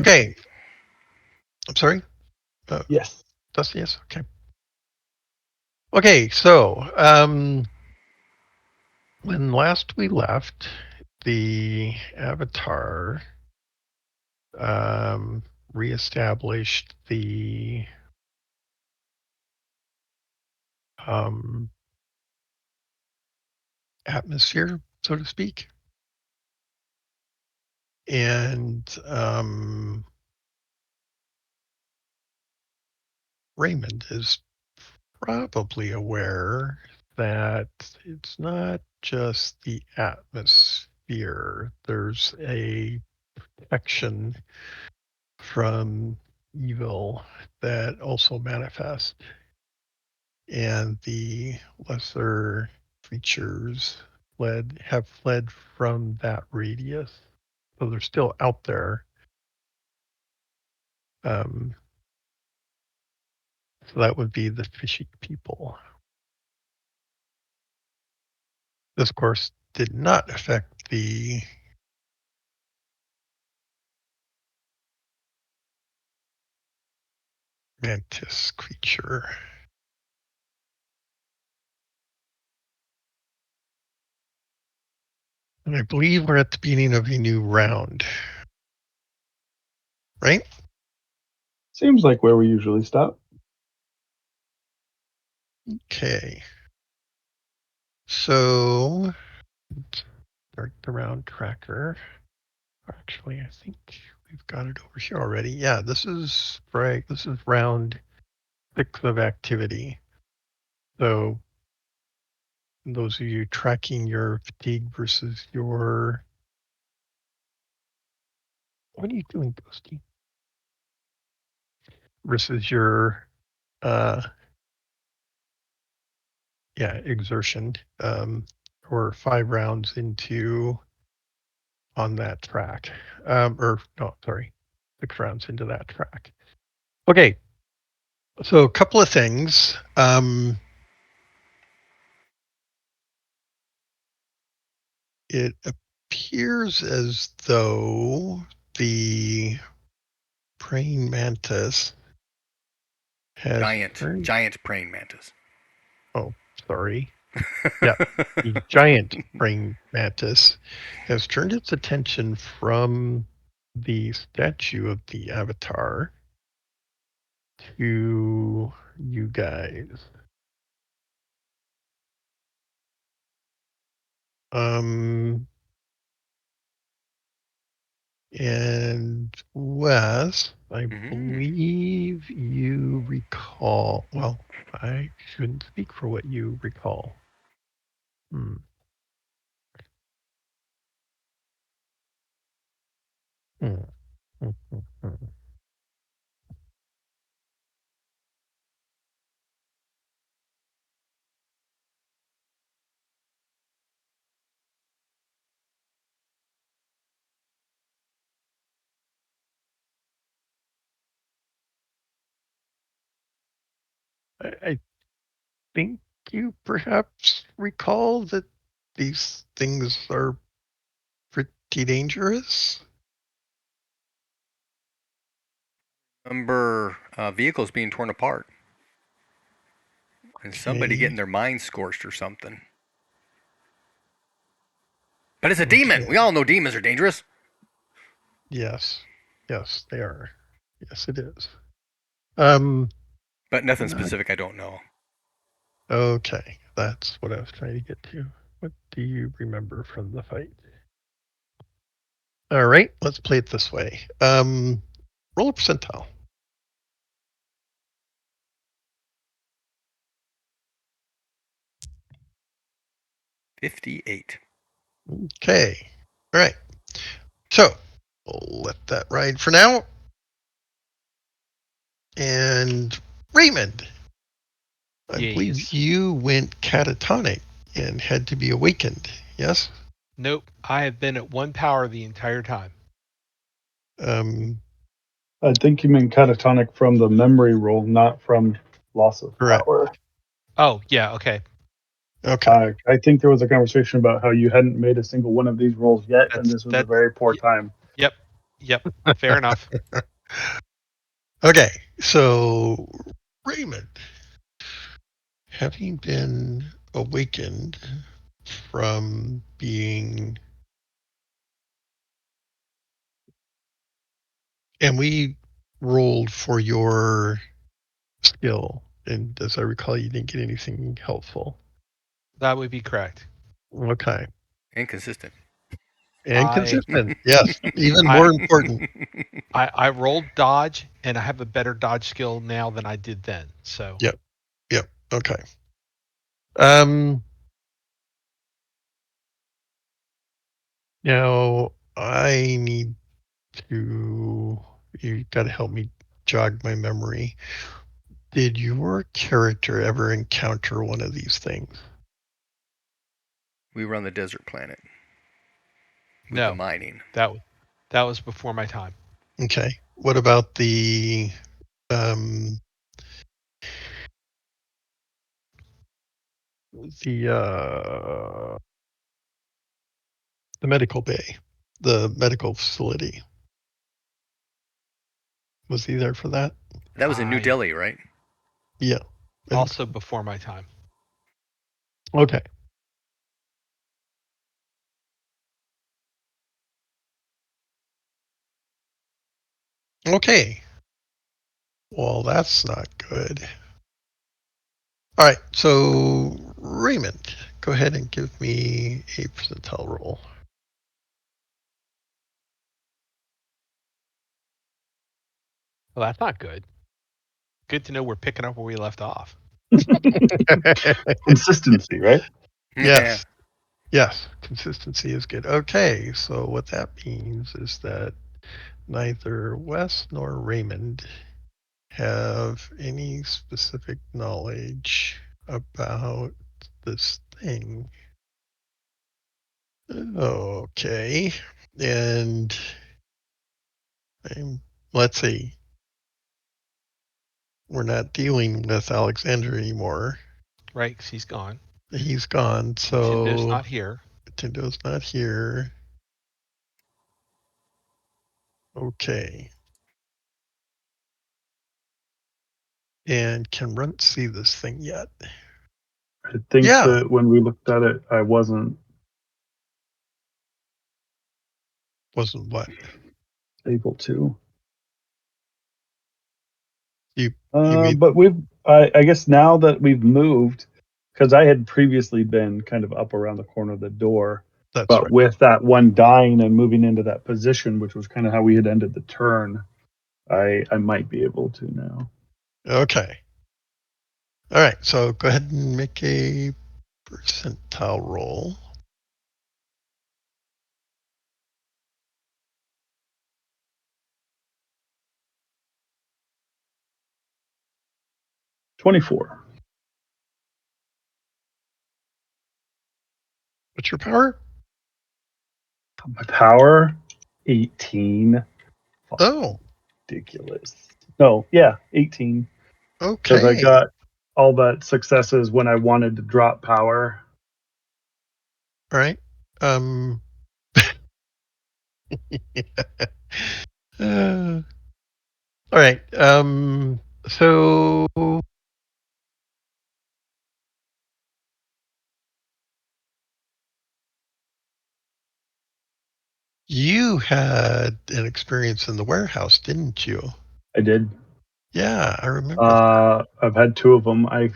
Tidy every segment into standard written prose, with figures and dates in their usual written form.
Okay. I'm sorry? Yes. Dusty, yes? Okay. Okay, so when last we left, the Avatar reestablished the atmosphere, so to speak. And Raymond is probably aware that it's not just the atmosphere. There's a protection from evil that also manifests. And the lesser creatures have fled from that radius. So they're still out there. So that would be the fishy people. This, of course, did not affect the mantis creature. And I believe we're at the beginning of a new round. Right? Seems like where we usually stop. Okay. So, start the round tracker. Actually, I think we've got it over here already. Yeah, this is right. This is round 6 of activity. So, those of you tracking your fatigue versus your... What are you doing, Ghosty? Versus your, exertion. Or 5 rounds into on that track. Or no, sorry, 6 rounds into that track. Okay. So a couple of things. It appears as though the praying mantis has giant praying mantis. Oh, sorry. Yeah, the giant praying mantis has turned its attention from the statue of the Avatar to you guys. And Wes, I believe you recall. Well, I shouldn't speak for what you recall. Hmm. Hmm. Hmm. Hmm. Hmm. I think you perhaps recall that these things are pretty dangerous. Remember vehicles being torn apart and somebody getting their mind scorched or something. But it's a demon. We all know demons are dangerous. Yes. Yes, they are. Yes, it is. But nothing specific I don't know. Okay, that's what I was trying to get to. What do you remember from the fight? All right, let's play it this way. Roll a percentile. 58. Okay. All right. So we'll let that ride for now. And Raymond, I believe you went catatonic and had to be awakened. Yes? Nope. I have been at 1 power the entire time. I think you mean catatonic from the memory roll, not from loss of power. Oh, yeah, okay. Okay. I think there was a conversation about how you hadn't made a single one of these rolls yet, and this was a very poor time. Yep. Yep. Fair enough. Okay, so Raymond, having been awakened from being, and we rolled for your skill, and as I recall, you didn't get anything helpful. That would be correct. Okay. Inconsistent. And I consistent. Yes. Even I more important. I rolled dodge, and I have a better dodge skill now than I did then. So Yep. Yep. Okay. Um, Now I need to, you got to help me jog my memory. Did your character ever encounter one of these things? We were on the desert planet with the no, mining. that that was before my time. Okay. What about um the uh the medical bay, the medical facility? Was he there for that? That was in New I Delhi, right? Yeah. And also before my time. okay. Okay. Well, that's not good. All right. So Raymond, go ahead and give me a percentile roll. Well, that's not good. Good to know we're picking up where we left off. Consistency, right? Yeah. Yes. Yes. Consistency is good. Okay. So what that means is that neither Wes nor Raymond have any specific knowledge about this thing. Okay. And let's see. We're not dealing with Alexander anymore. Right? 'Cause he's gone. He's gone. And Tindo's So not here. Tindo's not here. Okay. And can Runt see this thing yet? I think Yeah. that when we looked at it, I wasn't Wasn't what? able to. You made, But I guess now that we've moved, because I had previously been kind of up around the corner of the door, that's but right. with that one dying and moving into that position, which was kind of how we had ended the turn, I might be able to now. Okay. All right. So go ahead and make a percentile roll. $24. What's your power? My power, 18. Oh, Ridiculous. No, yeah, 18. Because I okay. got all that successes when I wanted to drop power. All right. Um, all right. So you had an experience in the warehouse, didn't you? I did. Yeah, I remember that. I've had two of them. I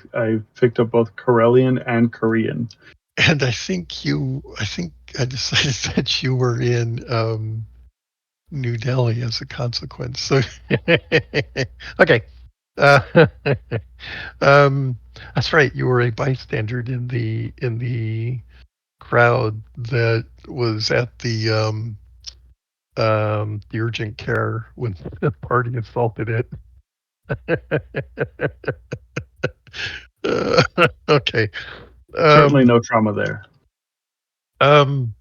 picked up both Karelian and Korean. And I think I decided that you were in New Delhi as a consequence. So, okay. Uh, that's right. You were a bystander in the crowd that was at the urgent care when the party assaulted it. Okay. Certainly Um, no trauma there. um,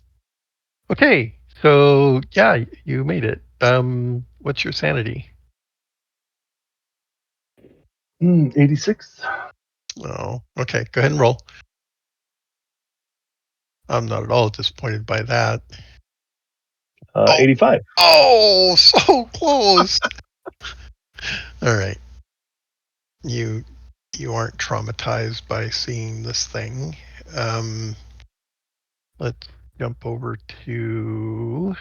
okay. So yeah, you made it. What's your sanity? 86. Oh, okay. Go ahead and roll. I'm not at all disappointed by that. Oh. 85. Oh, so close. All right. You aren't traumatized by seeing this thing. Let's jump over to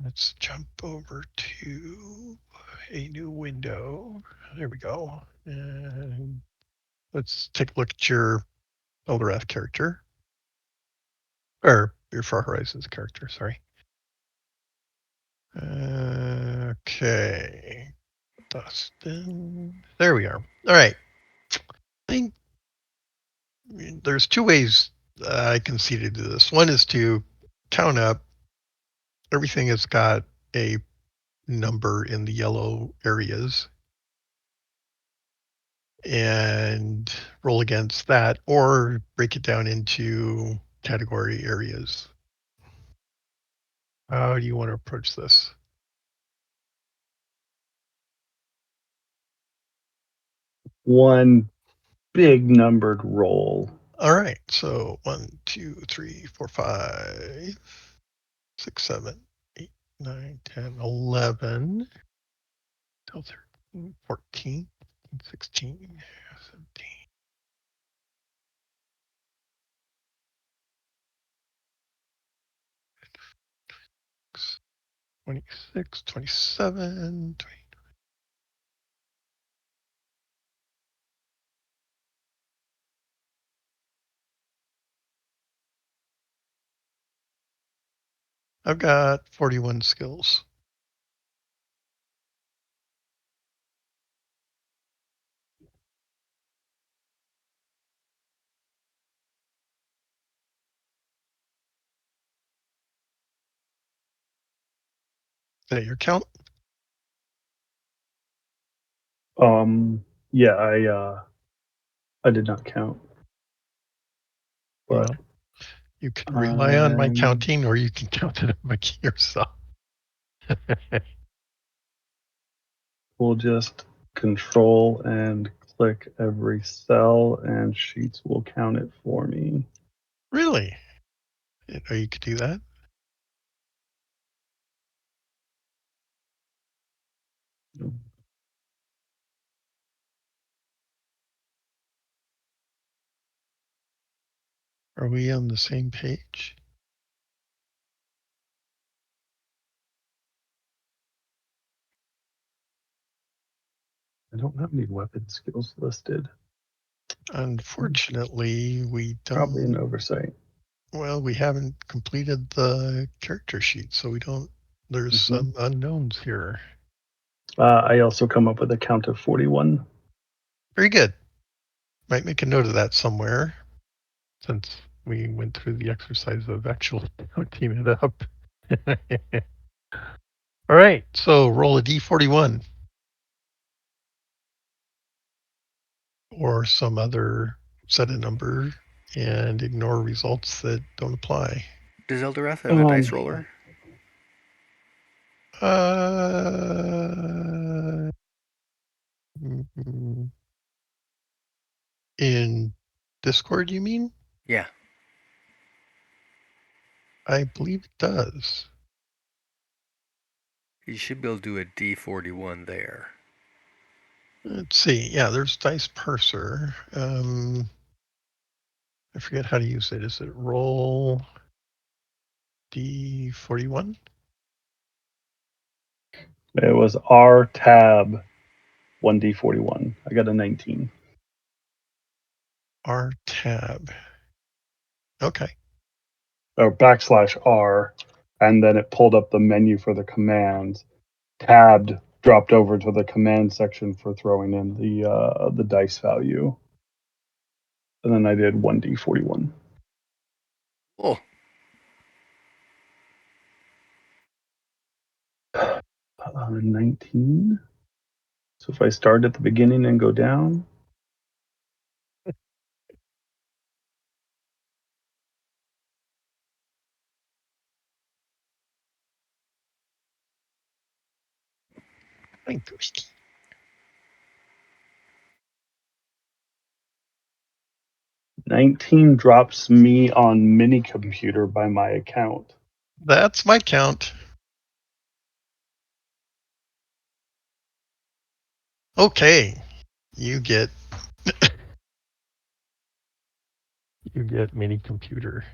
let's jump over to a new window. There we go. And let's take a look at your Elderath character. Or your Far Horizons character, sorry. Okay. Dustin. There we are. All right. I think there's two ways I can see to do this. One is to count up everything that's got a number in the yellow areas and roll against that, or break it down into category areas. How do you want to approach this? One big numbered roll. All right. So 1, 2, 3, 4, 5, 6, 7, 8, 9, 10, 11, 12, 13, 14, 16, 17. 26, 27, 20. I've got 41 skills. Is that your count? Yeah, I did not count. But Well, you can rely on my I counting, or you can count it up yourself. will just control and click every cell, and Sheets will count it for me. Really? Or you could do that? Are we on the same page? I don't have any weapon skills listed. Unfortunately, we Probably an don't. oversight. Well, we haven't completed the character sheet, so we don't. There's some unknowns here. I also come up with a count of 41. Very good. Might make a note of that somewhere, since we went through the exercise of actually counting it up. All right, so roll a d41 or some other set of number and ignore results that don't apply. Does Elderath have a dice roller? Mhm. In Discord, you mean? Yeah. I believe it does. You should be able to do a D41 there. Let's see. Yeah, there's Dice Parser. I forget how to use it. Is it roll D41? It was R tab 1D41. I got a 19. R tab. Okay. Or /R, and then it pulled up the menu for the commands. Tabbed dropped over to the command section for throwing in the dice value. And then I did 1D41. Oh, 19. So if I start at the beginning and go down, I'm thirsty. 19 drops me on mini computer by my account. That's my count. Okay, you get mini computer.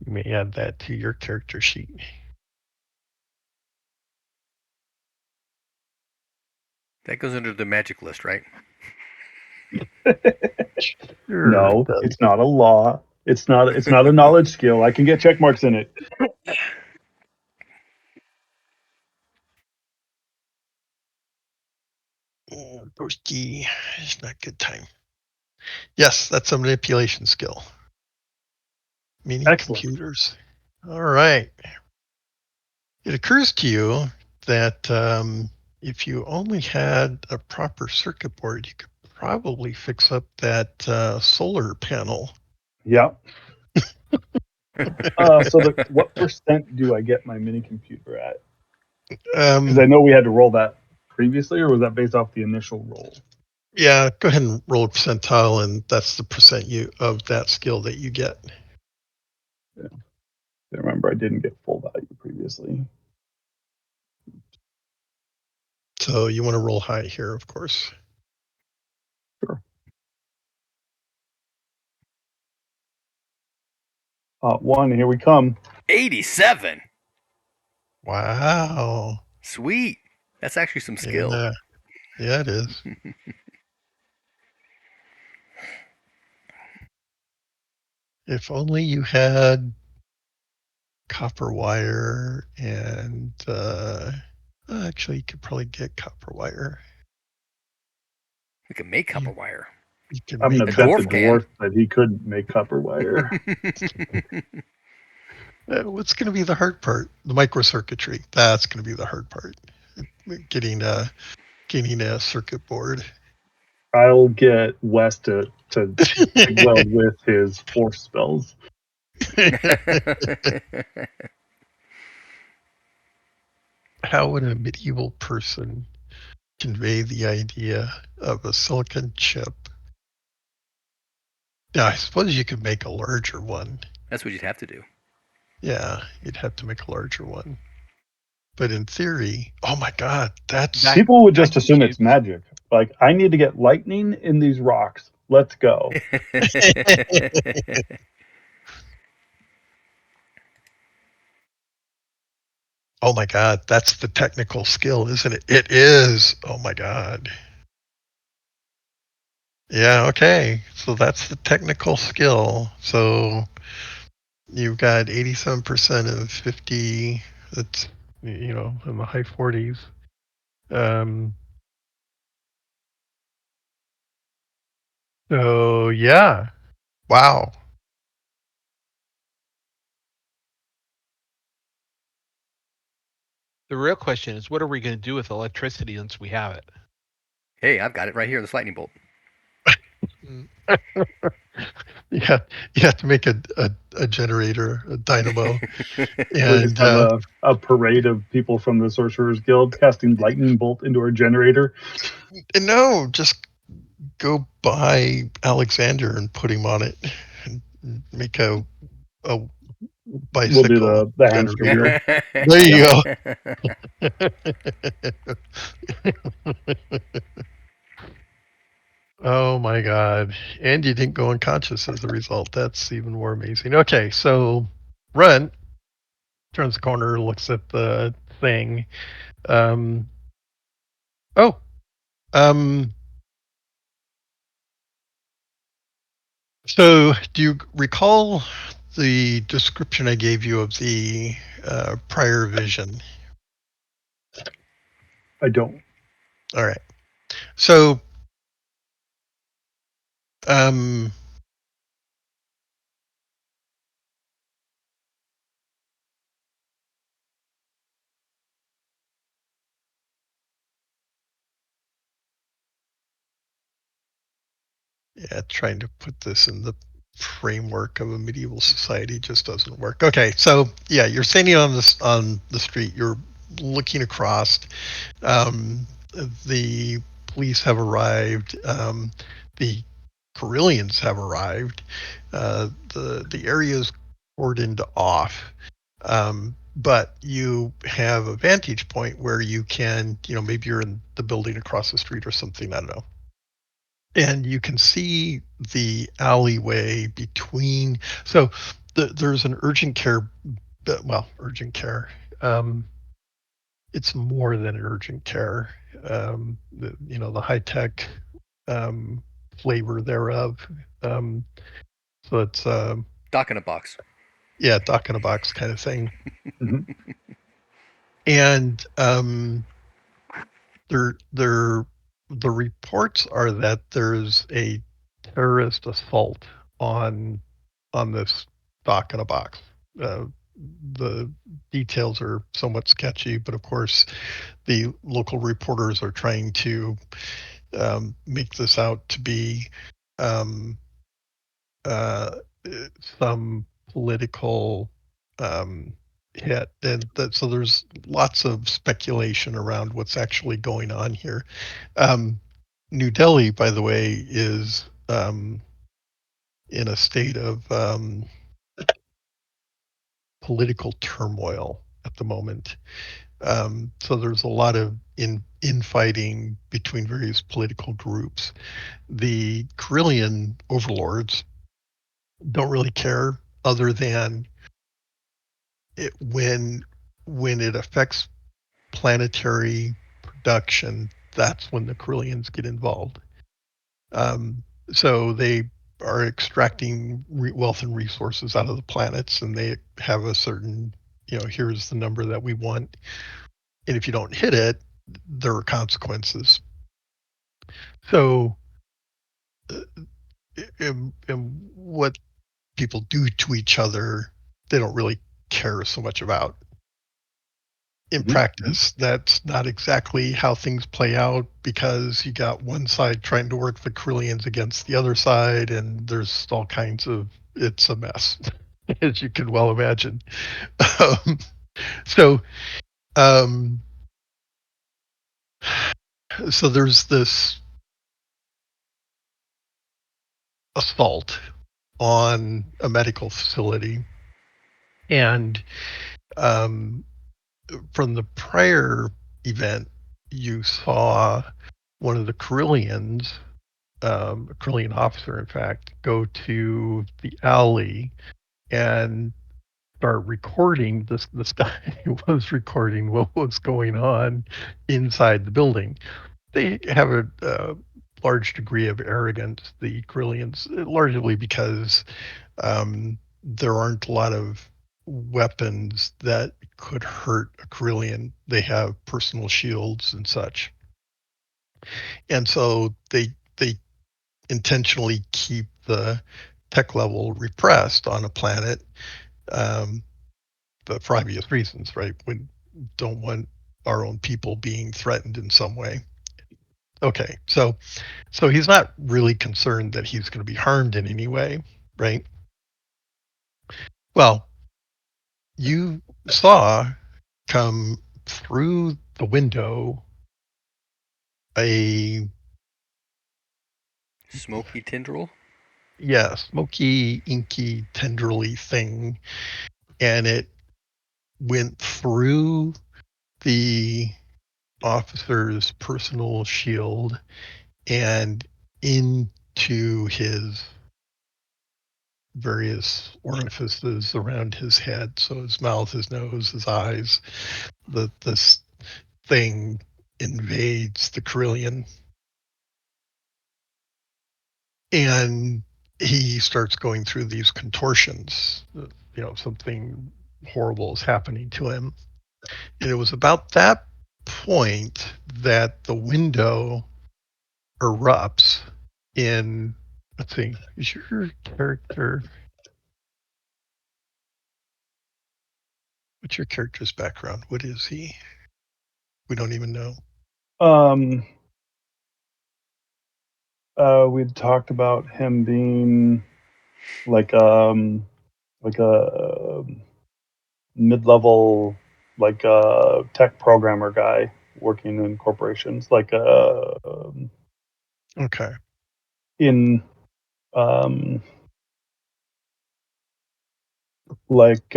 You may add that to your character sheet. That goes under the magic list, right? Sure, No, it's not a law. It's not a knowledge skill. I can get check marks in it. Broski, it's not good time. Yes, that's a manipulation skill. Mini Excellent. computers. All right. It occurs to you that if you only had a proper circuit board, you could probably fix up that solar panel. Yeah. What percent do I get my mini computer at? Because I know we had to roll that previously, or was that based off the initial roll? Yeah, go ahead and roll a percentile, and that's the percent you of that skill that you get. Yeah. I remember I didn't get full value previously. So you want to roll high here, of course. Sure. 1, here we come. 87. Wow. Sweet. That's actually some skill. Yeah, it is. If only you had copper wire and actually you could probably get copper wire. We can make copper wire. You can I'm make gonna A bet dwarf the can. dwarf that he couldn't make copper wire. what's going to be the hard part? The microcircuitry. That's going to be the hard part. Getting a circuit board. I'll get Wes to weld with his force spells. How would a medieval person convey the idea of a silicon chip? Yeah, I suppose you could make a larger one. That's what you'd have to do. Yeah, you'd have to make a larger one. But in theory, oh my God, that's People would just vacuum assume it's tubes. magic. Like, I need to get lightning in these rocks. Let's go. oh my God, that's the technical skill, isn't it? It is. Oh my God. Yeah, okay. So that's the technical skill. So you've got 87% of 50. That's, in the high 40s. So yeah. Wow. The real question is, what are we going to do with electricity once we have it? Hey, I've got it right here. This lightning bolt. Yeah, you have to make a generator, a dynamo, We just and have a parade of people from the Sorcerers Guild casting lightning bolt into our generator. no, just go buy Alexander and put him on it, and make a We'll do bicycle the hamster generator. wheel. There you go. Oh my God. And you didn't go unconscious as a result. That's even more amazing. Okay, so Run turns the corner, looks at the thing. Um, oh, um, so do you recall the description I gave you of the prior vision? I don't. All right. So, um, yeah, trying to put this in the framework of a medieval society just doesn't work. Okay, so yeah, you're standing on the street. You're looking across. Um, the police have arrived. The Carillions have arrived. The area is cordoned off, but you have a vantage point where you can, maybe you're in the building across the street or something. I don't know, and you can see the alleyway between. So there's an urgent care. Well, urgent care. It's more than urgent care. The high tech um, flavor thereof. Um, so it's Doc in a box. yeah, doc in a box kind of thing. Mhm. And there the reports are that there's a terrorist assault on this doc in a box. Uh, the details are somewhat sketchy, but of course, the local reporters are trying to make this out to be um, uh, some political um, hit, and so there's lots of speculation around what's actually going on here. Um, New Delhi, by the way, is in a state of political turmoil at the moment. So there's a lot of infighting between various political groups. The Carillion overlords don't really care, other than when it affects planetary production. That's when the Carillions get involved. Um, so they are extracting wealth and resources out of the planets, and they have a certain, here's the number that we want, and if you don't hit it, there are consequences. So, and what people do to each other, they don't really care so much about. In Mhm. practice, that's not exactly how things play out, because you got one side trying to work the Carillions against the other side, and there's all kinds of, it's a mess, as you can well imagine. Um, so, um, so there's this assault on a medical facility, and um, from the prior event, you saw one of the Carillions, a Carillion officer, in fact, go to the alley and start recording. This guy was recording what was going on inside the building. They have a large degree of arrogance, the Carillions, largely because there aren't a lot of weapons that could hurt a Carillion. They have personal shields and such, and so they intentionally keep the tech level repressed on a planet, um, but for obvious reasons, right? We don't want our own people being threatened in some way. Okay, so he's not really concerned that he's going to be harmed in any way, right? Well, you saw come through the window a, Smoky tendril. yeah, smoky, inky, tendrily thing, and it went through the officer's personal shield and into his various orifices around his head. So his mouth, his nose, his eyes. This thing invades the Carillion, and he starts going through these contortions. Something horrible is happening to him. And it was about that point that the window erupts in, let's see, is your character, what's your character's background? What is he? We don't even know. Um, we'd talked about him being like like a mid-level tech programmer guy working in corporations, like Okay. in like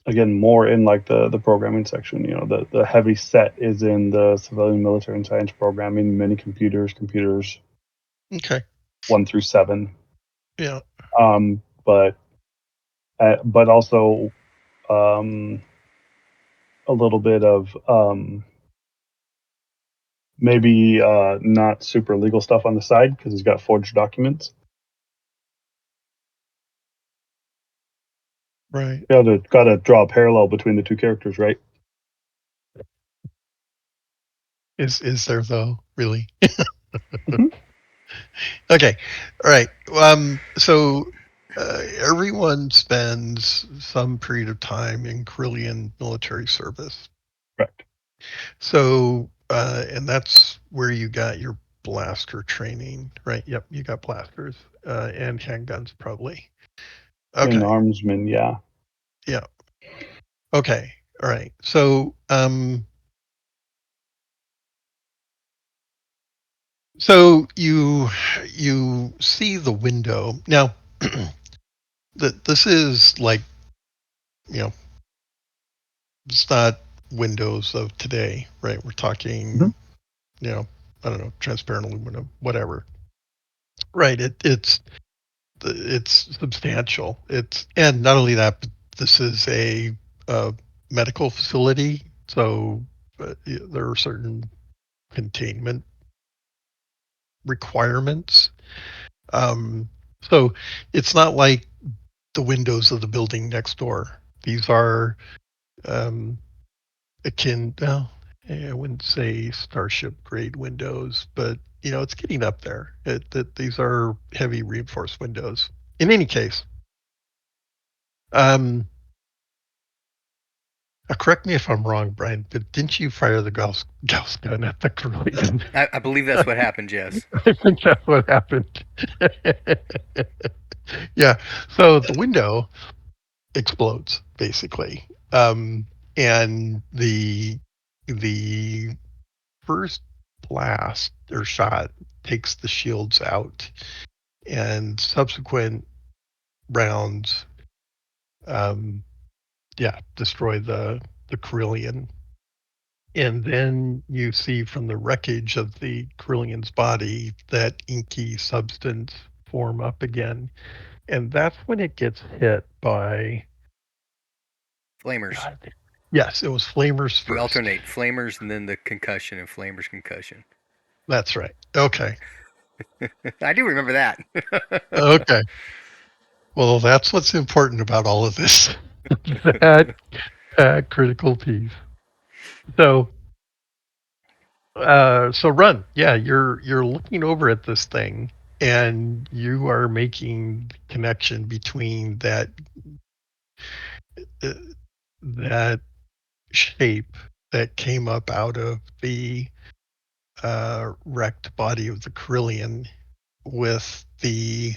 again, more in like the programming section. You know, the heavy set is in the civilian, military, and science programming, mini computers, computers Okay. 1 through 7. Yeah. But also a little bit of maybe not super legal stuff on the side because he's got forged documents. Right. Got to draw a parallel between the two characters, right? Is there though, really? Mhm. Okay. All right. So everyone spends some period of time in Carillion military service. Correct. So and that's where you got your blaster training, right? Yep, you got blasters and handguns probably. In Okay. Armsman, yeah. Yeah. Okay. All right. So so you see the window now. This is like, you know, it's not Windows of today, right? We're Mhm. talking, you know, I don't know, transparent aluminum, whatever. Right. It's substantial. It's and not only that, but this is a medical facility, so there are certain containment requirements. Um, so it's not like the windows of the building next door. These are um, akin. Well, I wouldn't say starship grade windows, but you know it's getting up there. These are heavy reinforced windows. In any case, um, correct me if I'm wrong, Brian, but didn't you fire the Gauss gun at the Carillion? I believe that's what happened, yes. I think that's what happened. Yeah. So the window explodes basically, and the first blast or shot takes the shields out, and subsequent rounds, um, yeah, destroy the Carillion. And then you see from the wreckage of the Carillion's body that inky substance form up again. And that's when it gets hit by. Flamers. God, yes, it was flamers You first. alternate flamers and then the concussion and flamers concussion. That's right. Okay. I do remember that. Okay. Well, that's what's important about all of this. that critical piece. So, so run. Yeah, you're looking over at this thing, and you are making connection between uh, that shape that came up out of the wrecked body of the Carillion with the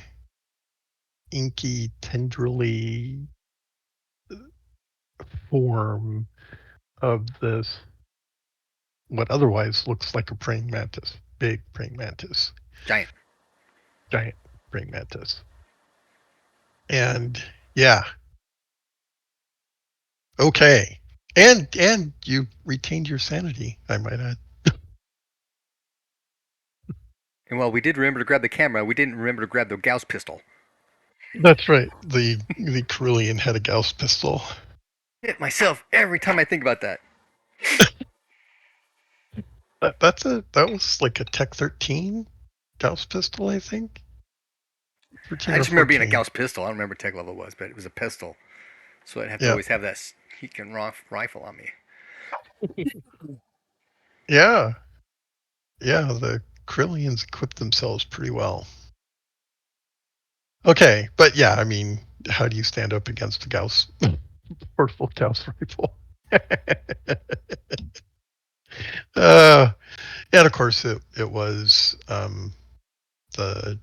inky, tendrily form of this, what otherwise looks like a praying mantis, big praying mantis, Giant. giant praying mantis. And yeah, okay. And you retained your sanity, I might add. And while we did remember to grab the camera, we didn't remember to grab the Gauss pistol. That's right. The Carillion had a Gauss pistol. Hit myself every time I think about that. That was like a Tech 13 Gauss pistol, I think. 13 I or just remember being a 14. Gauss pistol. I don't remember what tech level it was, but it was a pistol. So I'd have to Yeah. always have that Heatgun rifle on me. Yeah. Yeah, the Carillions equipped themselves pretty well. Okay, but yeah, I mean, how do you stand up against a Gauss portable Gauss rifle? uh, and of course, it was the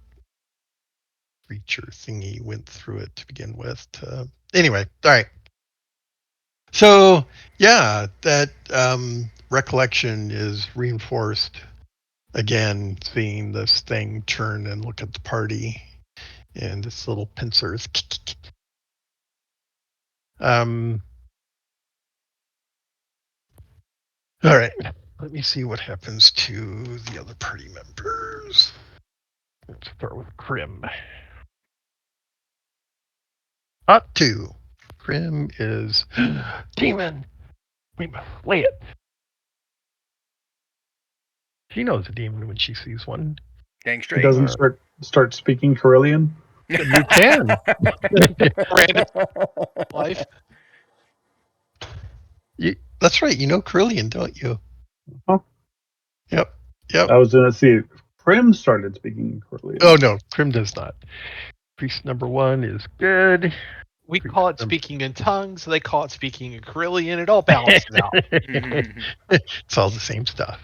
creature thingy went through it to begin with. Anyway, all right. So yeah, that recollection is reinforced again, seeing this thing turn and look at the party and its little pincers. Um, all right. Let me see what happens to the other party members. Let's start with Krim. Hot 2. Krim is demon. We must slay it. She knows a demon when she sees one. Dang He straight. doesn't start speaking Carillion. You can. Random life. That's right. You know Carillion, don't you? Huh? Yep. Yep. I was gonna see if Prim started speaking Carillion. Oh no, Krim does not. Priest number 1 is good. We Priest call it number- speaking in tongues. They call it speaking in Carillion. It all balances out. It's all the same stuff.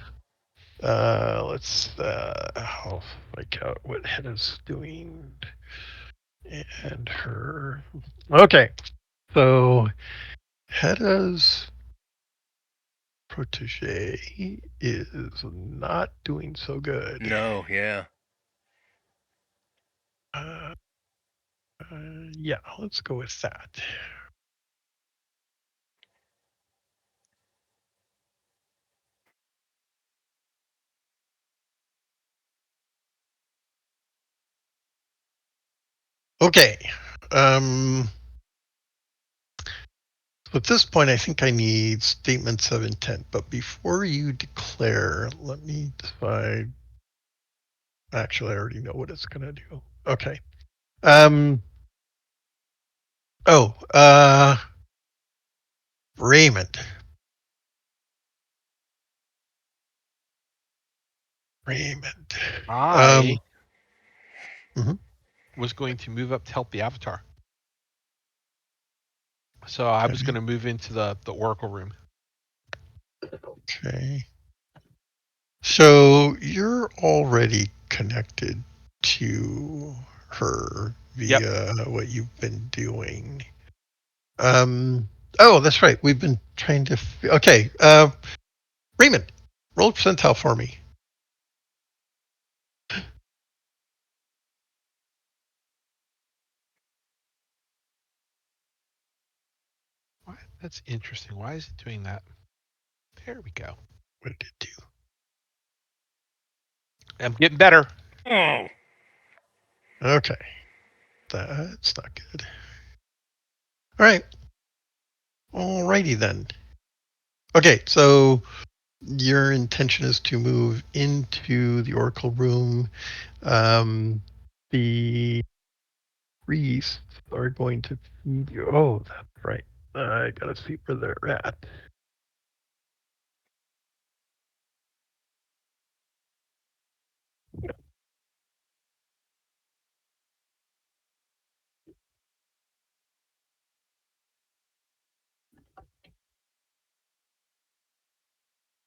Let's I'll find out what Hedda's doing and her. Okay, so Hedda's protege is not doing so good. No, yeah. Uh, yeah, let's go with that. Okay. Um, at this point, I think I need statements of intent. But before you declare, let me decide. Actually, I already know what it's going to do. Okay. Um. Oh. Raymond. Raymond. I Mhm. was going to move up to help the Avatar. So I was Okay. going to move into the Oracle room. Okay. So you're already connected to her via what you've been doing. Oh, that's right. We've been trying to. Okay. Raymond, roll percentile for me. What? That's interesting. Why is it doing that? There we go. What did it do? I'm getting better. Oh. Okay. That's not good. All right. Alrighty then. Okay, so your intention is to move into the Oracle room. The priests are going to feed you. Oh, that's right. I gotta see where they're at.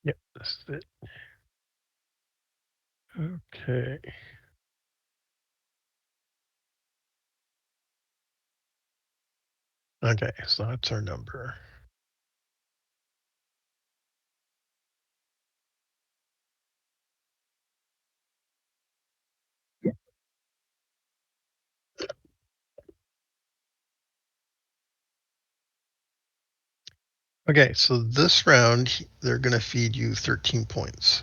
Yep, this is it. Okay. Okay, so that's our number. Okay, so this round they're going to feed you 13 points.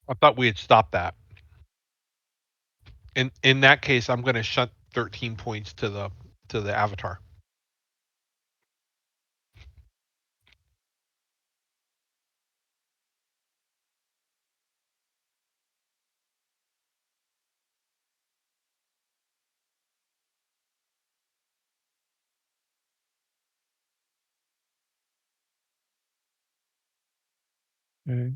I thought we had stopped that. In that case, I'm going to shunt 13 points to the Avatar. Okay.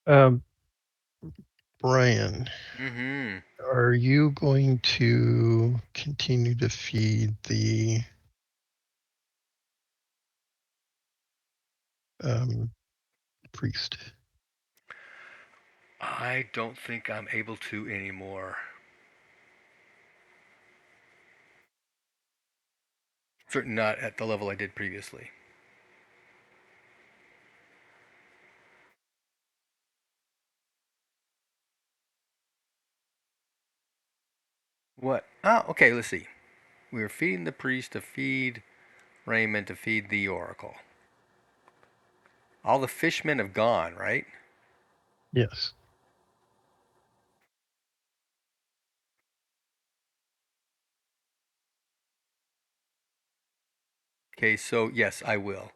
Brian, Mm-hmm. are you going to continue to feed the priest? I don't think I'm able to anymore. Certainly not at the level I did previously. What? Oh, okay, let's see. We were feeding the priest to feed Raymond to feed the oracle. All the fishmen have gone, right? Yes. Okay, so yes, I will.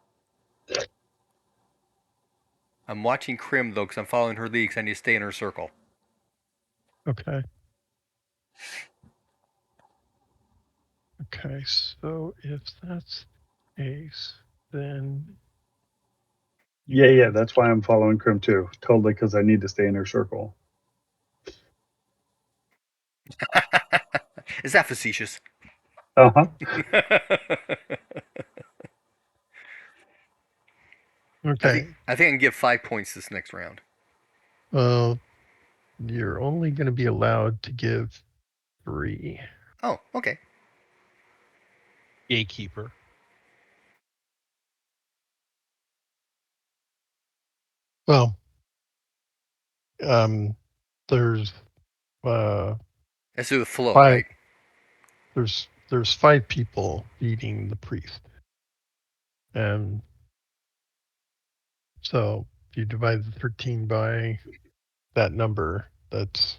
I'm watching Krim though, because I'm following her lead. 'Cause I need to stay in her circle. Okay. Okay, so if that's the case, then Yeah. That's why I'm following Crim too. Totally, because I need to stay in her circle. Is that facetious? Uh huh. okay. I think I can give 5 points this next round. Well, you're only going to be allowed to give 3. Oh, okay. Gatekeeper. Well, there's Let's do the flow, 5. right? There's 5 people feeding the priest, and so if you divide the 13 by that number, that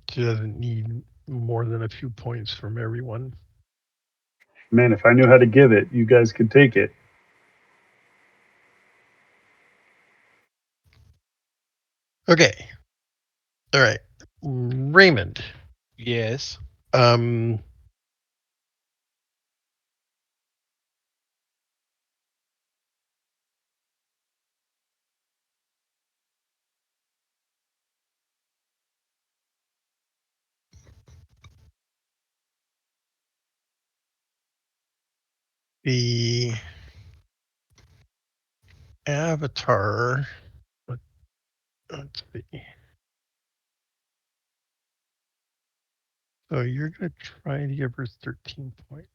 doesn't need more than a few points from everyone. Man, if I knew how to give it, you guys could take it. Okay. All right. Raymond. Yes. Um, the avatar. Let's see. So you're going to try to give her 13 points.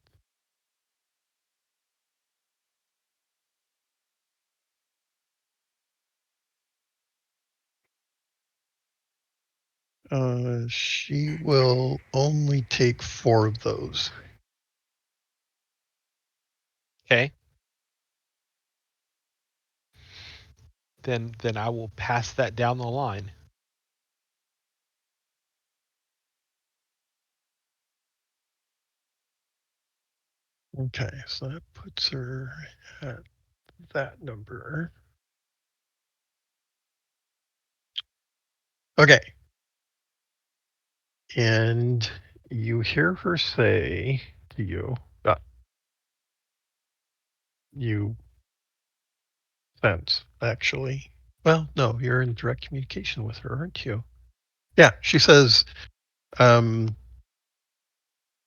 She will only take 4 of those. Okay. Then I will pass that down the line. Okay, so that puts her at that number. Okay. And you hear her say to you, you sense, actually. Well, no, you're in direct communication with her, aren't you? Yeah, she says,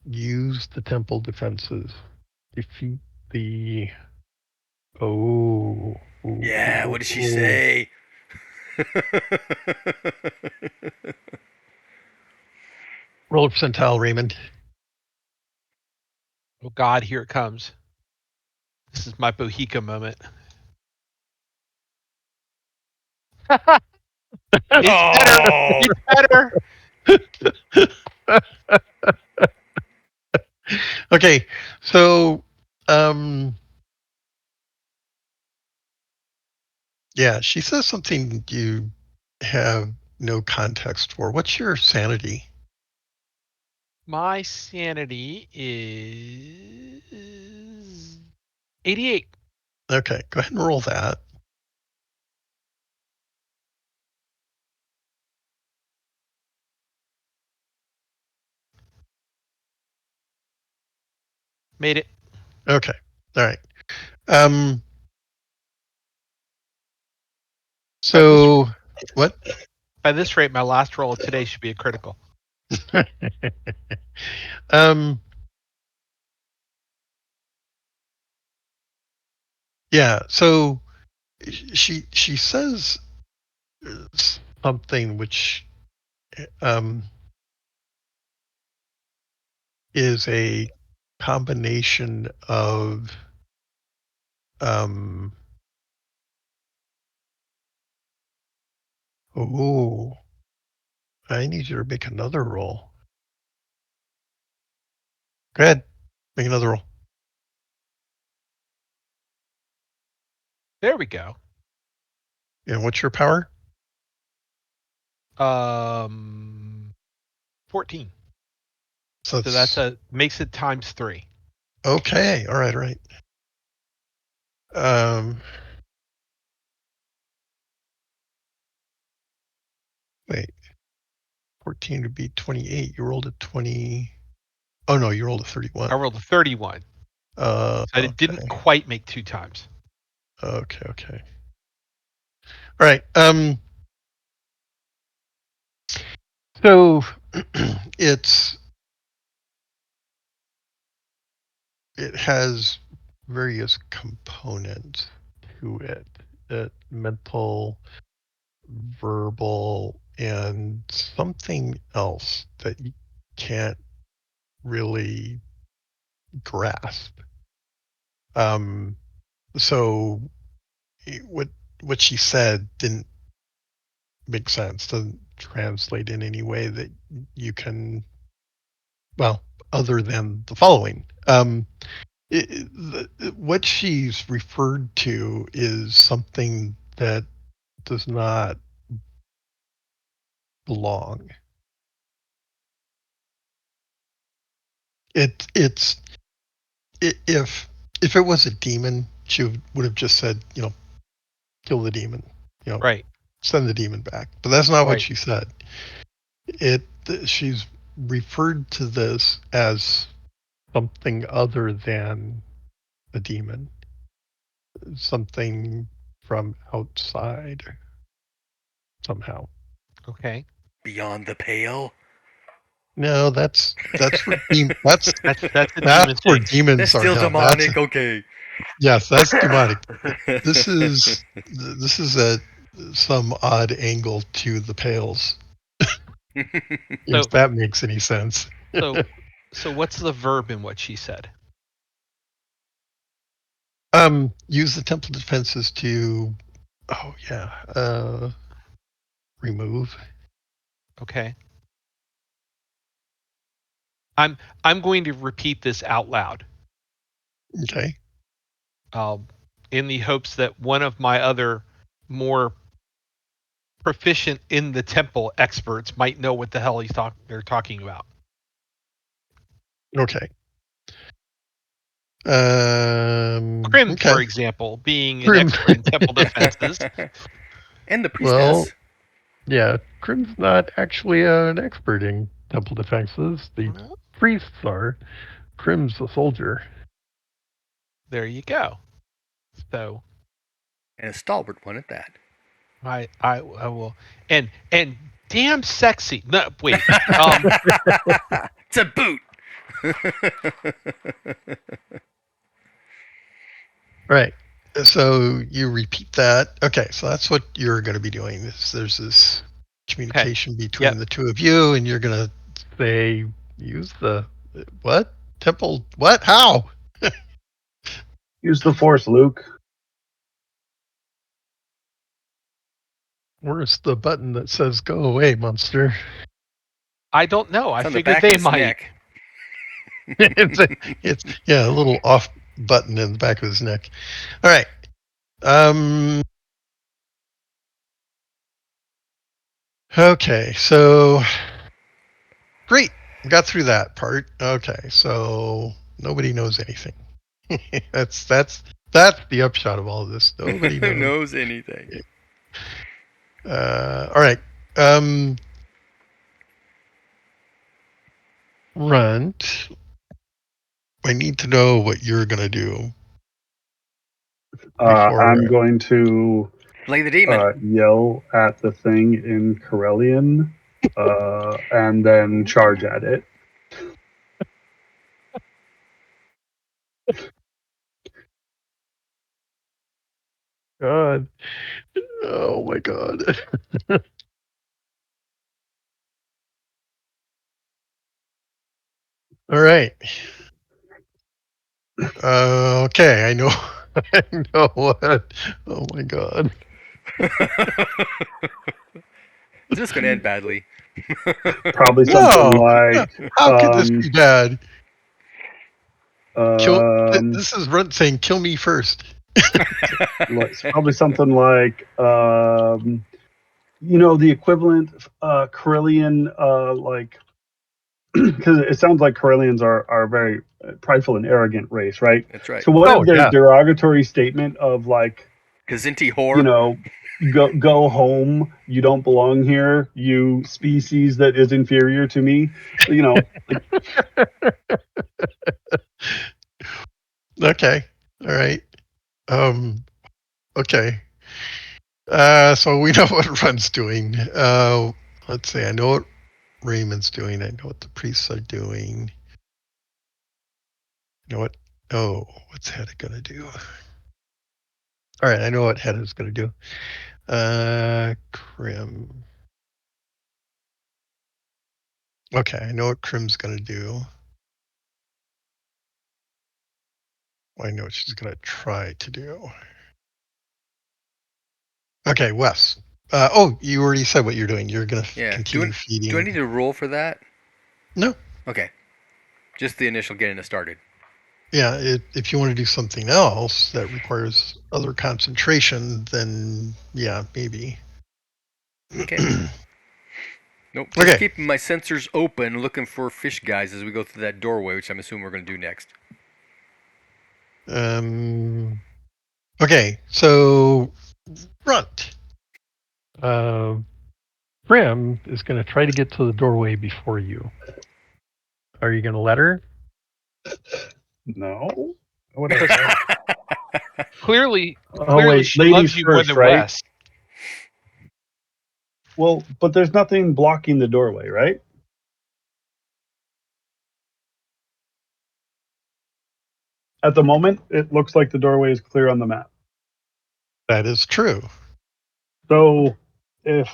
use the temple defenses. Defeat the. Oh. Yeah, what did she say? Roll a percentile, Raymond. Oh God, here it comes. This is my Bohica moment. It's better. Oh! It's better. Okay, so yeah, she says something you have no context for. What's your sanity? My sanity is 88. Okay, go ahead and roll that. Made it. Okay, all right. Um, That was What? By this rate, my last roll of today should be a critical. um. Yeah. So she says something which um is a combination of um. Oh, I need you to make another roll. Go ahead, make another roll. There we go. And what's your power? 14. So So that's it's makes it times 3. okay. All right, all right. Um, wait, 14 would be 28. You rolled a 20. Oh no, you rolled a 31. I rolled a 31. So it didn't Okay, quite make 2 times. okay. All right. So it's it has various components to it. Mental, verbal, and something else that you can't really grasp. Um, so what she said didn't make sense, doesn't translate in any way that you can, well, other than the following. What she's referred to is something that does not belong. It's if it was a demon, she would have just said, kill the demon, you know, Right. send the demon back. But that's not what Right. she said. It she's referred to this as something other than a demon, something from outside somehow. Okay. Beyond the pale. No, that's where That's a that's demon where thing. demons That's are still held. That's demonic. Okay. yes, that's demonic. This is this is a some odd angle to the pales, if So that makes any sense. so so what's the verb in what she said? Use the temple defenses to, oh yeah, remove. Okay. I'm I'm going to repeat this out loud. Okay. Um, in the hopes that one of my other more proficient in the temple experts might know what the hell they're talking about. Okay. Crim, Okay. for example, being an Crim. expert in temple defenses. And the Well, priestess. yeah, Crim's not actually an expert in temple defenses. The priests are. Crim's a soldier. There you go. So And a stalwart one at that. I will and damn sexy. No, wait. It's a boot. Right. So you repeat that. Okay, so that's what you're going to be doing. There's this Okay. communication between Yep. the two of you, and you're going to say, use the what? Temple? What? How? Use the force, Luke. Where's the button that says "Go away, monster"? I don't know. I It's on the figured back of they his might. neck. it's yeah, a little off button in the back of his neck. All right. Um. Okay. So great. Got through that part. Okay. So nobody knows anything. That's the upshot of all of this. Nobody Who knows. knows anything? All right. Um. Runt. I need to know what you're gonna do before. I'm going to Slay the demon. yell at the thing in Corellian, and then charge at it. God. Oh my God. All right. Okay, I know. I know what. Oh my God. Is this going to end badly? Probably something No. No. like How could this be bad? Kill. um, This is Runt saying, "Kill me first." it's probably something like the equivalent Corellian like because it sounds like Corellians are a very prideful and arrogant race, right? That's right. So what Oh if their yeah. derogatory statement of like, Kazinti you whore. know, go home, you don't belong here, you species that is inferior to me, like Okay. All right. Um. Okay. So we know what Run's doing. Let's see. I know what Raymond's doing. I know what the priests are doing. You know what? Oh, what's Hedda gonna do? All right, I know what Hedda's gonna do. Krim. Okay, I know what Krim's gonna do. Well, I know what she's gonna try to do. Okay, Wes. Oh, you already said what you're doing. You're gonna Yeah. continue Do I feeding. need to roll for that? No. Okay. Just the initial getting it started. Yeah, if you want to do something else that requires other concentration, then yeah, maybe. Okay. Nope. Just Okay. keeping my sensors open, looking for fish guys as we go through that doorway, which I'm assuming we're going to do next. Um. Okay. So, Runt. Uh, Prim is going to try to get to the doorway before you. Are you going to let her? no. What if I said? Clearly, Oh wait, she ladies loves you more first, than right? Wes. Well, but there's nothing blocking the doorway, right? At the moment, it looks like the doorway is clear on the map. That is true. So if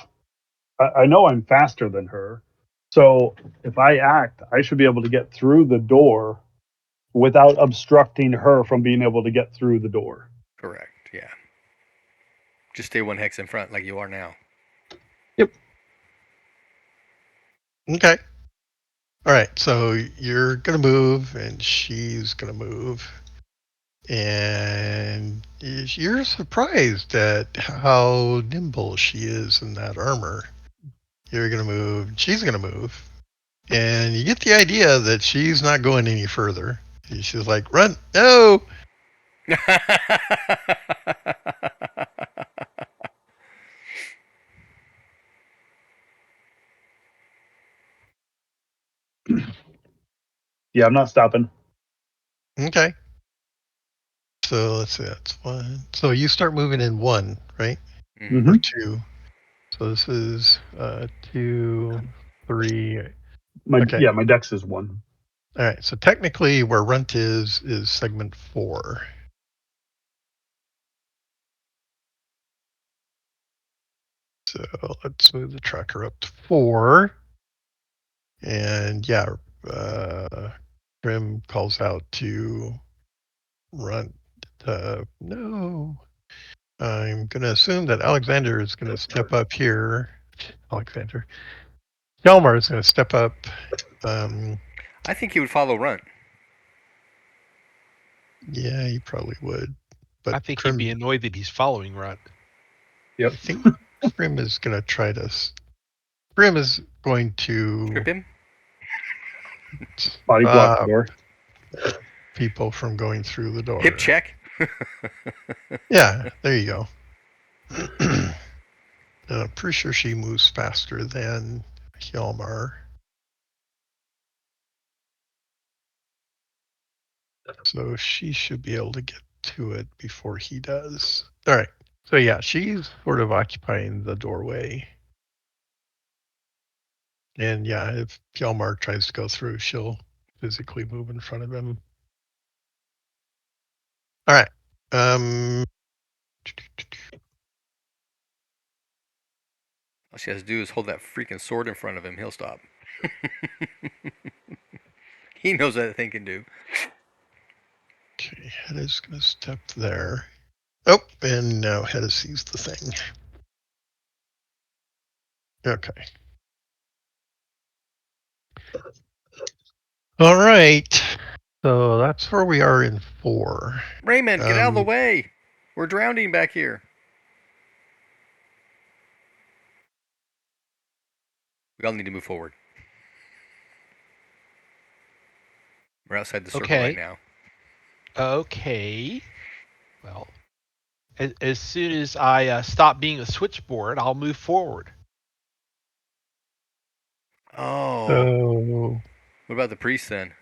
I know I'm faster than her, so if I act, I should be able to get through the door without obstructing her from being able to get through the door. Correct. Yeah. Just stay one hex in front like you are now. Yep. Okay. All right. So you're going to move, and she's going to move. And you're surprised at how nimble she is in that armor. You're going to move, she's going to move. And you get the idea that she's not going any further. She's like, run, no. Yeah, I'm not stopping. Okay. So let's see, that's one. So you start moving in one, right? Mhm. Or Mm-hmm. two. So this is 2, 3. Okay. My dex is 1. All right. So technically, where Runt is segment 4. So let's move the tracker up to 4. And yeah, Grim calls out to Runt. No. I'm going to assume that Alexander is going to step up here. Alexander. Hjalmar is going to step up. Um, I think he would follow Runt. yeah, he probably would. But I think he'd be Krim, annoyed that he's following Runt. Yep. I think Krim is going to try to. Krim is going to Trip him. Body block the stop door. people from going through the Hip door. check. Yeah, there you go. I'm pretty sure she moves faster than Hjalmar. So she should be able to get to it before he does. All right. So yeah, she's sort of occupying the doorway. And yeah, if Hjalmar tries to go through, she'll physically move in front of him. All right. All she has to do is hold that freaking sword in front of him. He'll stop. He knows what that thing can do. Okay, Hedda's going to step there. Oh, and now Hedda sees the thing. Okay. All right. So that's where we are in 4. Raymond, get out of the way. We're drowning back here. We all need to move forward. We're outside the circle right Okay. now. Okay. Well, as soon as I stop being a switchboard, I'll move forward. Oh. So What about the priest then?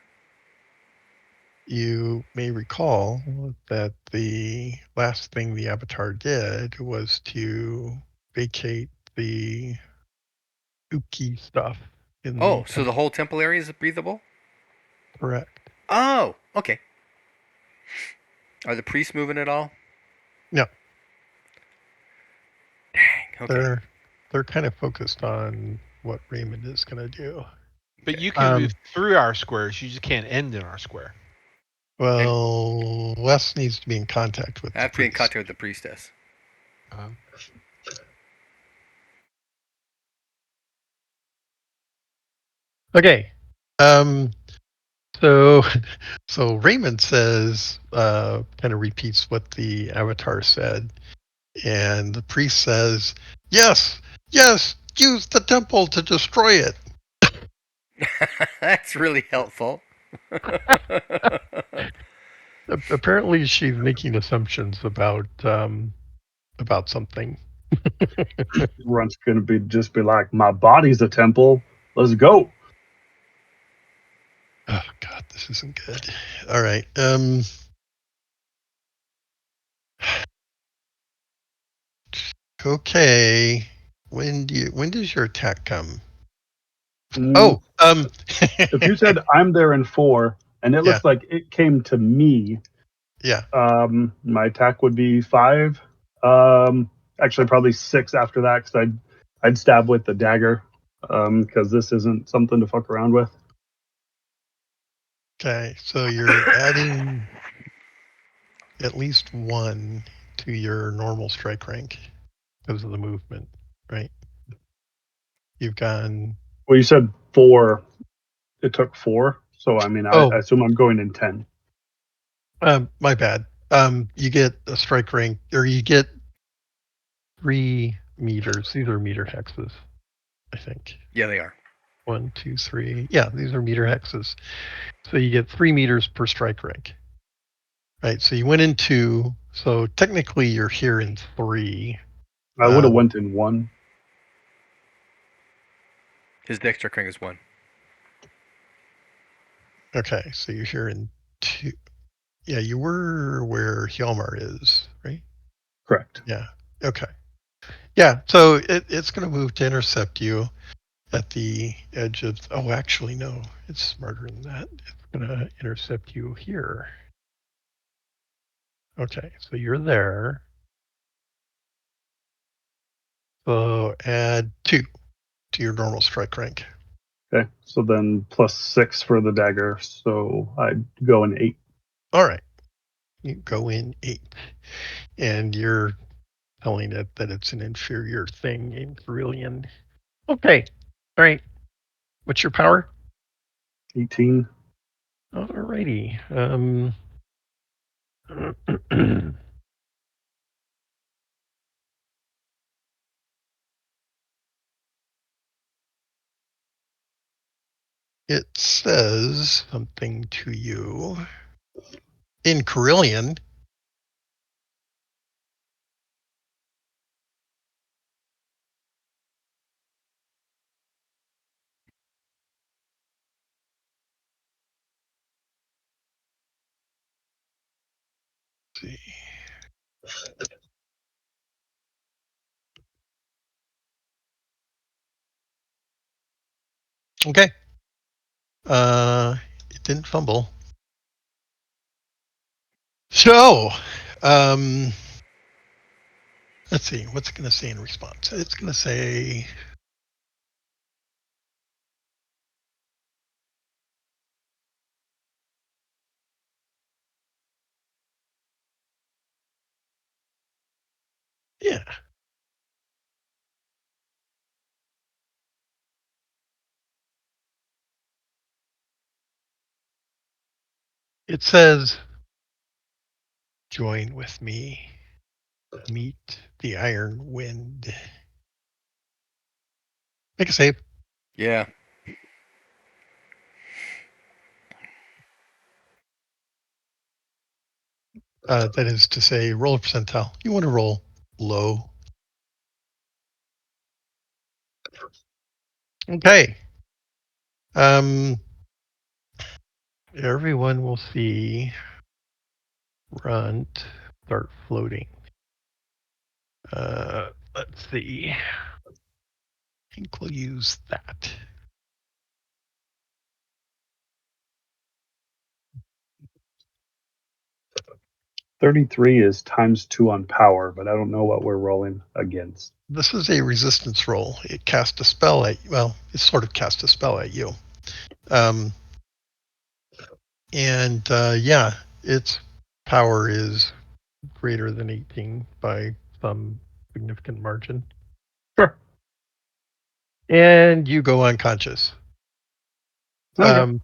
you may recall that the last thing the Avatar did was to vacate the spooky stuff in the Oh, so the temple. whole temple area is breathable? Correct. Oh, okay. Are the priests moving at all? No, Dang, okay. they're kind of focused on what Raymond is going to do. But Okay. you can move through our squares. You just can't end in our square. Well, Wes needs to be in contact with I the have to be in priest. contact with the priestess. Um, Okay. So so Raymond says, kind of repeats what the Avatar said, and the priest says, "Yes, yes, use the temple to destroy it." That's really helpful. Apparently, she's making assumptions about something. Runt's gonna be like, my body's a temple. Let's go. Oh God, this isn't good. All right. Okay. When does your attack come? Mm, Oh, if you said I'm there in 4, and it yeah, looks like it came to me, yeah. my attack would be 5. Actually, probably 6 after that because I'd stab with the dagger because this isn't something to fuck around with. Okay, so you're adding at least 1 to your normal strike rank because of the movement, right? You've gone. Well, you said 4. It took 4, so I mean, I Oh, assume I'm going in 10. my bad. You get a strike rank, or you get 3 meters. These are meter hexes, I think. Yeah, they are. 1, 2, 3. Yeah, these are meter hexes. So you get 3 meters per strike rank. Right. So you went in 2. So technically you're here in 3. I would have Um, went in 1. His dexter crank is 1. okay. So you're here in 2. Yeah, you were where Hjalmar is, right? Correct. Yeah. Okay. Yeah. So it's going to move to intercept you at the edge of. Oh, actually, no. It's smarter than that. It's going to intercept you here. Okay. So you're there. So add 2 to your normal strike rank. Okay, so then plus 6 for the dagger, so I'd go in 8. All right. You go in 8. And you're telling it that it's an inferior thing in Carillion. Okay. All right. What's your power? 18. Alrighty. It says something to you in Carillion. Let's see. Okay. It didn't fumble. So, um, let's see. What's it going to say in response? It's going to say, yeah. It says, join with me, meet the iron wind. Make a save. Yeah. That is to say, roll a percentile. You want to roll low. Okay. Um, everyone will see Runt start floating. Let's see. I think we'll use that. 33 is ×2 on power, but I don't know what we're rolling against. This is a resistance roll. It casts a spell at, well, it sort of casts a spell at you. Um, and yeah, its power is greater than 18 by some significant margin. Sure. And you go unconscious. Okay.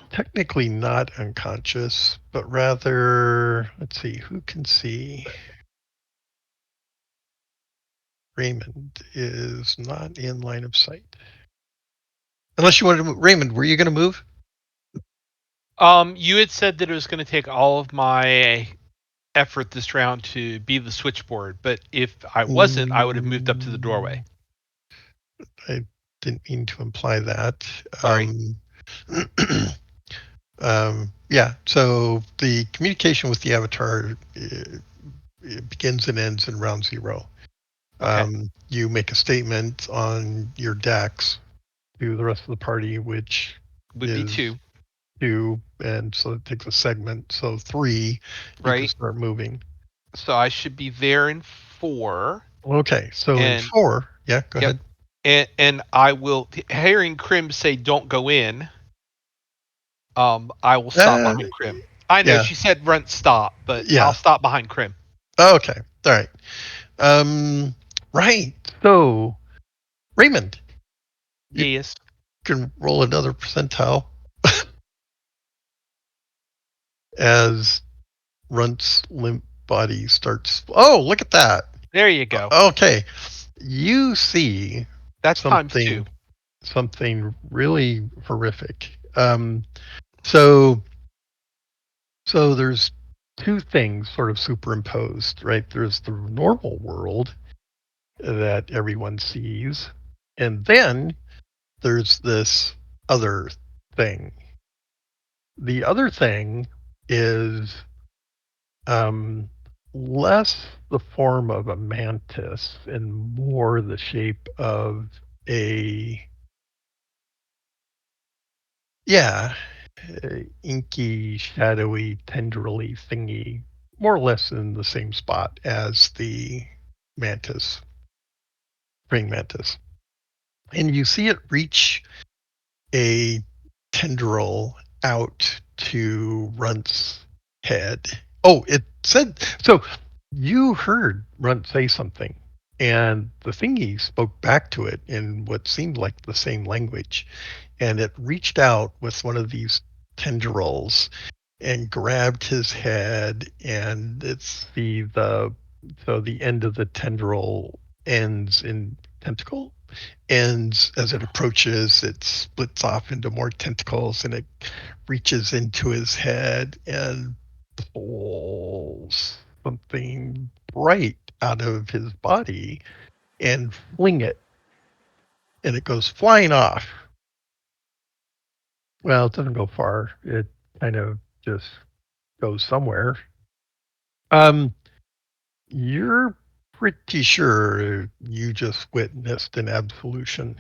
Technically not unconscious, but rather, let's see, who can see? Raymond is not in line of sight. Unless you wanted to move. Raymond, were you going to move? You had said that it was going to take all of my effort this round to be the switchboard, but if I wasn't, I would have moved up to the doorway. I didn't mean to imply that. Sorry. Yeah, so the communication with the avatar it begins and ends in round zero. Okay. You make a statement on your decks to the rest of the party, which Would be is 2, 2, and so it takes a segment. So 3, you can right? start moving. So I should be there in 4. Okay, so in And 4, yeah, go yep. ahead. And I will, hearing Krim say don't go in, I will stop Uh, behind Krim. I know yeah, she said run stop, but I'll yeah. stop behind Krim. Okay, all right. Right. So Raymond, you Yes. can roll another percentile as Runt's limp body starts. Oh, look at that. There you go. Okay. You see That's ×2. something something really horrific. So so there's two things sort of superimposed, right? There's the normal world that everyone sees, and then there's this other thing. The other thing is um, less the form of a mantis and more the shape of a, yeah, inky, shadowy, tendrily thingy, more or less in the same spot as the mantis, praying mantis. And you see it reach a tendril out to Runt's head. Oh, it said so. You heard Runt say something, and the thingy spoke back to it in what seemed like the same language, and it reached out with one of these tendrils and grabbed his head, and it's the so the end of the tendril ends in tentacle, and as it approaches it splits off into more tentacles, and it reaches into his head and pulls something bright out of his body and fling it, and it goes flying off. Well, it doesn't go far, it kind of just goes somewhere. um You're pretty sure you just witnessed an absolution.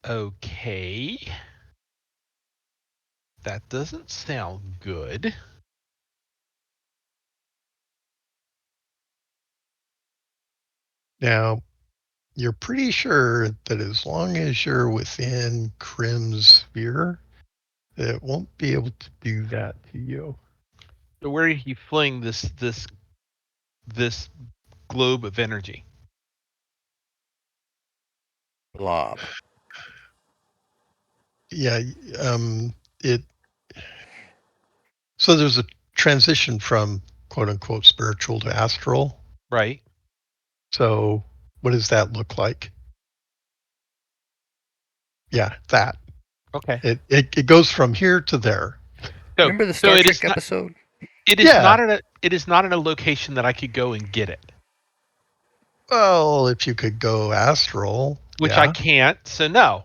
Okay. That doesn't sound good. Now, you're pretty sure that as long as you're within Krim's sphere, it won't be able to do that to you. So where are you fling this globe of energy? Blob. Yeah, it. So there's a transition from quote unquote spiritual to astral. Right. So what does that look like? Yeah, that. Okay. It goes from here to there. So Remember the so Star it Trek is not episode? Yeah. it is not in a location that I could go and get it, Well, if you could go astral, which I yeah. can't. So no.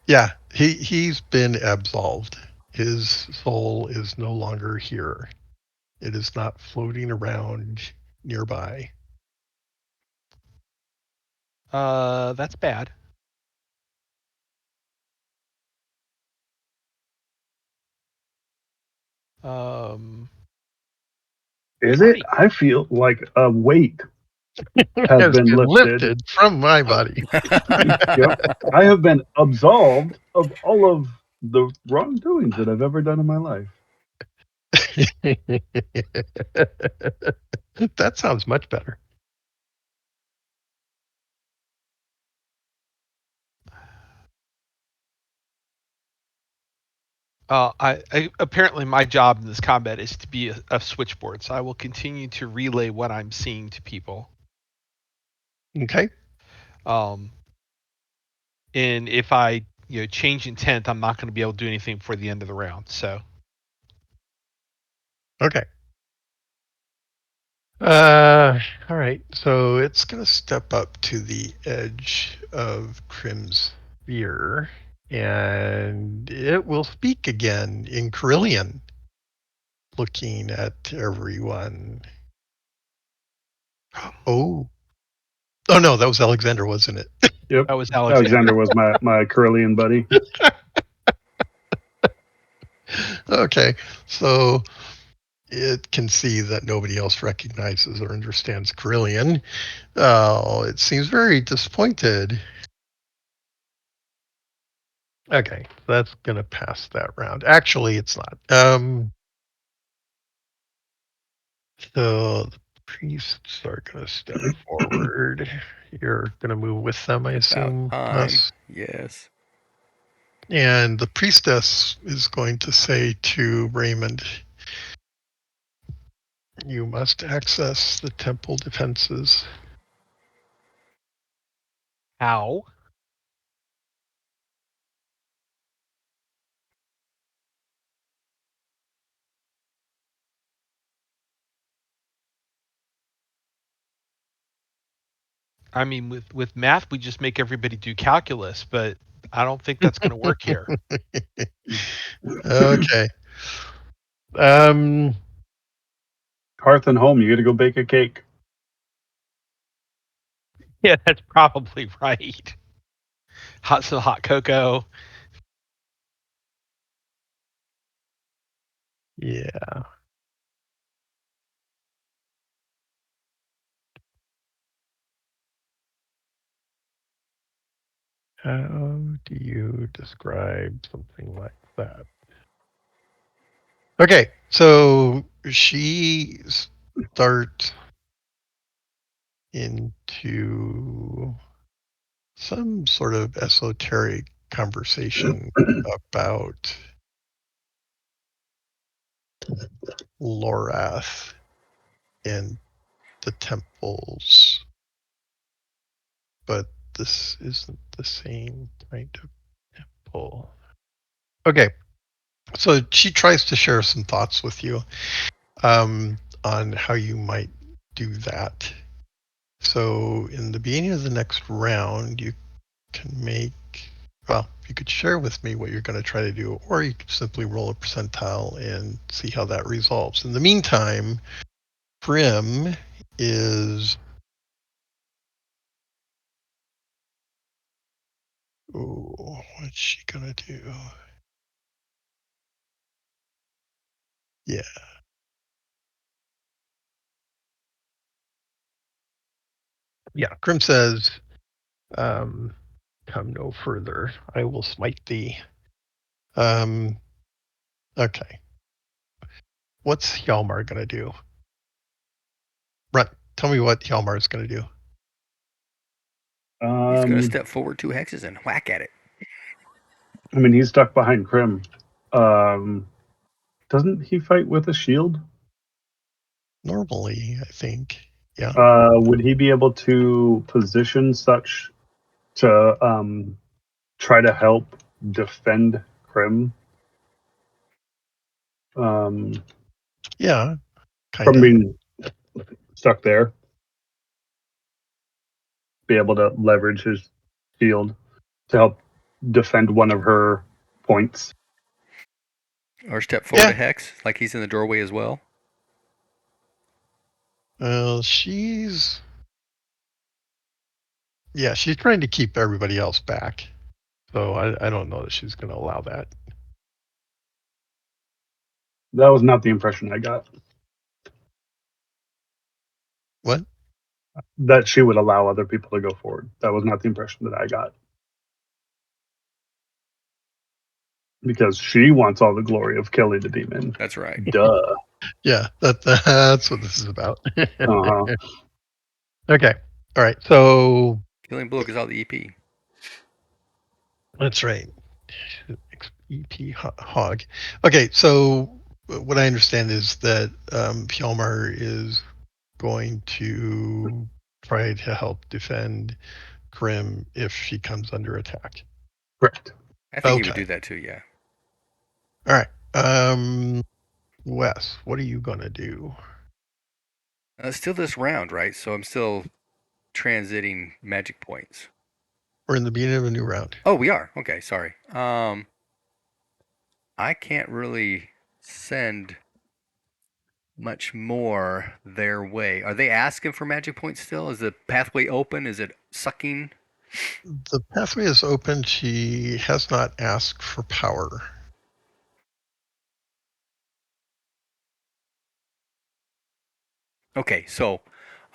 Yeah, he's been absolved. His soul is no longer here. It is not floating around nearby. That's bad. Um, Is it? Connie. I feel like a weight has Has been been lifted. lifted from my body. Yep. I have been absolved of all of the wrongdoings that I've ever done in my life. That sounds much better. I apparently my job in this combat is to be a switchboard, so I will continue to relay what I'm seeing to people. Okay. Um, and if I change intent, I'm not going to be able to do anything before the end of the round. So Okay. All right. So it's going to step up to the edge of Krim's sphere, and it will speak again in Carillion, looking at everyone. Oh, oh no, that was Alexander, wasn't it? Yep. that was Alexander. Alexander was my Carillion buddy. Okay, so it can see that nobody else recognizes or understands Carillion. Oh, it seems very disappointed. Okay, that's gonna pass that round. Actually, it's not. So the priests are gonna step forward. You're gonna move with them, I It's about assume, time. Les. Yes. And the priestess is going to say to Raymond, "You must access the temple defenses." How? I mean, with math, we just make everybody do calculus, but I don't think that's going to work here. Okay. Um, Hearth and home, you got to go bake a cake. Yeah, that's probably right. Some hot cocoa. yeah. How do you describe something like that? Okay, so she starts into some sort of esoteric conversation about Lorath and the temples, but this isn't the same kind of temple. Okay, so she tries to share some thoughts with you on how you might do that. So in the beginning of the next round, you can make, well, you could share with me what you're going to try to do, or you could simply roll a percentile and see how that resolves. In the meantime, Prim is Oh, what's she gonna do? Yeah. Yeah. Grim says, come no further. I will smite thee. Okay. What's Hjalmar gonna do? Run. Tell me what Hjalmar is gonna do. He's going to Um, step forward 2 hexes and whack at it. I mean, he's stuck behind Krim. Um, doesn't he fight with a shield? Normally, I think. Yeah. Would he be able to position such to try to help defend Krim um, Yeah. from Kinda. being stuck there? Be able to leverage his shield to help defend one of her points. Or step forward a Yeah. hex, like he's in the doorway as well. Well, she's she's trying to keep everybody else back. So I don't know that she's going to allow that. That was not the impression I got. What? That she would allow other people to go forward. That was not the impression that I got. Because she wants all the glory of killing the demon. That's right. Duh. Yeah, that's what this is about. Uh-huh. Okay. All right. So Killing Blow is all the EP. that's right. EP hog. Okay. So what I understand is that Hjalmar is going to try to help defend Grim if she comes under attack. Correct. I think he would Okay. do that too, yeah. All right. Wes, what are you gonna do? Still this round, right? So I'm still transiting magic points. We're in the beginning of a new round. Oh, we are. Okay, sorry. I can't really send much more their way. Are they asking for magic points still? Is the pathway open? Is it sucking? The pathway is open. She has not asked for power. Okay, so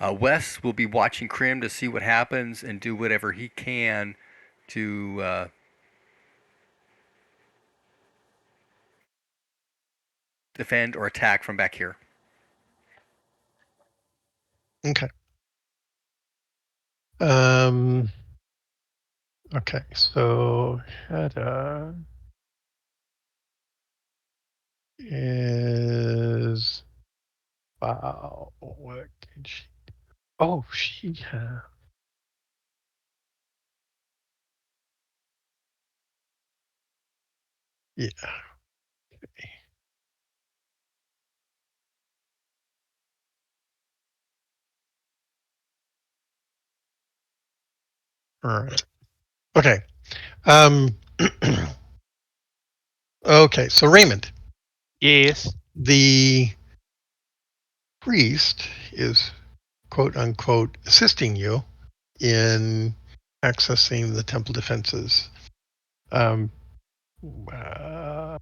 Wes will be watching Krim to see what happens and do whatever he can to defend or attack from back here. Okay. Um. Okay. So Hedda is wow. What did she? Oh, she has. Yeah. All right. Okay. Um. Okay. So Raymond, Yes. the priest is quote unquote assisting you in accessing the temple defenses. Um, what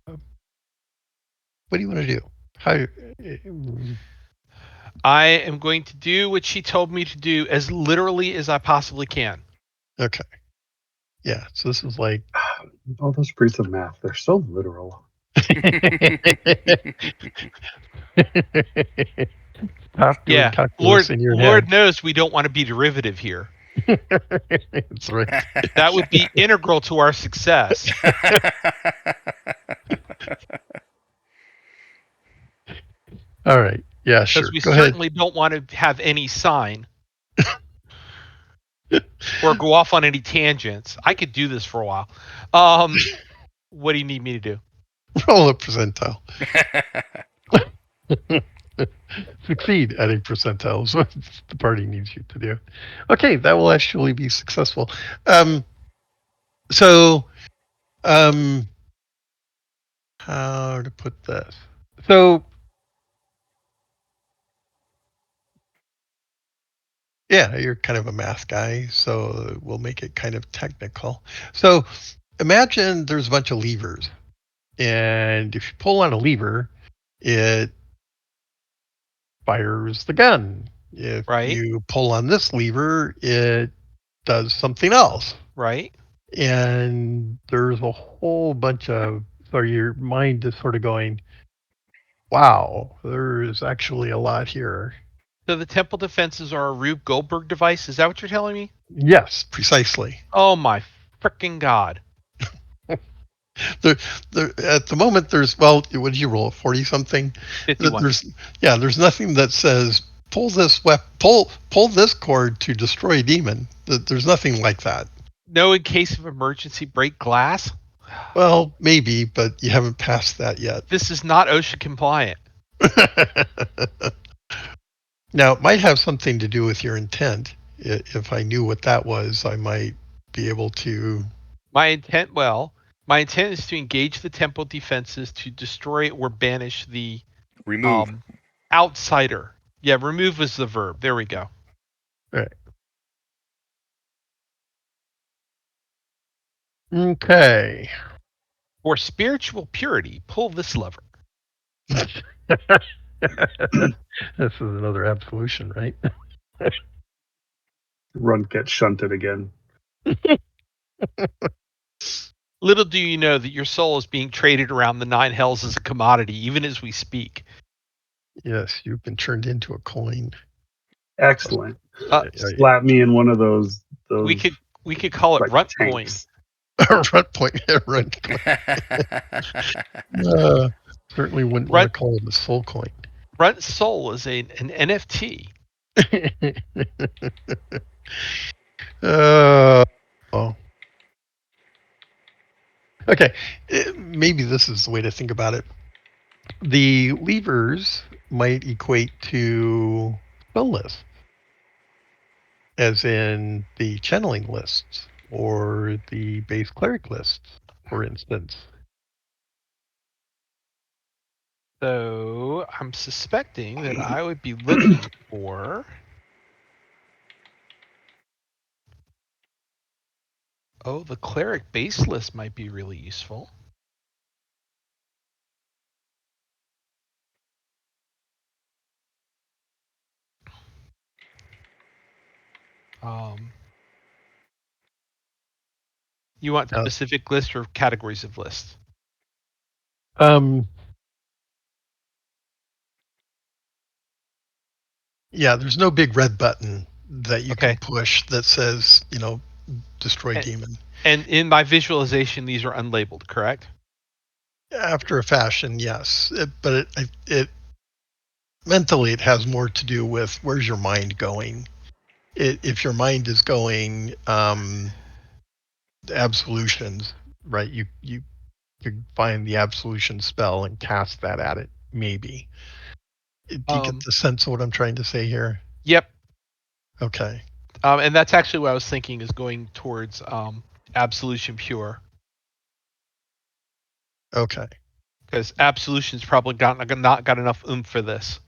do you want to do? How? I am going to do what she told me to do as literally as I possibly can. Okay. Yeah. So this is like All those priests of math, they're so literal. stop doing Yeah. calculus Lord in your head. Lord knows we don't want to be derivative here. That's right. That would be integral to our success. All right. Yeah. Because Sure. we Go ahead. certainly don't want to have any sign or go off on any tangents. I could do this for a while. What do you need me to do? Roll a percentile. Succeed at a percentile is what the party needs you to do. Okay, that will actually be successful. Um, so, um, how to put this? So, Yeah, you're kind of a math guy, so we'll make it kind of technical. So imagine there's a bunch of levers, and if you pull on a lever, it fires the gun. If Right? you pull on this lever, it does something else. Right? And there's a whole bunch of, so your mind is sort of going, wow, there's actually a lot here. So the temple defenses are a Rube Goldberg device. Is that what you're telling me? Yes, precisely. Oh my freaking god! There, at the moment, there's, well, what did you roll? 40 something. 51. There's, yeah, there's nothing that says pull this pull this cord to destroy a demon. There's nothing like that. No, in case of emergency, break glass. Well, maybe, but you haven't passed that yet. This is not OSHA compliant. Now, it might have something to do with your intent. If I knew what that was, I might be able to. My intent, well, my intent is to engage the temple defenses to destroy or banish the Remove. outsider. Yeah, remove is the verb. There we go. Right. Okay. For spiritual purity, pull this lever. This is another absolution, right? Runt gets shunted again. Little do you know that your soul is being traded around the nine hells as a commodity, even as we speak. Yes, you've been turned into a coin. Excellent. Uh, Slap me in one of those we could call it like runt coin. tanks. Run point. Run point. Certainly wouldn't want to call it a soul coin. Runt soul is an NFT. Oh. Okay, maybe this is the way to think about it. The levers might equate to spell lists, as in the channeling lists or the base cleric lists, for instance. So I'm suspecting that I would be looking for. Oh, the cleric base list might be really useful. You want specific lists or categories of lists? Yeah, there's no big red button that you Okay. can push that says, destroy demon. And in my visualization, these are unlabeled, correct? After a fashion, yes. But it mentally, it has more to do with where's your mind going. If your mind is going absolutions, right? You could find the absolution spell and cast that at it. Maybe. Do you get the sense of what I'm trying to say here? Yep. Okay. And that's actually what I was thinking is going towards absolution pure. Okay. Because absolution's probably not got enough oomph for this.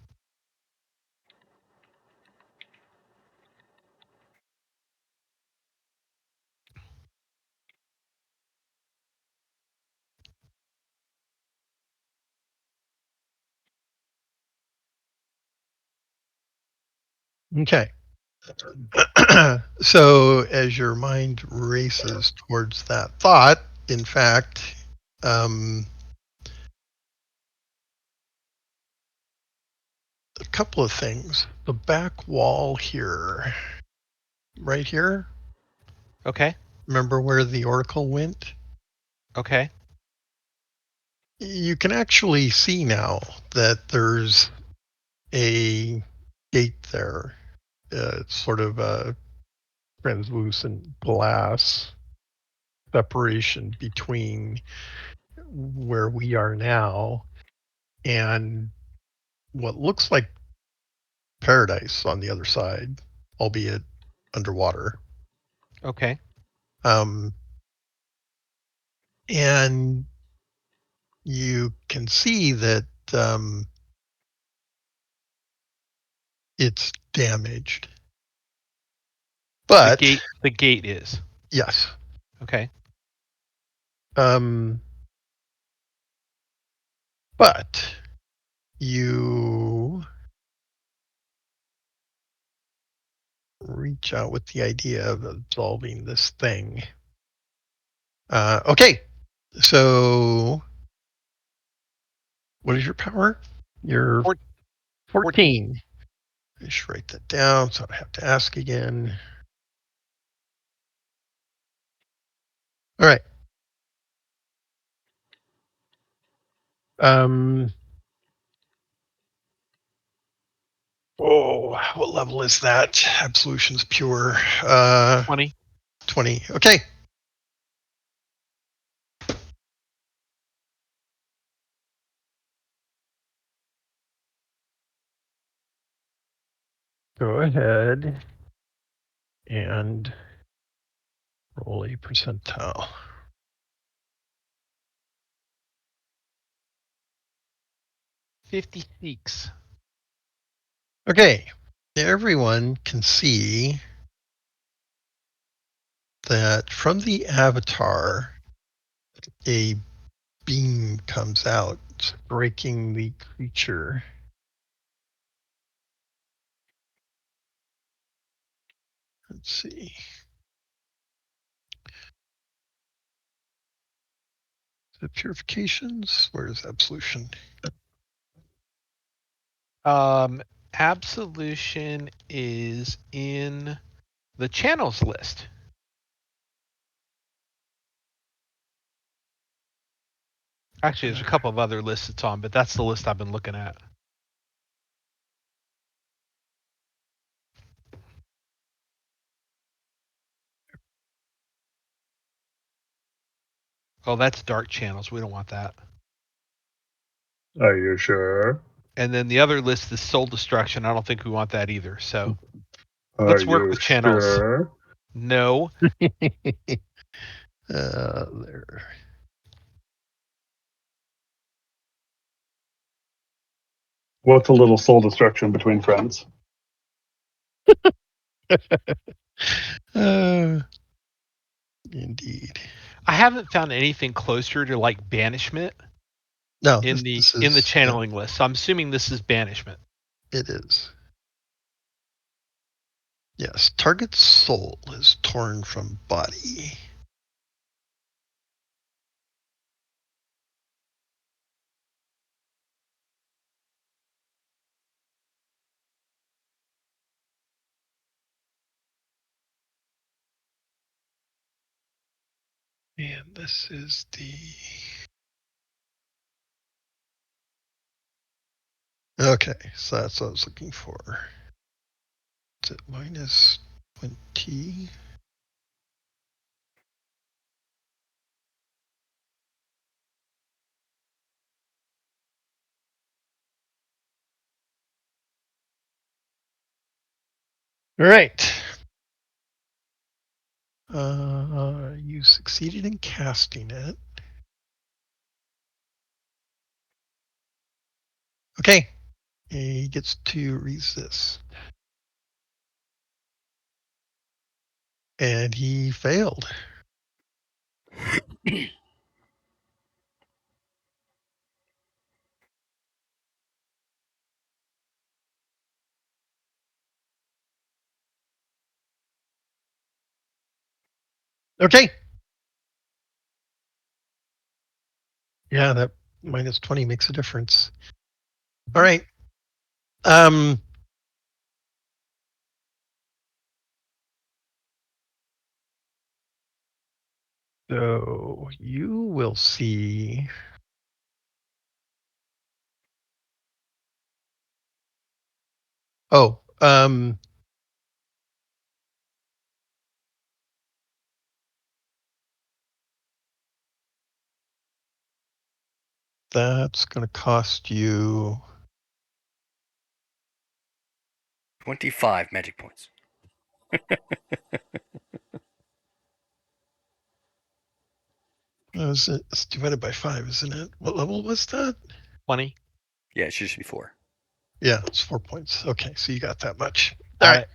Okay. So as your mind races towards that thought, in fact, a couple of things. The back wall here, right here. Okay. Remember where the oracle went? Okay. You can actually see now that there's a gate there. It's sort of a translucent glass separation between where we are now and what looks like paradise on the other side, albeit underwater. Okay. Um, and you can see that it's damaged. But the gate is. yes. Okay. But you reach out with the idea of absolving this thing. Okay. So what is your power? You're 14. I should write that down so I don't have to ask again. All right. Oh, what level is that? Absolution's pure. 20. 20. Okay. Go ahead and roll a percentile. 56. Okay. Everyone can see that from the avatar, a beam comes out, breaking the creature. Let's see. The purifications? Where's absolution? Absolution is in the channels list. Actually, there's a couple of other lists it's on, but that's the list I've been looking at. Oh, that's dark channels. We don't want that. Are you sure? And then the other list is soul destruction. I don't think we want that either. So Are let's work you with channels. sure? No. There. What's a little soul destruction between friends? Indeed. I haven't found anything closer to like banishment No, in this the is channeling list. So I'm assuming this is banishment. it is. Yes, target soul is torn from body. And this is the. Okay, so that's what I was looking for. Is it minus 20? All right. You succeeded in casting it. Okay. He gets to resist. And he failed. Okay. Yeah, that minus 20 makes a difference. All right. So you will see. Oh, that's going to cost you 25 magic points. it's divided by 5, isn't it? What level was that? 20. Yeah, it should just be 4. Yeah, it's 4 points. Okay, so you got that much. Got All right.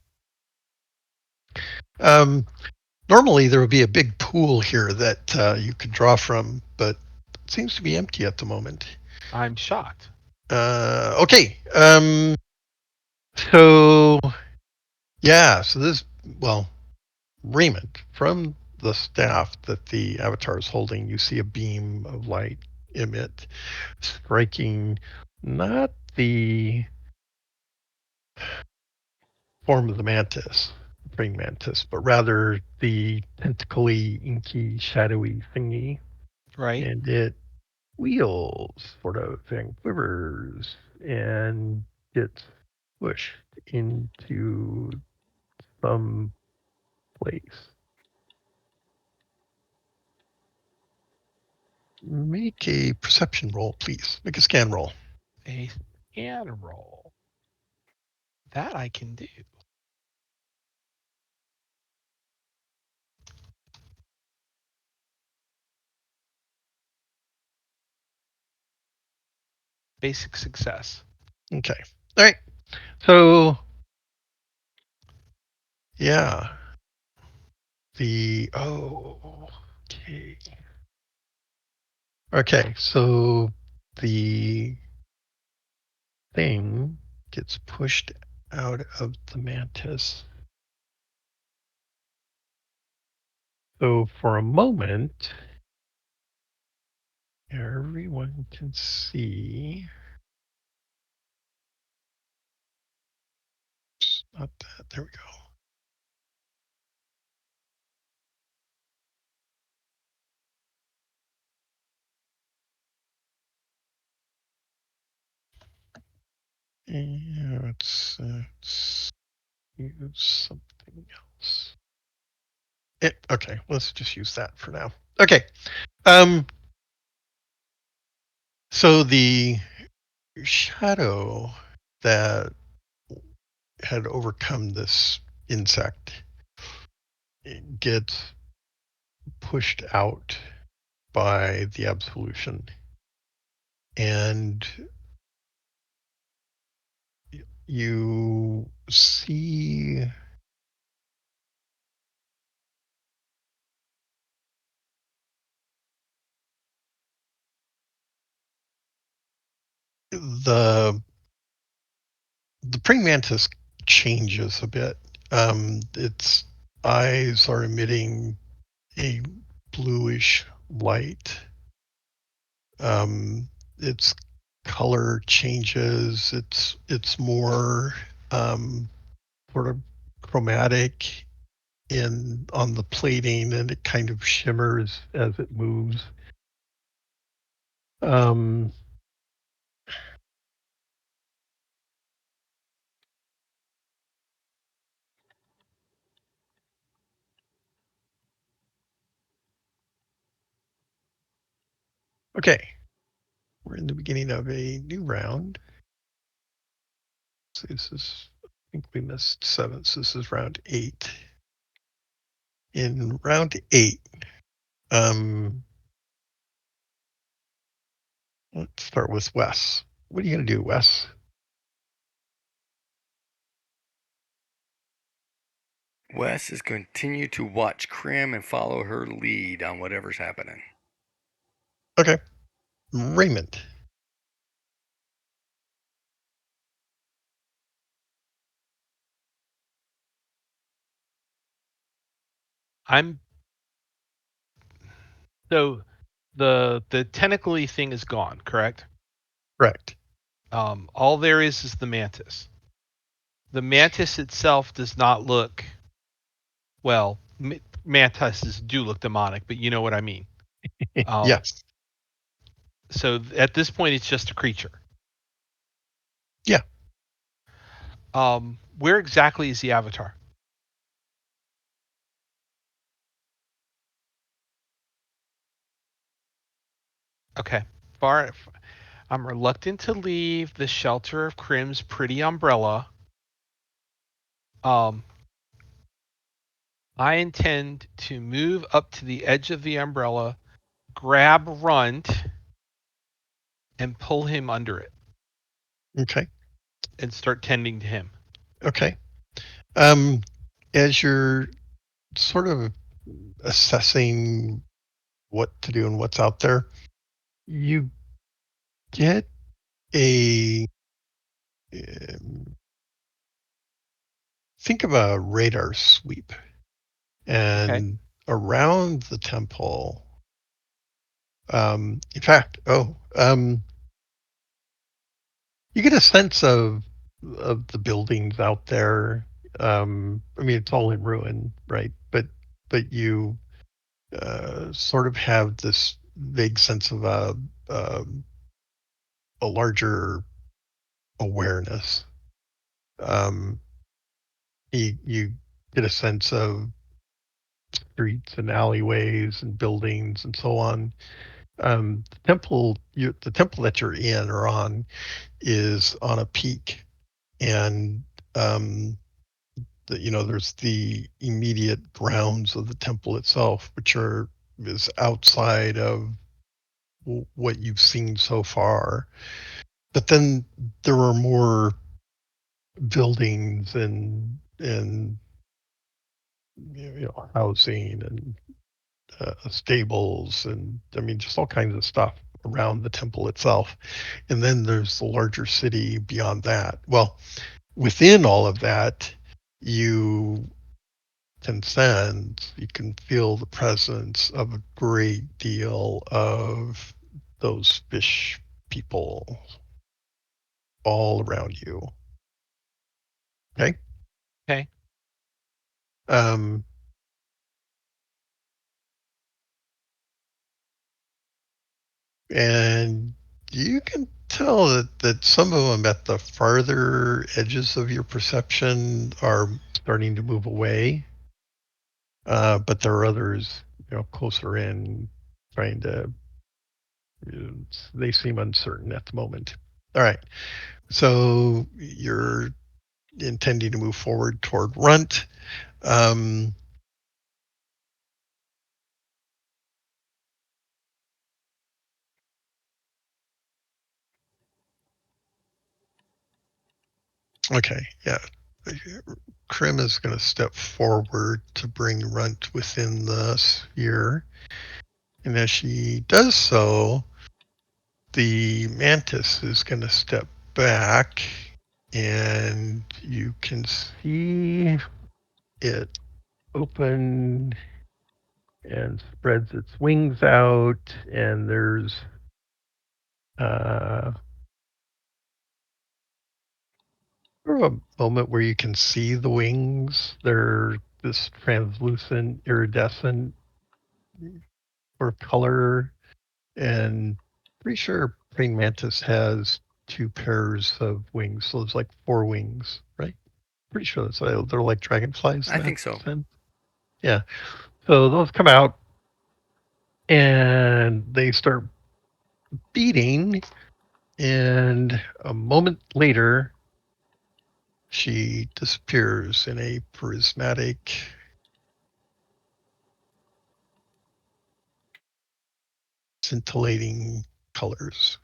it. Normally there would be a big pool here that you could draw from, but it seems to be empty at the moment. I'm shocked. Okay. So yeah. So this, well, Raymond, from the staff that the avatar is holding, you see a beam of light emit, striking not the form of the mantis, praying mantis, but rather the tentacly, inky, shadowy thingy, Right? and it wheels sort of and quivers and gets pushed into some place. Make a perception roll, please. Make a scan roll. A scan roll. That I can do. Basic success. Okay. All right. So, yeah. Okay. Okay. So the thing gets pushed out of the mantis. So for a moment, everyone can see. Not that. There we go. And let's use something else. Okay, let's just use that for now. Okay. Um. So the shadow that had overcome this insect gets pushed out by the absolution, and you see the the praying mantis changes a bit. Its eyes are emitting a bluish light. Its color changes. It's more sort of chromatic in on the plating, and it kind of shimmers as it moves. Um, okay, we're in the beginning of a new round. So this is, I think we missed 7, so this is round 8. In round 8, um, let's start with Wes. What are you going to do, Wes? Wes is continue to watch Krim and follow her lead on whatever's happening. Okay, Raymond. I'm so the tentacly thing is gone, correct? Correct. All there is the mantis. The mantis itself does not look well. Mantises do look demonic, but you know what I mean. Um, Yes. so at this point, it's just a creature. Yeah. Where exactly is the avatar? Okay. Far. I'm reluctant to leave the shelter of Krim's pretty umbrella. Um, I intend to move up to the edge of the umbrella, grab Runt, and pull him under it Okay. and start tending to him. Okay. Um, as you're sort of assessing what to do and what's out there, you get a um, think of a radar sweep, Okay. and around the temple. In fact, you get a sense of the buildings out there. I mean, it's all in ruin, right? But you sort of have this vague sense of um, a larger awareness. Um, you get a sense of streets and alleyways and buildings and so on. The temple that you're in or on is on a peak, and um, there's the immediate grounds of the temple itself, which are is outside of what you've seen so far. But then there are more buildings and housing and stables, and I mean just all kinds of stuff around the temple itself. And then there's the larger city beyond that. Well, within all of that, you can sense, you can feel the presence of a great deal of those fish people all around you. Okay. Okay. Um, and you can tell that some of them at the farther edges of your perception are starting to move away. But there are others, closer in, trying to, they seem uncertain at the moment. All right. So you're intending to move forward toward Runt. Um, okay, yeah. Krim is going to step forward to bring Runt within the sphere. And as she does so, the mantis is going to step back, and you can see it open and spreads its wings out, and there's uh, sort of a moment where you can see the wings. They're this translucent, iridescent sort of color, and pretty sure praying mantis has two pairs of wings, so it's like four wings, right? Pretty sure that's they're like dragonflies I in that think so. sense. Yeah. So those come out and they start beating, and a moment later, she disappears in a prismatic, scintillating colors.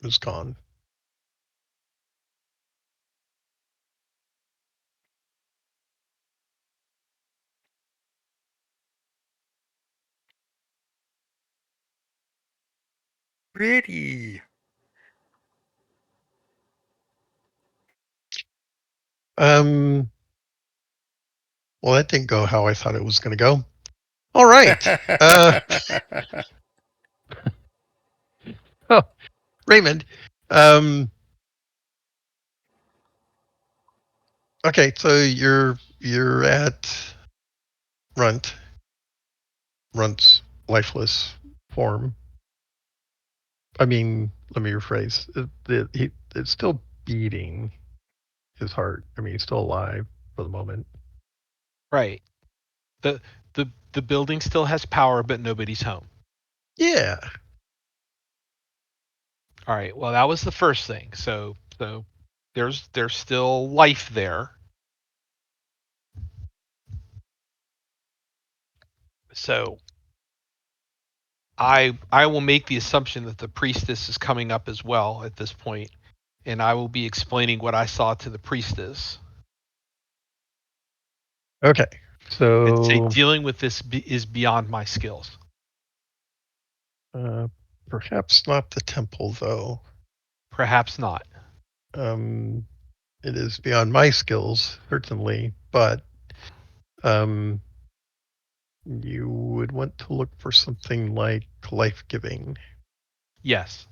It was gone. Pretty. Um, well, that didn't go how I thought it was going to go. All right. Oh, Raymond. Um, okay, so you're at Runt. Runt's lifeless form. I mean, let me rephrase. It's still beating his heart. I mean, he's still alive for the moment. Right. The the building still has power, but nobody's home. Yeah. All right. Well, that was the first thing. So there's still life there. So I will make the assumption that the priestess is coming up as well at this point, and I will be explaining what I saw to the priestess. Okay. I'd say So dealing with this is beyond my skills. uh, perhaps not the temple, though. Perhaps not. Um, it is beyond my skills, certainly, but um, you would want to look for something like life-giving. Yes.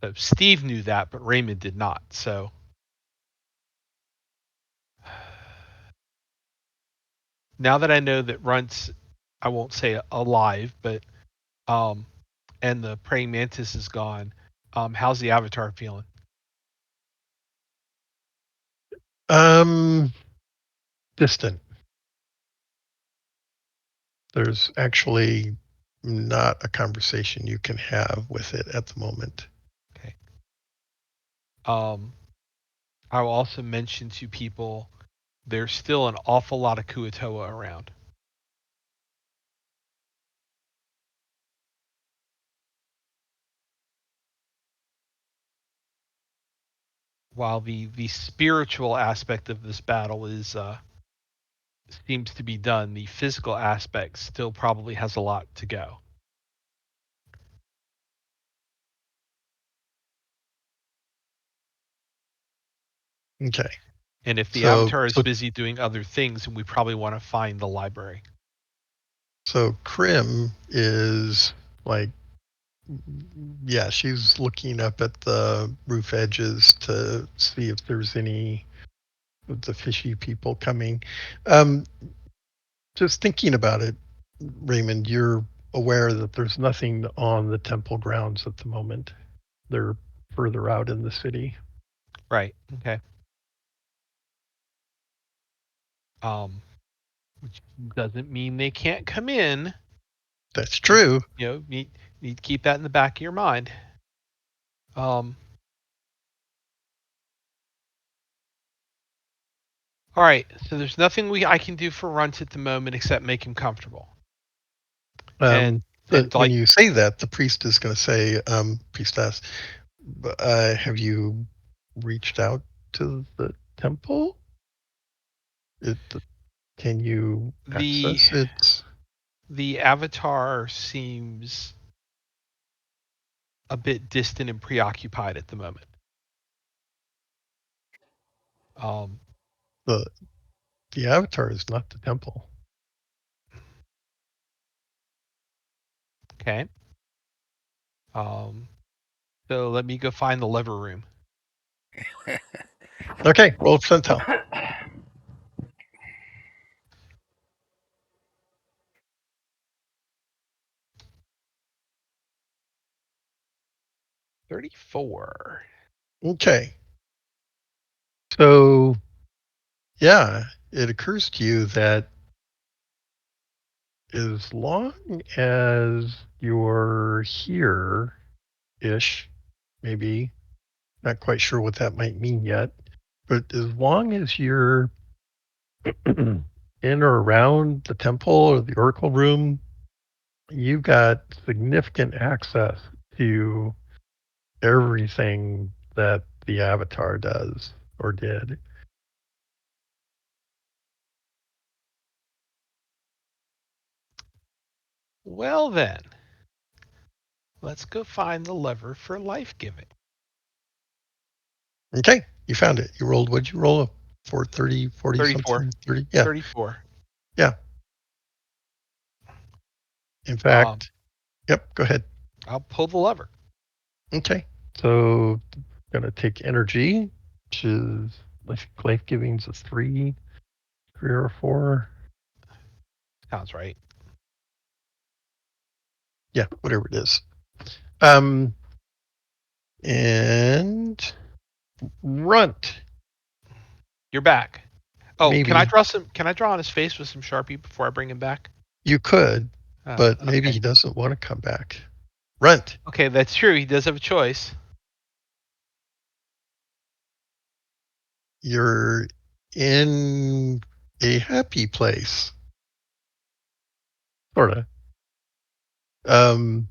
So Steve knew that, but Raymond did not. So now that I know that Runt's, I won't say alive, but um, and the praying mantis is gone. How's the avatar feeling? Um, distant. There's actually not a conversation you can have with it at the moment. Okay. I will also mention to people there's still an awful lot of Kuatoa around. While the spiritual aspect of this battle is seems to be done, the physical aspect still probably has a lot to go. Okay. And if the So avatar is so busy doing other things, we probably want to find the library. so Krim is like, yeah, she's looking up at the roof edges to see if there's any of the fishy people coming. Um, just thinking about it, Raymond, you're aware that there's nothing on the temple grounds at the moment. They're further out in the city. Right. Okay. Which doesn't mean they can't come in. That's Just, true. need to keep that in the back of your mind. Um, all right. So there's nothing I can do for Runt at the moment except make him comfortable. And When like you say that, the priest is going to say, priestess, have you reached out to the temple? It, can you the access it? the avatar seems a bit distant and preoccupied at the moment. Um, The the avatar is not the temple. okay. So let me go find the lever room. Okay, roll percentile. 34. Okay, so yeah, it occurs to you that as long as you're here ish, maybe, not quite sure what that might mean yet, but as long as you're in or around the temple or the oracle room, you've got significant access to everything that the avatar does or did. Well then, let's go find the lever for life giving. Okay, you found it. You rolled, what'd you roll? A 430, 40 34. something, 30? Yeah, 34. yeah. In Um, fact, yep, go ahead. I'll pull the lever. Okay, so gonna take energy, which is life giving's a 3 or 4. Sounds right. Yeah, whatever it is. Um, and Runt, You're back. Oh, maybe can I draw on his face with some Sharpie before I bring him back? you could, Oh, but maybe okay. he doesn't want to come back. Runt, Okay, that's true. He does have a choice. you're in a happy place, sorta. Um,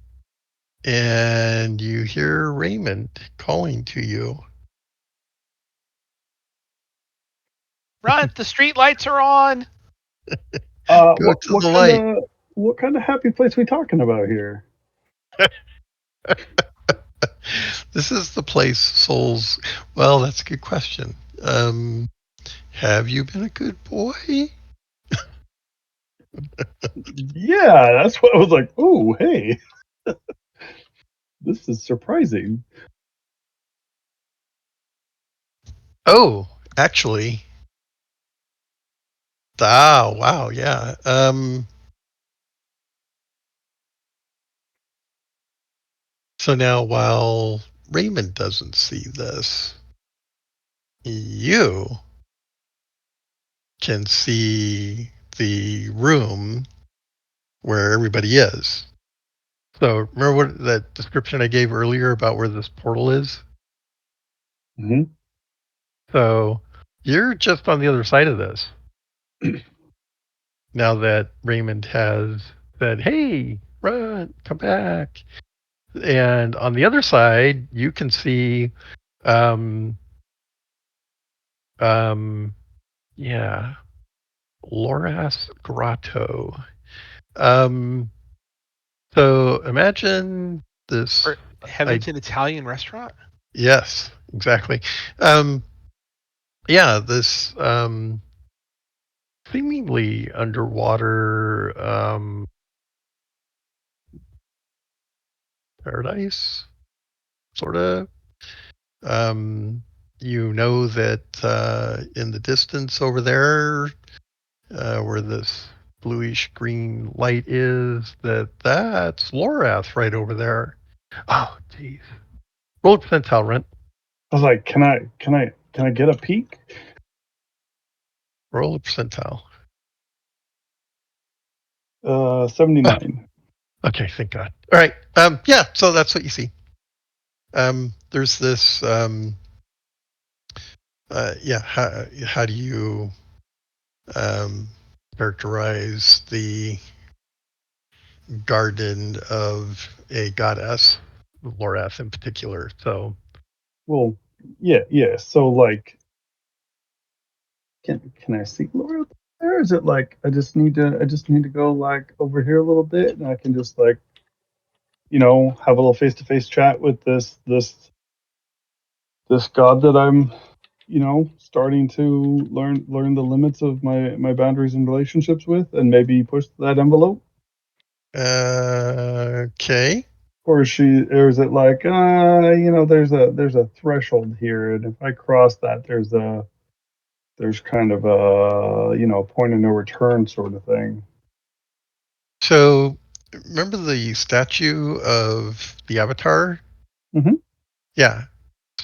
and you hear Raymond calling to you. Run! The street lights are on. Go to the light. What kind of happy place we talking about here? This is the place souls. Well, that's a good question. Have you been a good boy? Yeah, that's what I was like. Oh, hey, this is surprising. Oh, actually. Ah, wow, yeah. So now, while Raymond doesn't see this, you can see the room where everybody is. So remember what that description I gave earlier about where this portal is? Hmm. So you're just on the other side of this. Now that Raymond has said, "Hey, run, come back." And on the other side, you can see um um yeah, Loras Grotto. Um so imagine this. Or I Heaven's an Italian restaurant. Yes, exactly. Um yeah, this seemingly underwater paradise sort of. Um you know that in the distance over there, where this bluish green light is, that's Lorath right over there. Oh, jeez. Roll a percentile, Rent. I was like, can I get a peek? Roll a percentile. 79. Okay, thank God. All right. Yeah, so that's what you see. There's this. Yeah. How do you um, characterize the garden of a goddess, Lorath in particular? So, Well, yeah. So like, can I see Laura there? Is it like I just need to go like over here a little bit, and I can just like have a little face to face chat with this god that I'm starting to learn the limits of my boundaries and relationships with, and maybe push that envelope. okay. Or is it like there's a threshold here, and if I cross that, there's kind of a point of no return sort of thing. So, remember the statue of the Avatar? Hmm. Yeah.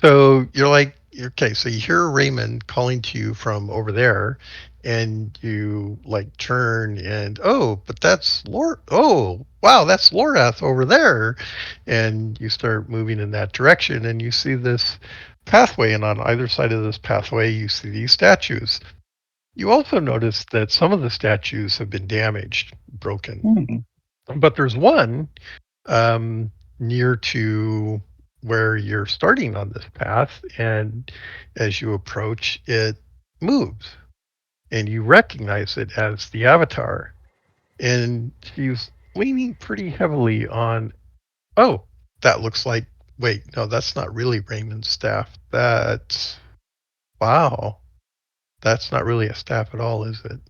So you're like, okay, so you hear Raymond calling to you from over there, and you like turn and, oh, but that's Oh, wow, that's Lorath over there. And you start moving in that direction, and you see this pathway, and on either side of this pathway, you see these statues. You also notice that some of the statues have been damaged, broken, Hmm. but there's one um, near to where you're starting on this path. And as you approach, it moves and you recognize it as the Avatar. And she's leaning pretty heavily on, oh, that looks like, wait, no, that's not really Raymond's staff. Wow, that's not really a staff at all, is it?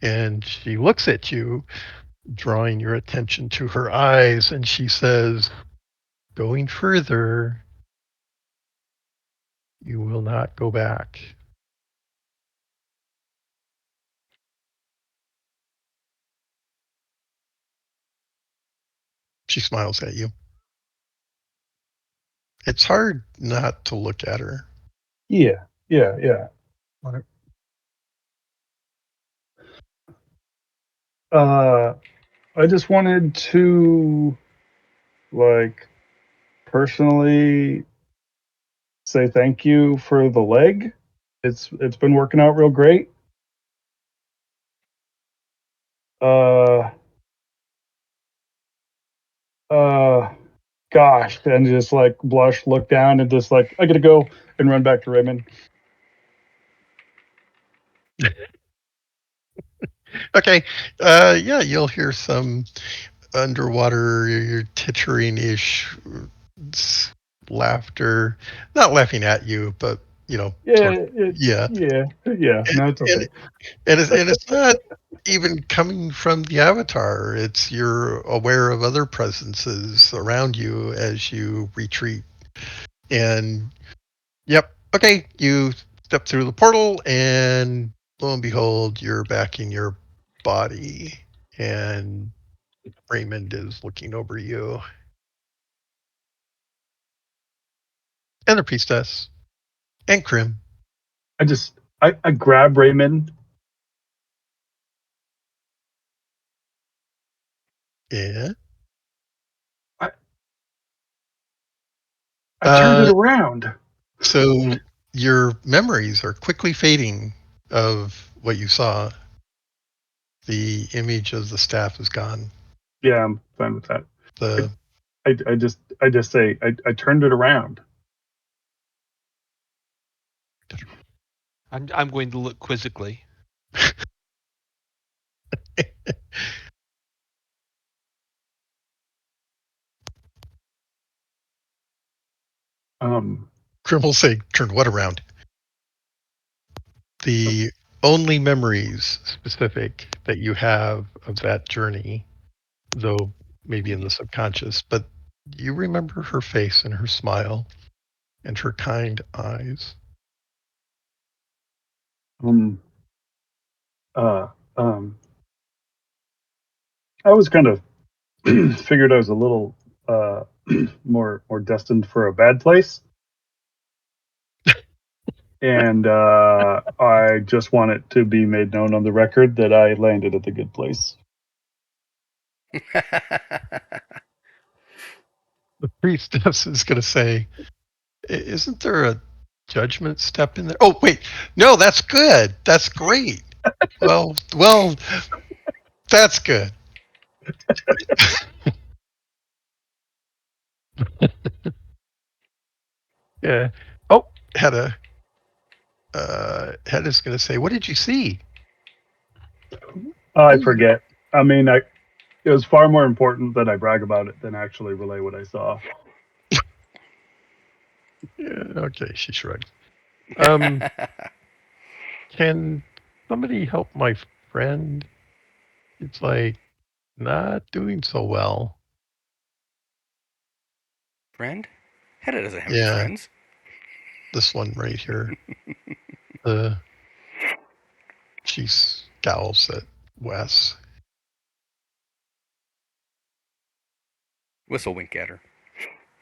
And she looks at you, drawing your attention to her eyes, and she says, going further, you will not go back. She smiles at you. It's hard not to look at her. Yeah. Uh, I just wanted to like personally say thank you for the leg. It's been working out real great. Uh, uh, Gosh, and just like blush, look down, and just like I gotta go and run back to Raymond. Okay. Yeah, you'll hear some underwater tittering-ish laughter. Not laughing at you, but sort of. Yeah. Yeah. No, it's And okay. it's not even coming from the avatar. It's you're aware of other presences around you as you retreat. And yep, okay, you step through the portal, and lo and behold, you're back in your body, and Raymond is looking over you, and the priestess, and Krim. I grab Raymond. Yeah. I, I turned it Uh, around. so your memories are quickly fading of what you saw. The image of the staff is gone. Yeah, I'm fine with that. The I just say I turned it around. I'm going to look quizzically. Krim will say, "Turn what around?" The only memories specific that you have of that journey, though maybe in the subconscious, but you remember her face and her smile and her kind eyes. um, uh, um, I was kind of figured I was a little more destined for a bad place, and I just want it to be made known on the record that I landed at the good place. The priestess is going to say, "Isn't there a judgment step in there?" Oh, wait, no, that's good. That's great. Well, that's good. Yeah. Oh, Hedda's going to say, "What did you see?" I Oh, forget. I mean, it was far more important that I brag about it than actually relay what I saw. yeah, okay, she shrugged. Um, can somebody help my friend? It's like not doing so well. Friend? Hedda doesn't have any Yeah, friends. this one right here. The She scowls at Wes. Whistle wink at her.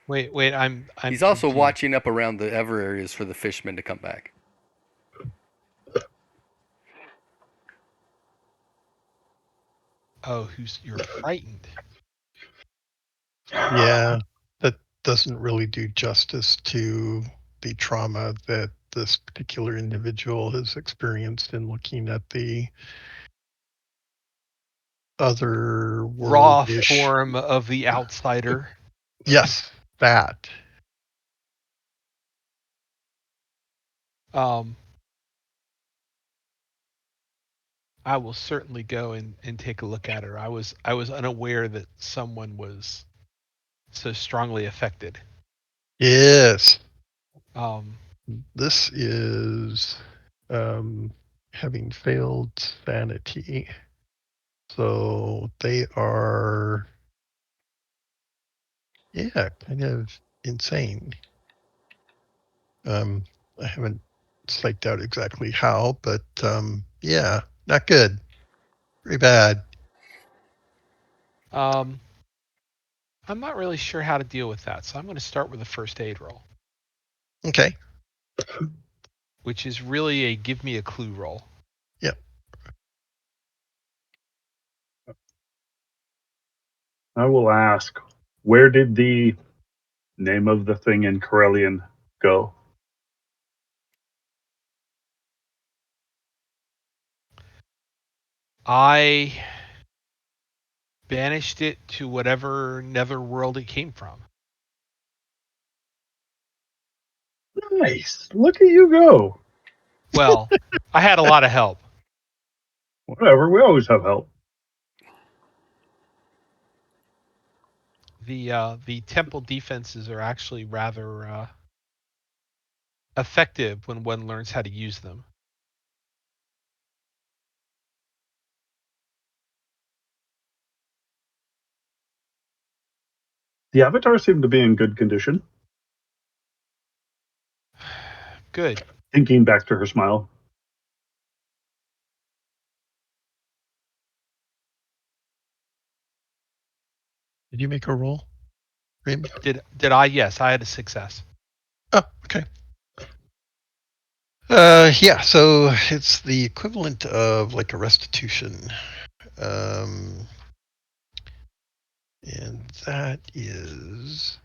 Wait, I'm He's also confused. watching up around the ever areas for the fishmen to come back. Oh, you're frightened. Yeah, that doesn't really do justice to the trauma that this particular individual has experienced in looking at the other Raw world-ish. form of the outsider. Yes, that. Um, I will certainly go and take a look at her. I was unaware that someone was so strongly affected. Yes. Um, This is having failed sanity. So they are, yeah, kind of insane. Um, I haven't psyched out exactly how, but yeah, not good. Pretty bad. um, I'm not really sure how to deal with that, so I'm going to start with a first aid roll, Okay. which is really a give me a clue roll. Yep. I will ask, where did the name of the thing in Corellian go? I banished it to whatever nether world it came from. Nice. Look at you go. Well, I had a lot of help. Whatever. We always have help. The temple defenses are actually rather effective when one learns how to use them. The avatar seemed to be in good condition. Good. Thinking back to her smile. Did you make a roll, Raymond? Did I? Yes, I had a success. Oh, okay. Yeah, so it's the equivalent of like a restitution. Um, and that is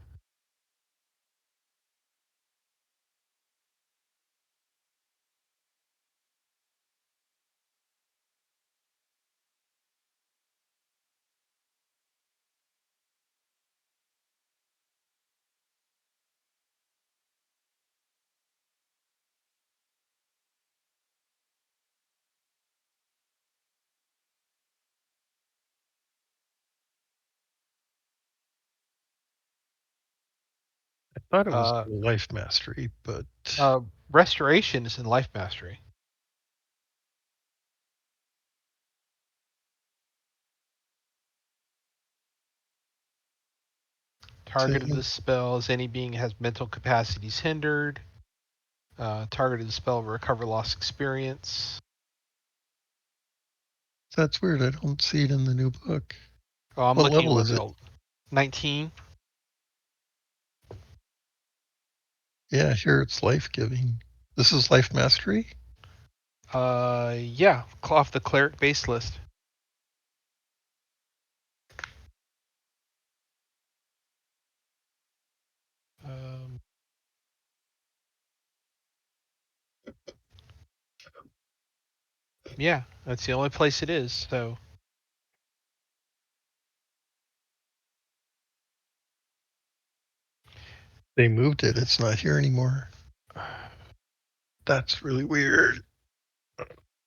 I thought it was Uh, life mastery, but Restoration is in life mastery. Target of see, the spell is any being has mental capacities hindered. Target of the spell will recover lost experience. that's weird. I don't see it in the new book. Oh, I'm What looking a level little is bit it? old. 19. Yeah, here it's life giving. This is life mastery. Yeah, off the cleric base list. Um, yeah, that's the only place it is. So They moved it. It's not here anymore. That's really weird.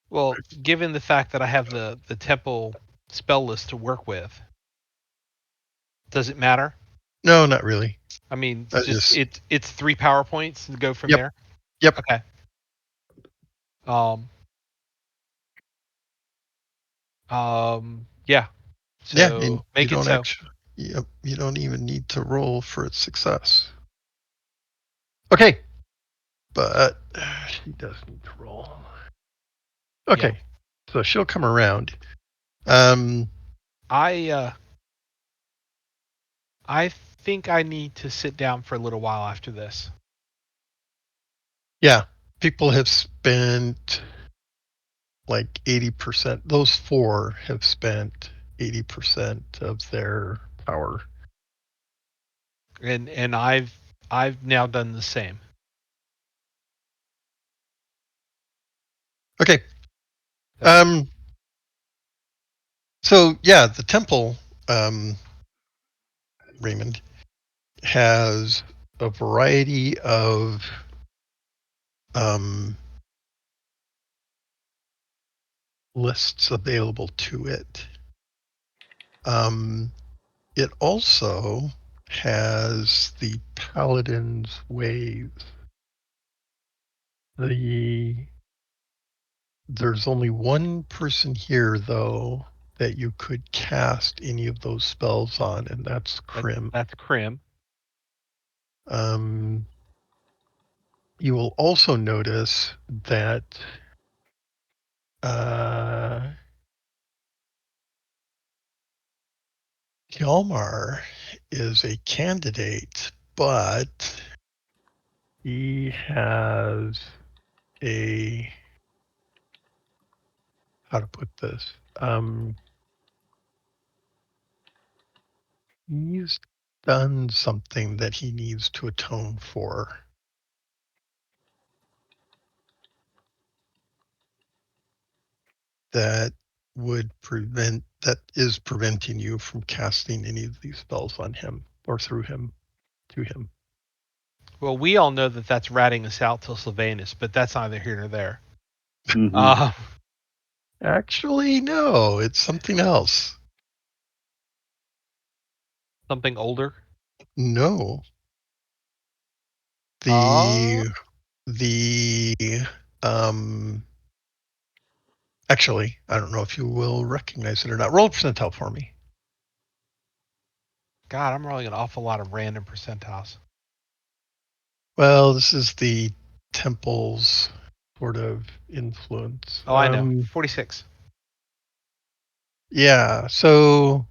well, given the fact that I have the temple spell list to work with, does it matter? No, not really. I mean, I just just it's 3 power points and go from yep, there. yep. Okay. Um. Yeah. Yeah, and So you make it don't so. actually. Yep, you don't even need to roll for its success. Okay, but she does need to roll. Yeah. Okay, so she'll come around. Um, I I think I need to sit down for a little while after this. yeah, people have spent like 80%. Those four have spent 80% of their power. And I've now done the same. Okay. So Um, so yeah, the temple, um, Raymond, has a variety of um, lists available to it. Um, it also has the Paladin's Ways. The There's only one person here though that you could cast any of those spells on, and that's Crim. that's Crim. Um, you will also notice that uh, Hjalmar is a candidate, but he has a how to put this. He's done something that he needs to atone for that that is preventing you from casting any of these spells on him or through him to him. Well, we all know that that's ratting us out till Sylvanus, but that's neither here nor there. Mhm. Actually, no, it's something else. Something older. No. Uh, The um actually, I don't know if you will recognize it or not. Roll a percentile for me. God, I'm rolling an awful lot of random percentiles. Well, this is the temple's sort of influence. Oh, I know. 46. Yeah, so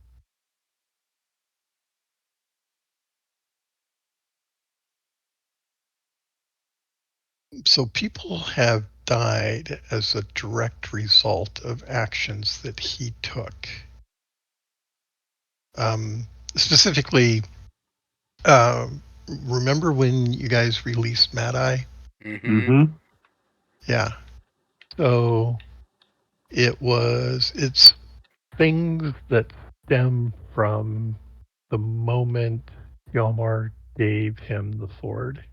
people have died as a direct result of actions that he took. Specifically, remember when you guys released Mad Eye? Mm-hmm. Mhm. Yeah. So it's things that stem from the moment Yomar gave him the sword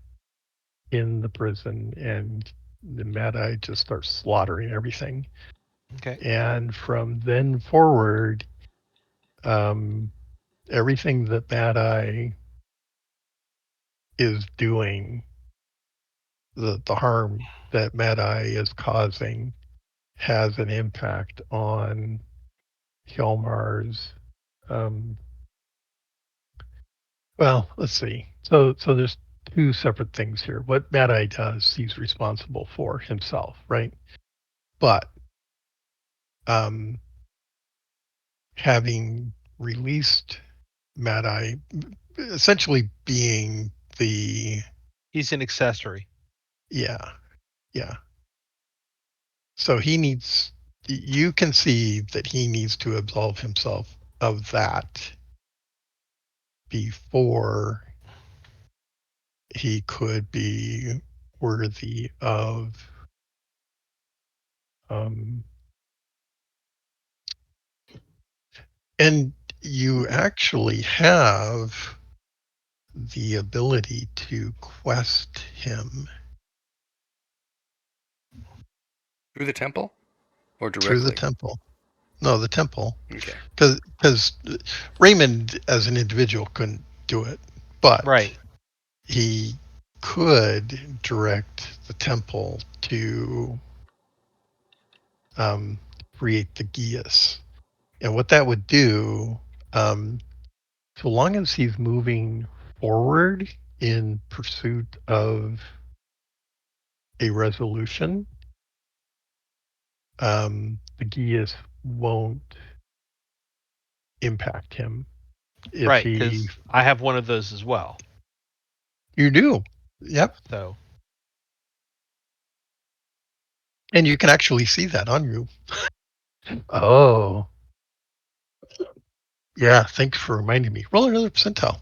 in the prison, and the Mad Eye just starts slaughtering everything. Okay. And from then forward, um, everything that Mad Eye is doing, the harm that Mad Eye is causing, has an impact on Hjalmar's. Um, well, let's see. So there's two separate things here. What Mad Eye does, he's responsible for himself, right? But um, having released Mad Eye, essentially being the He's an accessory. yeah, yeah. So he needs. You can see that he needs to absolve himself of that before he could be worthy of um, and you actually have the ability to quest him Through the temple or through the directly? temple. No, the temple, Okay. because Raymond as an individual couldn't do it, but Right. he could direct the temple to um, create the Gias. And what that would do, um, so long as he's moving forward in pursuit of a resolution, the Gias won't impact him. If Right. he, Because I have one of those as well. you do, yep, So and you can actually see that on you. Oh, yeah. Thanks for reminding me. Roll another percentile.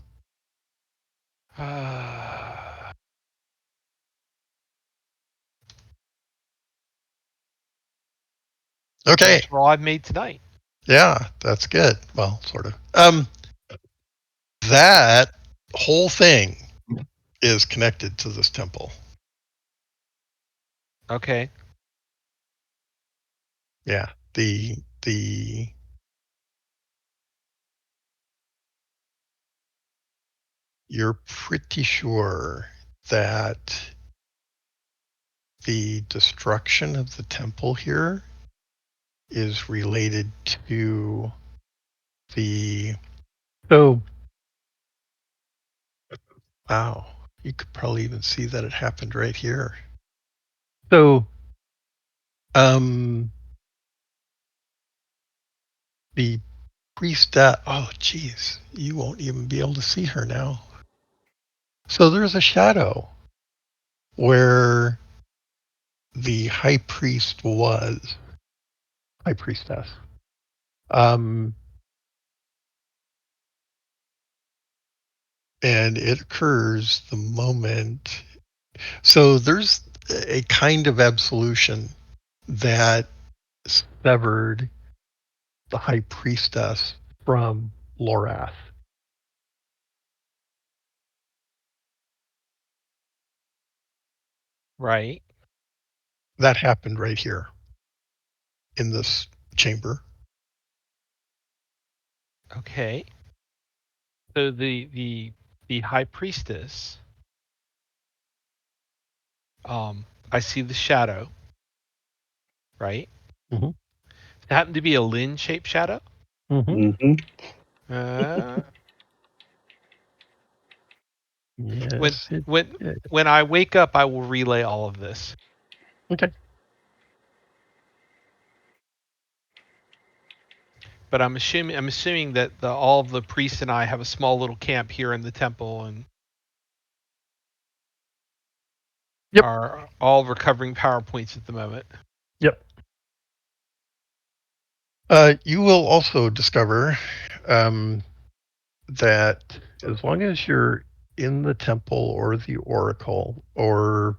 Okay. best roll I've made tonight. Yeah, that's good. Well, sort of. That whole thing is connected to this temple. Okay. Yeah. The you're pretty sure that the destruction of the temple here is related to the so wow, you could probably even see that it happened right here. So um the priestess, oh geez, you won't even be able to see her now. So there's a shadow where the high priest was, high priestess. Um, and it occurs the moment. So there's a kind of absolution that severed the high priestess from Lorath. Right. that happened right here in this chamber. Okay. So the high priestess, I see the shadow, right? Mhm. It happened to be a Lin shaped shadow. Mm-hmm. Uh, when Yes, it when did. when I wake up, I will relay all of this. Okay. But I'm assuming that all of the priests and I have a small little camp here in the temple and Yep. are all recovering PowerPoints at the moment. Yep. You will also discover that as long as you're in the temple or the oracle or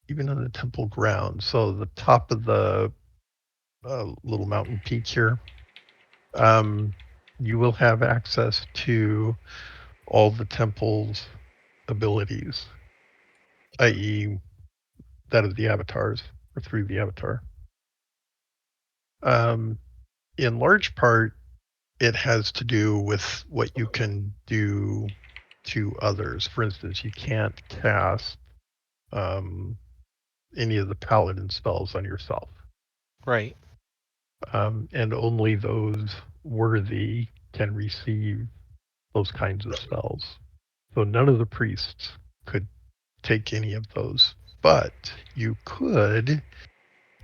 even on the temple grounds, so the top of the little mountain peak here, um, you will have access to all the temple's abilities, i.e., that of the avatars or through the avatar. Um, in large part, it has to do with what you can do to others. For instance, you can't cast um, any of the paladin spells on yourself, Right. and only those worthy can receive those kinds of spells. So none of the priests could take any of those, but you could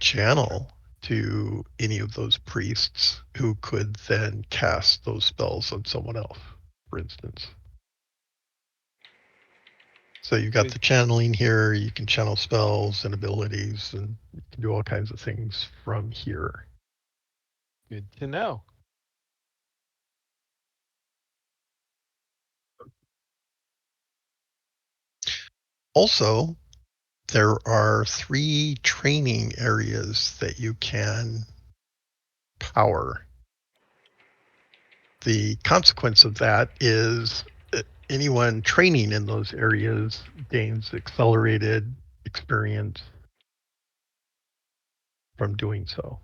channel to any of those priests who could then cast those spells on someone else, for instance. So you've got Good. the channeling here. You can channel spells and abilities, and you can do all kinds of things from here. Good to know. Also, there are 3 training areas that you can power. The consequence of that is that anyone training in those areas gains accelerated experience from doing so.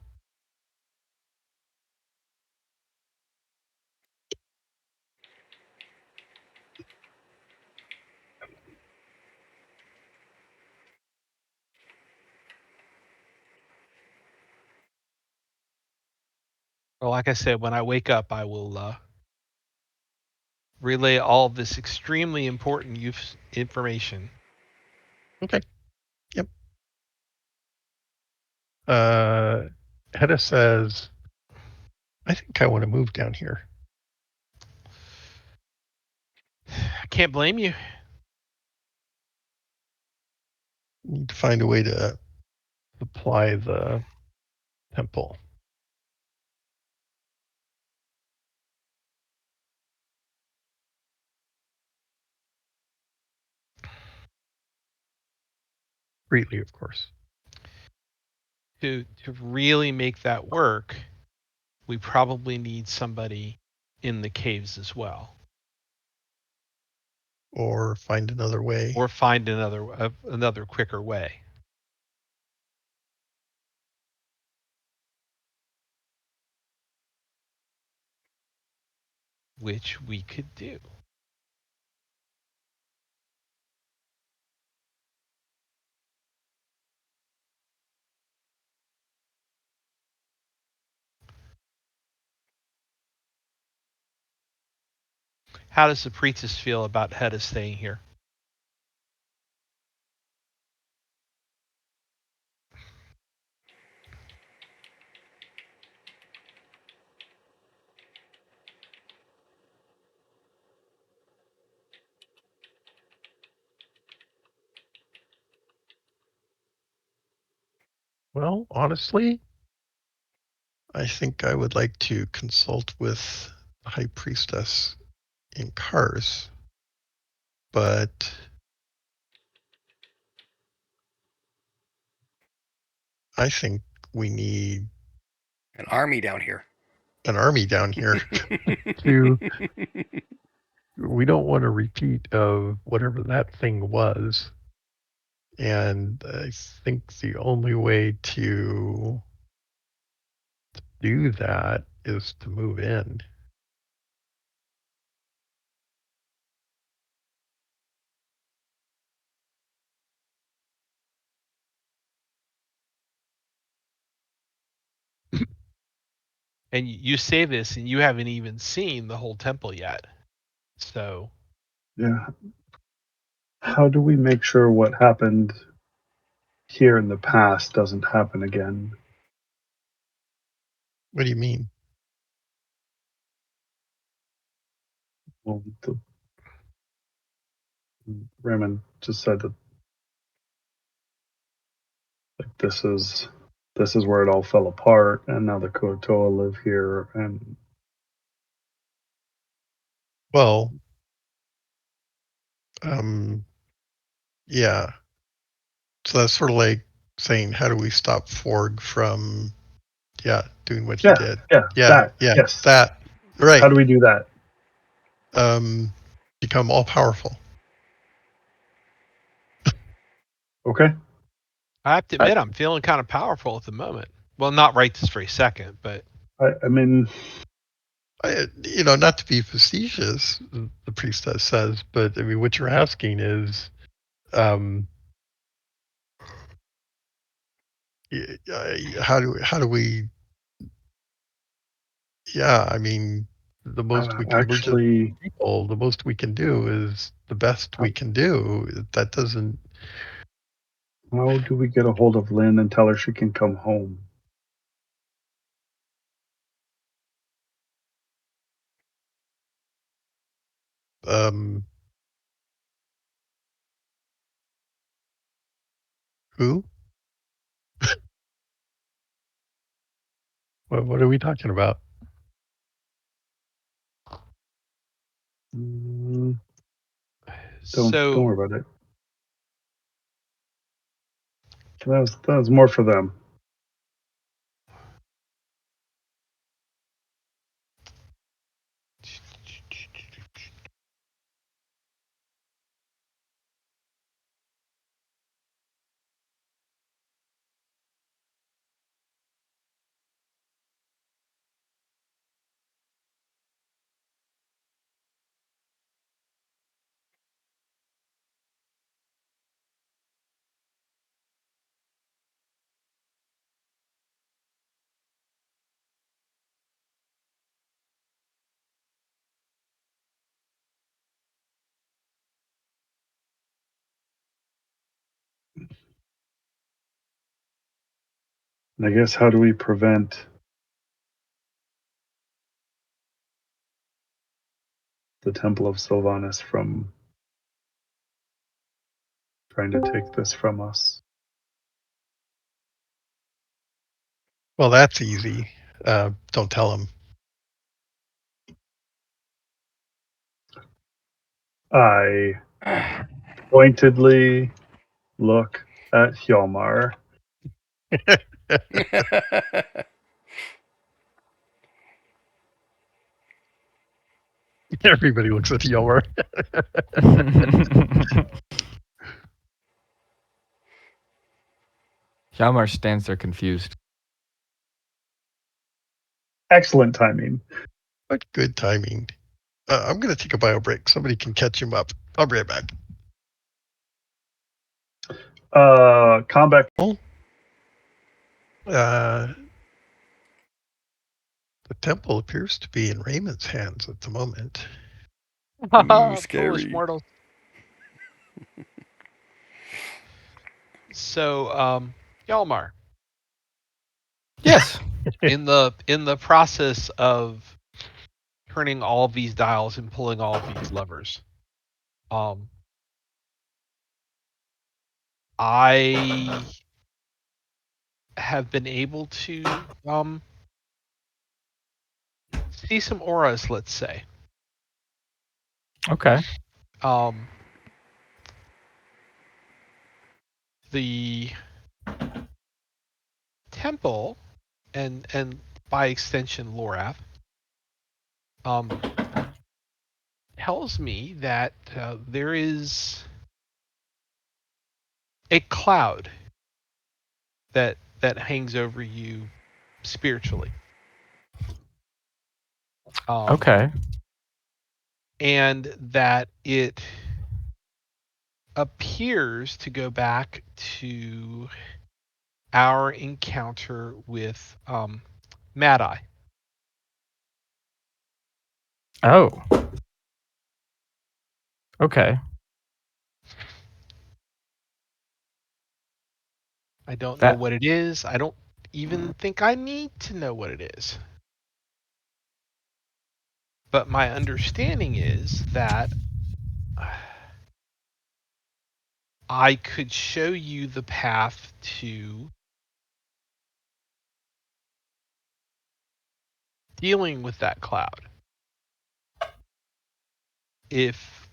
Well, like I said, when I wake up, I will relay all of this extremely important information. Okay. Yep. Uh, Hedda says, I think I want to move down here. I can't blame you. Need to find a way to supply the temple. Greatly, of course. To really make that work, we probably need somebody in the caves as well, Or find another way. or find another quicker way, which we could do. How does the priestess feel about Hedda staying here? Well, honestly, I think I would like to consult with the High Priestess in Kars, but I think we need An army down here. an army down here to. We don't want a repeat of whatever that thing was And I think the only way to do that is to move in. And you say this, and you haven't even seen the whole temple yet. So Yeah. How do we make sure what happened here in the past doesn't happen again? What do you mean? Well, Raymond just said that like, this is where it all fell apart, and now the Kotoa live here, and Well, um, yeah. So that's sort of like saying, how do we stop Forg from, doing what he yeah, did? yeah, Yeah, that, yeah, yes. that. How Right. do we do that? Become all powerful. Okay. I have to I, admit, I'm feeling kind of powerful at the moment. Well, not right this very second, but I mean, Not to be facetious, the priestess says, but I mean, what you're asking is, um, how do we? Yeah, I mean, the most we can. We're just actually, people. The most we can do is the best we can do. That doesn't. how do we get a hold of Lynn and tell her she can come home? Um, who? What are we talking about? Mm, don't so worry about it. That was more for them. And I guess how do we prevent the Temple of Sylvanas from trying to take this from us? Well, that's easy. Don't tell him. I pointedly look at Hjalmar. Everybody looks at Yower. Hjalmar stands there confused. Excellent timing. What good timing. I'm going to take a bio break. Somebody can catch him up. I'll be right back. Combat. Uh, the temple appears to be in Raymond's hands at the moment. Ooh, foolish scary. mortals. So, Yalmar, Yes. in the process of turning all of these dials and pulling all of these levers, I have been able to see some auras, let's say. Okay. The temple and by extension Lorath tells me that there is a cloud that hangs over you spiritually. Okay. And that it appears to go back to our encounter with Mad Eye. Oh. Okay. I don't know That what it is. I don't even think I need to know what it is. But my understanding is that I could show you the path to dealing with that cloud if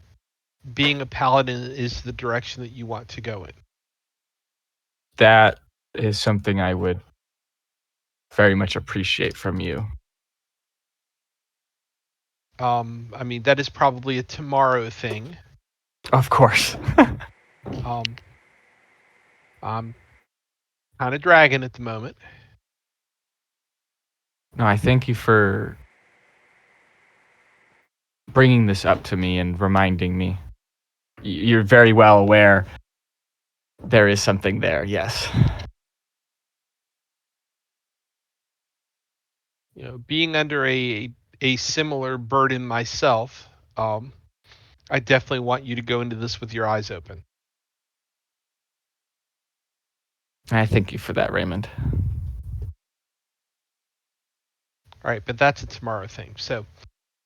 being a paladin is the direction that you want to go in. that is something I would very much appreciate from you. I mean, that is probably a tomorrow thing. Of course. Um, I'm kind of dragging at the moment. No, I thank you for bringing this up to me and reminding me. You're very well aware there is something there, yes. You know, being under a similar burden myself, I definitely want you to go into this with your eyes open. I thank you for that, Raymond. All right, but that's a tomorrow thing. So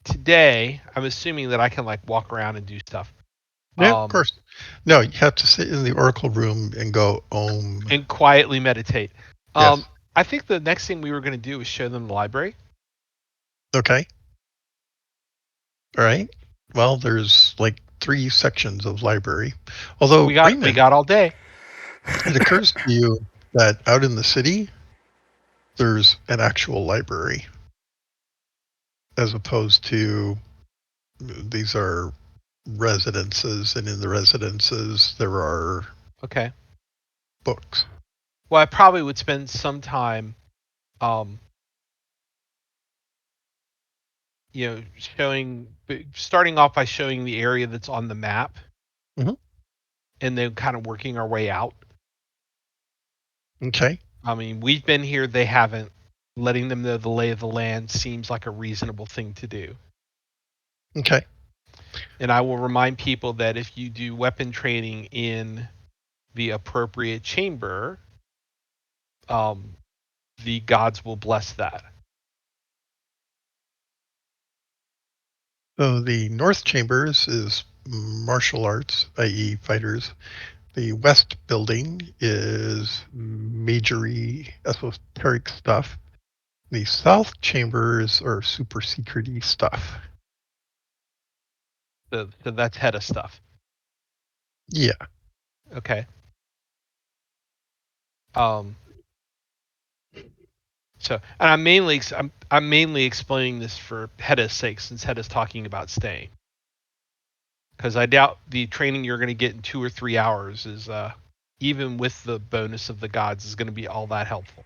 today, I'm assuming that I can like walk around and do stuff. Yeah, of course. No, you have to sit in the oracle room and go Om. And quietly meditate. Yes. I think the next thing we were going to do is show them the library. Okay. All right. Well, there's like 3 sections of library. Although, We Raymond, got all day. it occurs to you that out in the city, there's an actual library as opposed to these are residences, and in the residences, there are Okay. books. Well, I probably would spend some time, um, starting off by showing the area that's on the map, Mhm. and then kind of working our way out. Okay. I mean, we've been here; they haven't. Letting them know the lay of the land seems like a reasonable thing to do. Okay. And I will remind people that if you do weapon training in the appropriate chamber, um, the gods will bless that. So the North Chambers is martial arts, i.e., fighters. The West Building is majory esoteric stuff. The South Chambers are super secrety stuff. So that's head of stuff. Yeah. Okay. Um, so, and I'm mainly explaining this for Hedda's sake, since Hedda's talking about staying, because I doubt the training you're going to get in 2 or 3 hours is, even with the bonus of the gods, is going to be all that helpful.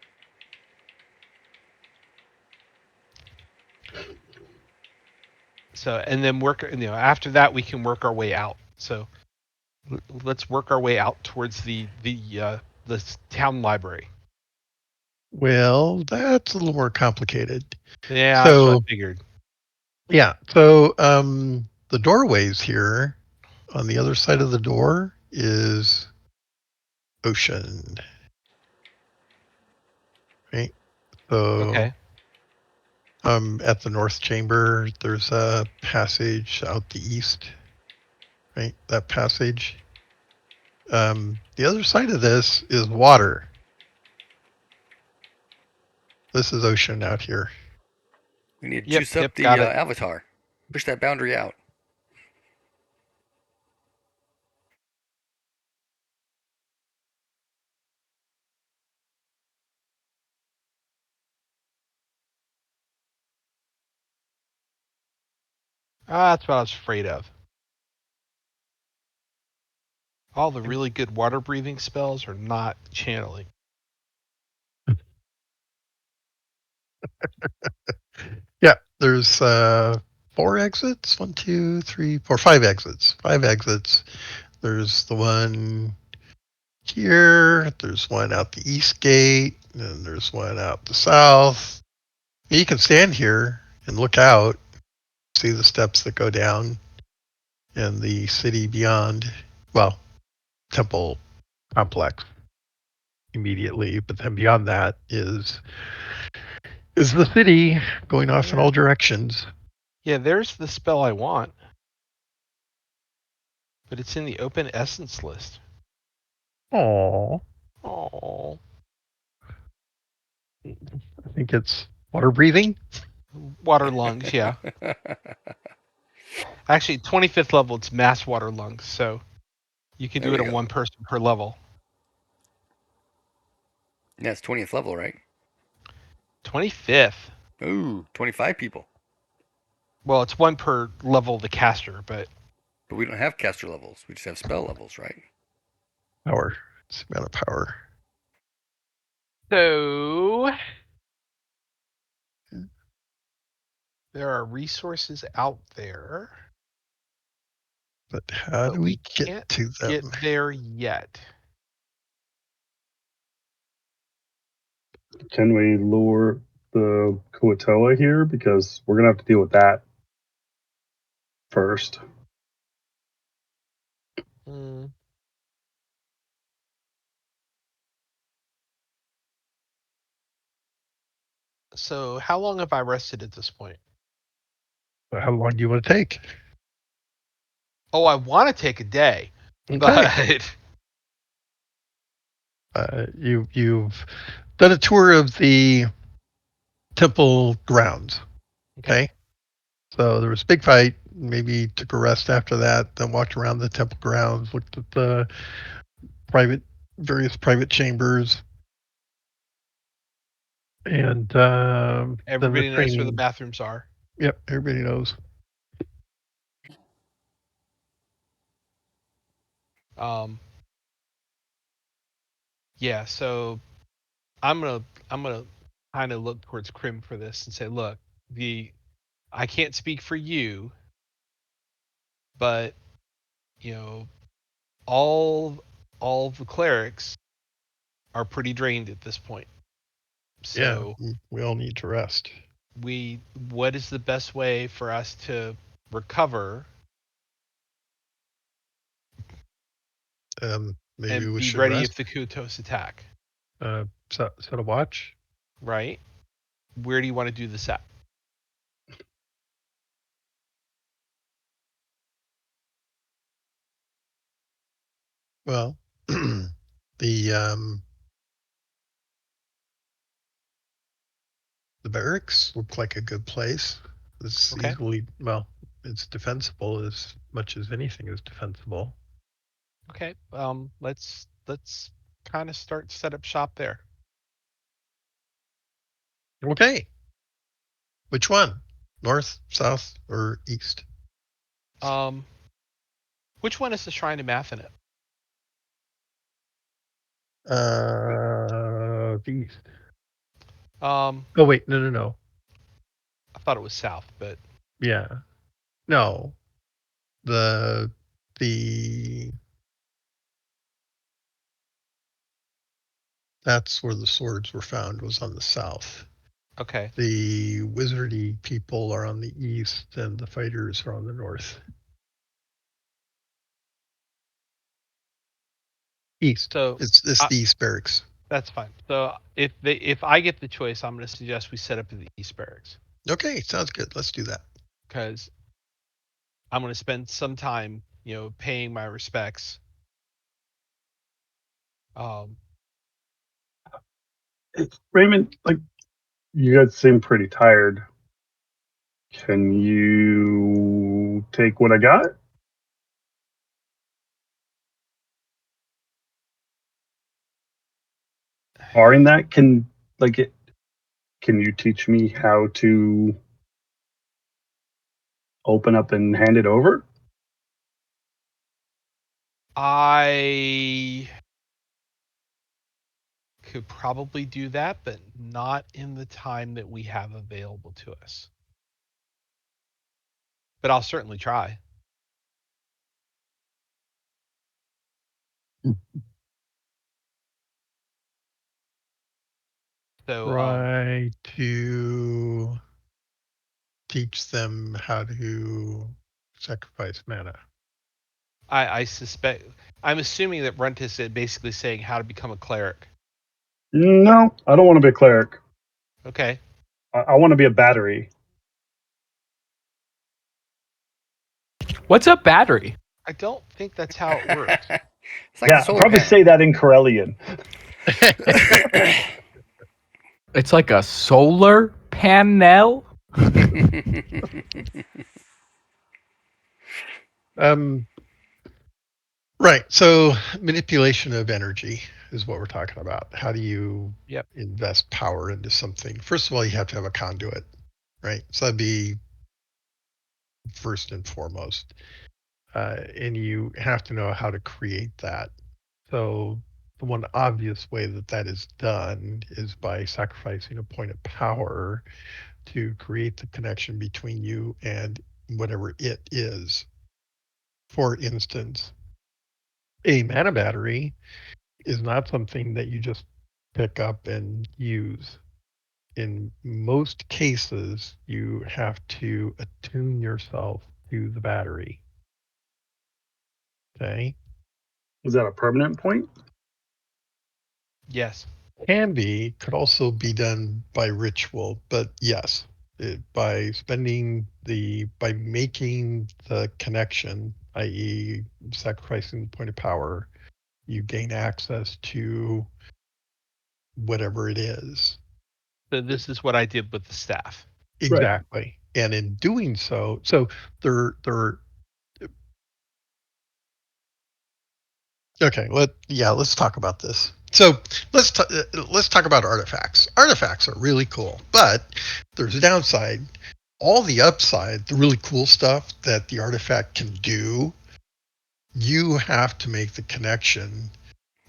So, and then after that we can work our way out. So, let's work our way out towards the town library. Well, that's a little more complicated. Yeah, that's what So, I figured. yeah. So, the doorways here on the other side of the door is ocean, right? So, Okay. at the North Chamber, there's a passage out the east, right? That passage. The other side of this is water. This is ocean out here. We need to Yep. juice up Yep. the Got it. avatar. Push that boundary out. That's what I was afraid of. All the really good water breathing spells are not channeling. Yeah, there's 4 exits. 1, 2, 3, 4, 5 exits. 5 exits. There's the one here. There's one out the east gate. And there's one out the south. You can stand here and look out, see the steps that go down, and the city beyond. Well, temple complex immediately, but then beyond that is the city going off in all directions. Yeah, there's the spell I want, but it's in the open essence list. Oh, Oh, I think it's water breathing. water lungs. Yeah, actually, 25th level, it's mass water lungs, so you can There do it we on go. one person per level. Yeah, it's 20th level, right? 25th. Ooh, 25 people. Well, it's one per level of the caster, but But we don't have caster levels. We just have spell levels, right? Power. It's the amount of power. so there are resources out there, But how but do we we get can't to get them? there yet. Can we lure the Kuatoa here? Because we're gonna have to deal with that first. Hmm. So how long have I rested at this point? How long do you want to take? Oh, I want to take a day, Okay. but You've done a tour of the temple grounds. okay. Okay. So there was a big fight. Maybe took a rest after that. Then walked around the temple grounds. Looked at the private, various private chambers, and then the Everybody knows where the training. bathrooms are. Yep, everybody knows. Um, yeah. So I'm gonna I'm gonna kind of look towards Crim for this and say, look, the I can't speak for you, but you know, all all the clerics are pretty drained at this point. Yeah, So we all need to rest. we what is the best way for us to recover Maybe and we be should ready rest. if the Kutos attack, Set a watch. right? Where do you want to do this at? Well, the the barracks look like a good place. It's Okay. easily, well, it's defensible as much as anything is defensible. Okay. Let's kind of start set up shop there. Okay. Which one? North, south, or east? Um, which one is the Shrine of Math in it? The east. Um, Oh wait, no. I thought it was south, but Yeah, no. The that's where the swords were found, was on the south. okay. The wizardy people are on the east, and the fighters are on the north. East. So It's the east barracks. that's fine. So if I get the choice, I'm going to suggest we set up at the East Barracks Okay, sounds good. Let's do that. because I'm going to spend some time, paying my respects. Um, Raymond, like you guys seem pretty tired. Can you take what I got? Barring that, can you teach me how to open up and hand it over? I could probably do that, but not in the time that we have available to us. But I'll certainly try. So Try to teach them how to sacrifice mana. I suspect I'm assuming that Rentis is basically saying how to become a cleric. No, I don't want to be a cleric. Okay. I want to be a battery. What's a battery? I don't think that's how it works. It's like the Yeah, solar probably panel. say that in Corellian. It's like a solar panel. um, right. So manipulation of energy is what we're talking about. How do you Yep. invest power into something? First of all, you have to have a conduit, right? So that'd be first and foremost. And you have to know how to create that. So the one obvious way that that is done is by sacrificing a point of power to create the connection between you and whatever it is. For instance, a mana battery is not something that you just pick up and use. In most cases, you have to attune yourself to the battery. Okay. Is that a permanent point? Yes. Could also be done by ritual, but yes, by by making the connection, i.e., sacrificing the point of power, you gain access to whatever it is. So this is what I did with the staff. Right. Exactly. And in doing so, so there okay, let's talk about this. So let's talk about artifacts. Artifacts are really cool, but there's a downside. All the upside, the really cool stuff that the artifact can do, you have to make the connection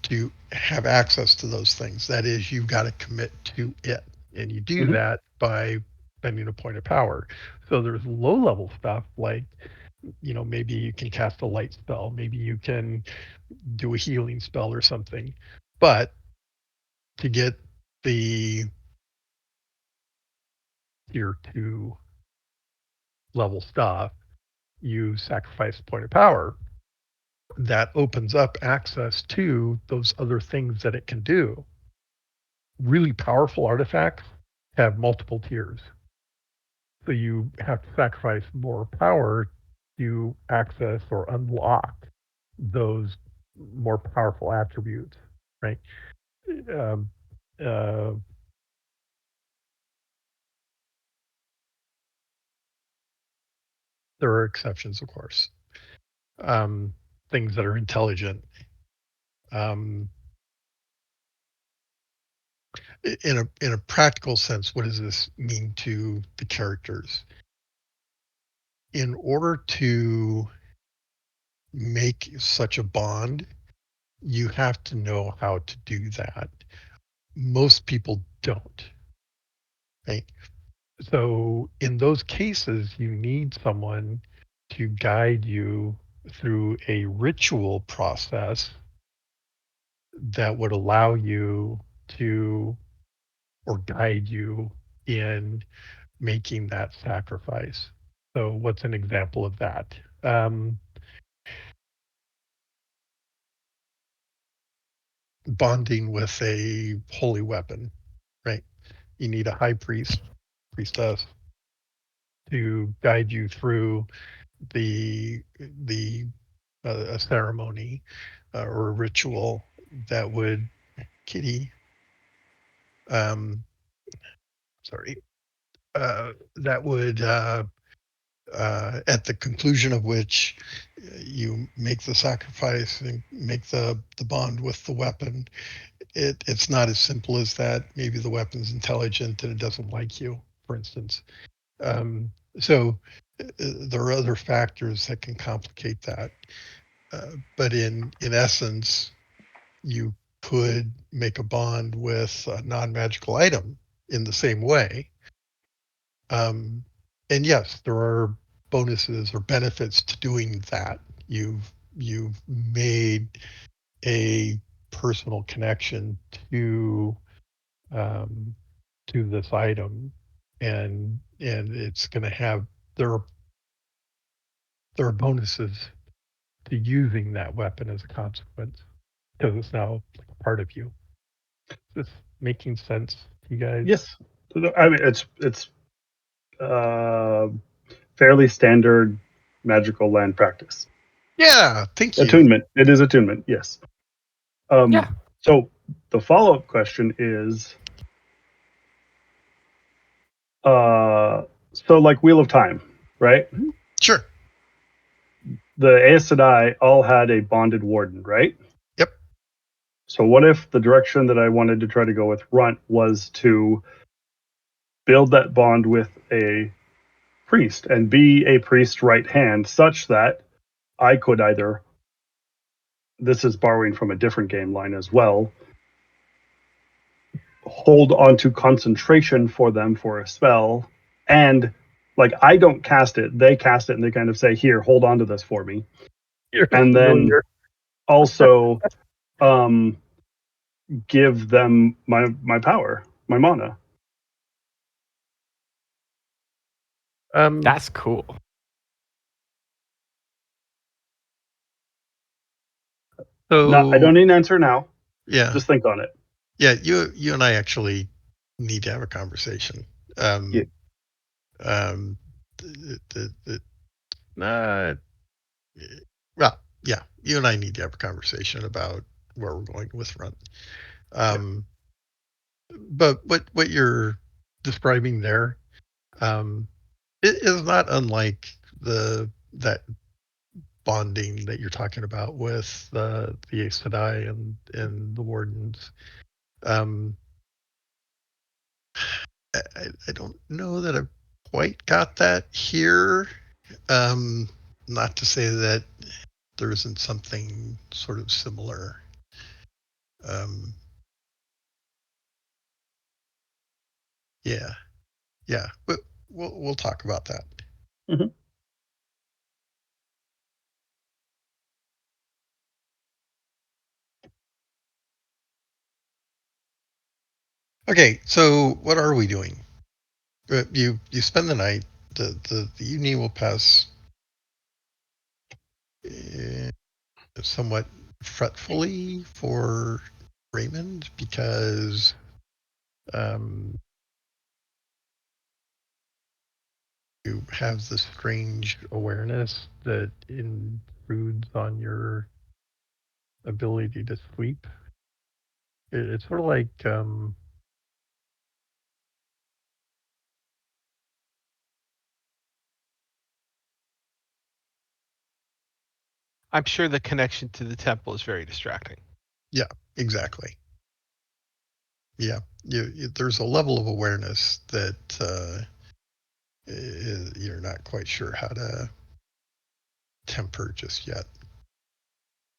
to have access to those things. That is, you've got to commit to it, and you do Mm-hmm. that by spending a point of power. So there's low level stuff like, maybe you can cast a light spell, maybe you can do a healing spell or something. But to get the tier 2 level stuff, you sacrifice a point of power. That opens up access to those other things that it can do. Really powerful artifacts have multiple tiers. So you have to sacrifice more power to access or unlock those more powerful attributes, right? Um, uh, there are exceptions, of course. Things that are intelligent. Um, in a practical sense, what does this mean to the characters? In order to make such a bond, you have to know how to do that. Most people don't, right? So in those cases, you need someone to guide you through a ritual process that would allow you to, or guide you in making that sacrifice. So what's an example of that? Bonding with a holy weapon, right? You need a high priest, priestess, to guide you through the a ceremony or a ritual that would kitty sorry that would at the conclusion of which you make the sacrifice and make the bond with the weapon. It's not as simple as that. Maybe the weapon's intelligent and it doesn't like you, for instance. Um, so there are other factors that can complicate that. but in essence, you could make a bond with a non-magical item in the same way. And yes, there are bonuses or benefits to doing that. You've made a personal connection um, to this item, and it's going to have there are there are bonuses to using that weapon as a consequence because it's now like a part of you. Is this making sense to you guys? Yes. I mean, it's uh, fairly standard magical land practice. Yeah, thank you. Attunement. It is attunement. Yes. Yeah. So the follow up question is, so like Wheel of Time, right? Sure. The Aes Sedai all had a bonded warden, right? Yep. So what if the direction that I wanted to try to go with Runt was to build that bond with a priest and be a priest right hand, such that I could either, this is borrowing from a different game line as well, hold on to concentration for them for a spell, and like I don't cast it, they cast it, and they kind of say, here, hold on to this for me. You're And then familiar. also um give them my power, my mana. Um, That's cool. Not, I so don't need an answer now. yeah, Just think on it. yeah, you and I actually need to have a conversation. Yeah. Um, the, uh, well, yeah, you and I need to have a conversation about where we're going with Run. Yeah. Um, but what you're describing there, um, it is not unlike the that bonding that you're talking about with the Aes Sedai and the Wardens. Um, I don't know that I've quite got that here. Um, Not to say that there isn't something sort of similar. Um, yeah, yeah, but we'll talk about that. Mhm. Okay, so what are we doing? You spend the night. The evening will pass uh, somewhat fretfully for Raymond because um, you have this strange awareness that intrudes on your ability to sleep. It's sort of like I'm sure the connection to the temple is very distracting. yeah, exactly. Yeah, there's a level of awareness that you're not quite sure how to temper just yet.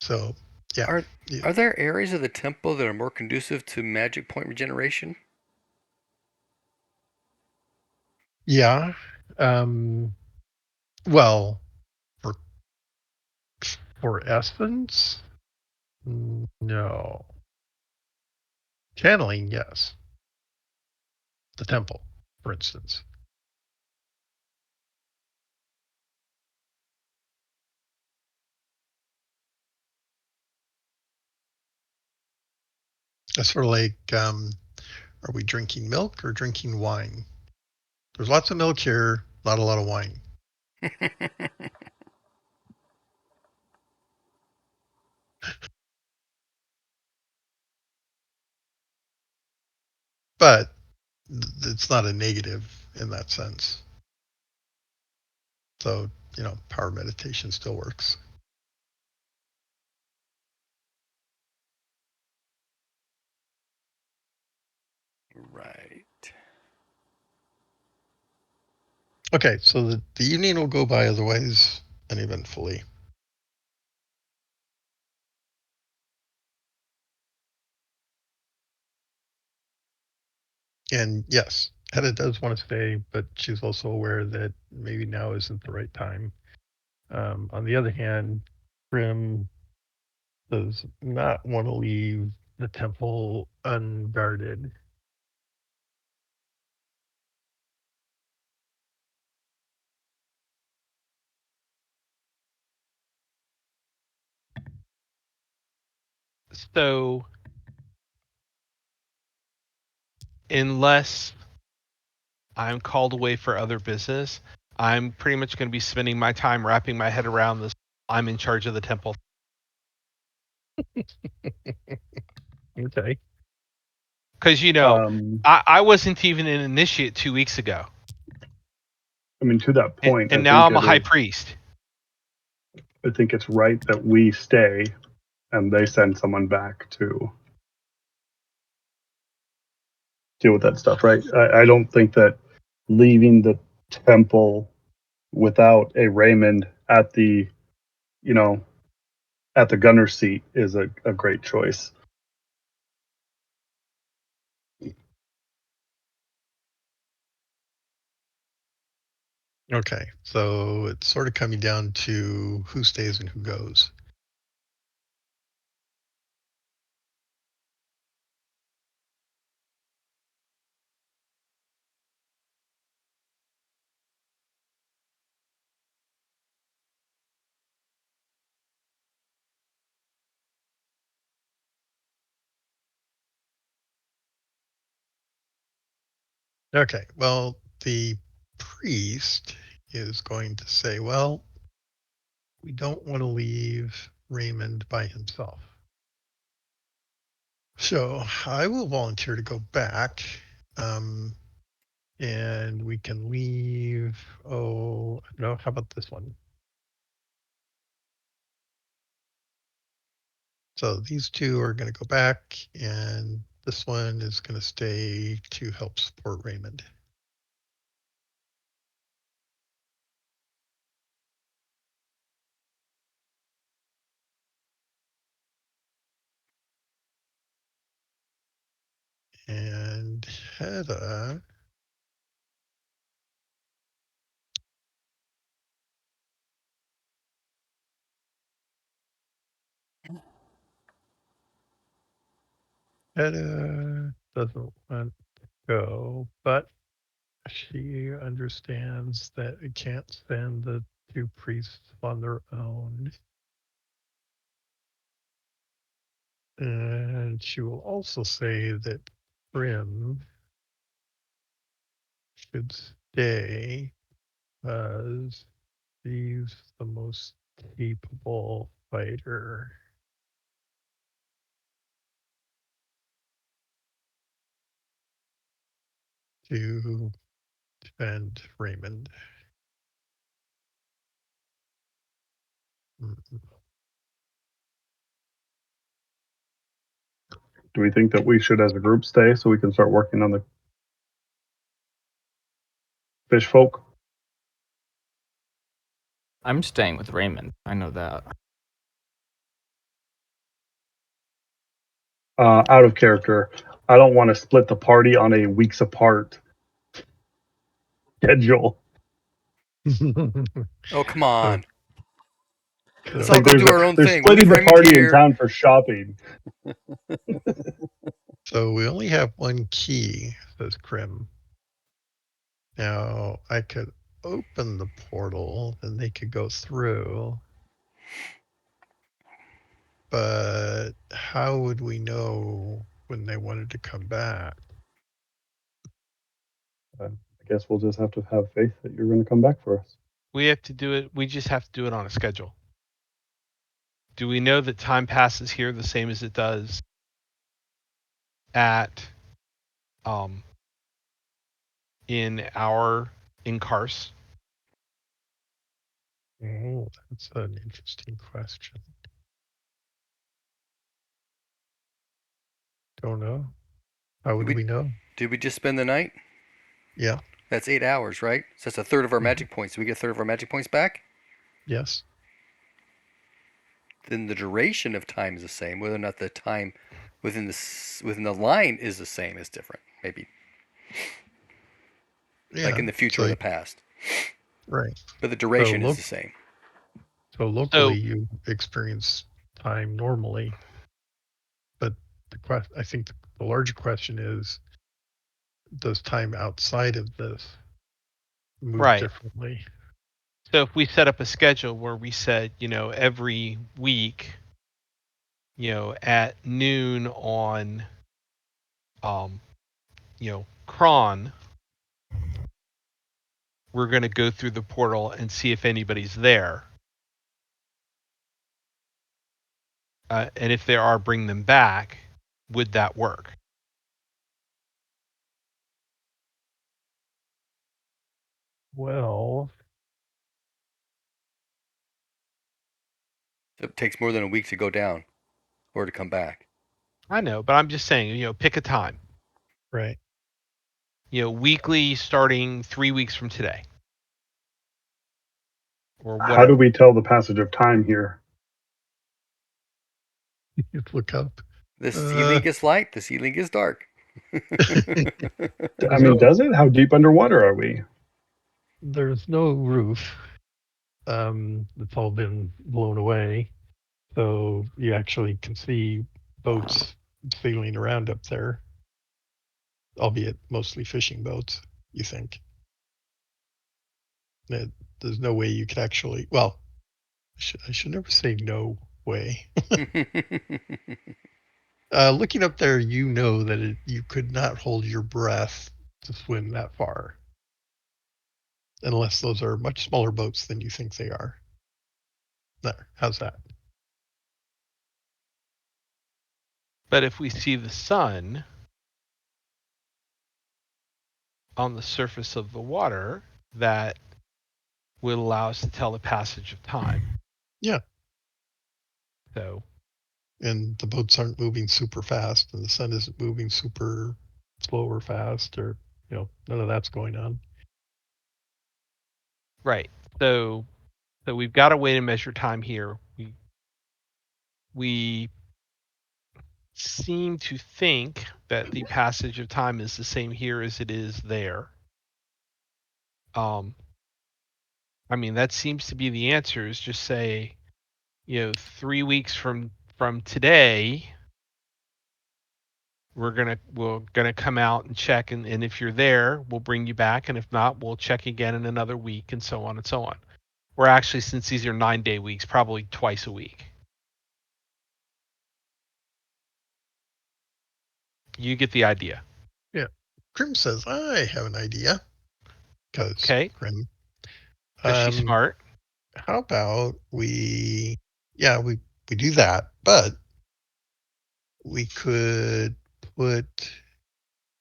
So yeah, Are yeah, are there areas of the temple that are more conducive to magic point regeneration? yeah. Um, well, for essence, no. Channeling, yes. The temple, for instance. That's sort of like, are we drinking milk or drinking wine? There's lots of milk here, not a lot of wine. But it's not a negative in that sense. So, power meditation still works. Right. Okay, so the evening will go by otherwise uneventfully. And yes, Hedda does want to stay, but she's also aware that maybe now isn't the right time. On the other hand, Grim does not want to leave the temple unguarded. So, unless I'm called away for other business, I'm pretty much going to be spending my time wrapping my head around this. I'm in charge of the temple. Okay. Because, I wasn't even an initiate 2 weeks ago. I mean, to that point, And now I'm a high priest. I think it's right that we stay and they send someone back to deal with that stuff, right? I don't think that leaving the temple without a Raymond at the, you know, at the gunner seat is a great choice. Okay. So it's sort of coming down to who stays and who goes. Okay. Well, the priest is going to say, well, we don't want to leave Raymond by himself. So I will volunteer to go back. And we can leave. Oh, no. How about this one? So these two are going to go back, and this one is going to stay to help support Raymond. And Hedda. Hedda doesn't want to go, but she understands that it can't send the two priests on their own. And she will also say that Prim should stay because he's the most capable fighter to defend Raymond. Mm. Do we think that we should, as a group, stay so we can start working on the fish folk? I'm staying with Raymond. I know that. Out of character, I don't want to split the party on a weeks apart schedule. Oh, come on. So, Let's It's all like go do our own they're thing. We'll splitting leave the Raymond party in here. town for shopping. so we only have one key, says Krim. Now I could open the portal and they could go through. But how would we know when they wanted to come back? I guess we'll just have to have faith that you're going to come back for us. We have to do it. We just have to do it on a schedule. Do we know that time passes here the same as it does at in our Cars? Oh, that's an interesting question. Don't know. How would we know? Did we just spend the night? Yeah. That's 8 hours, right? So that's a third of our Mhm. magic points. Do we get a third of our magic points back? Yes. Then the duration of time is the same. Whether or not the time within the line is the same is different. Maybe. Yeah. like in the future or So the past. right. But the So duration is the same. So locally, So you experience time normally, but I think the larger question is, does time outside of this move right. differently? So if we set up a schedule where we said, every week, at noon on, um, cron, we're going to go through the portal and see if anybody's there. And if there are, bring them back. Would that work? Well, It takes more than a week to go down or to come back. I know, but I'm just saying, pick a time. right. Weekly starting 3 weeks from today. Or How do whatever. we tell the passage of time here? You look up. The Uh, ceiling is light, the ceiling is dark. I mean, so does it? How deep underwater are we? there's no roof. It's all been blown away. So you actually can see boats sailing around up there, albeit mostly fishing boats, you think. That there's no way you could actually, well, I should never say no way. Looking up there, you know that you could not hold your breath to swim that far, unless those are much smaller boats than you think they are. There, how's that? But if we see the sun on the surface of the water, that will allow us to tell the passage of time. Yeah, So, and the boats aren't moving super fast, and the sun isn't moving super slow or fast, or none of that's going on. right. So we've got a way to measure time here. We seem to think that the passage of time is the same here as it is there. I mean, that seems to be the answer, is just say, 3 weeks from today, we're gonna come out and check, and if you're there, we'll bring you back, and if not, we'll check again in another week, and so on and so on. We're actually, since these are 9-day weeks, probably twice a week. You get the idea. Yeah. Grim says, I have an idea. Because Okay? Grim. Because she's smart. How about yeah, we do that, but we could put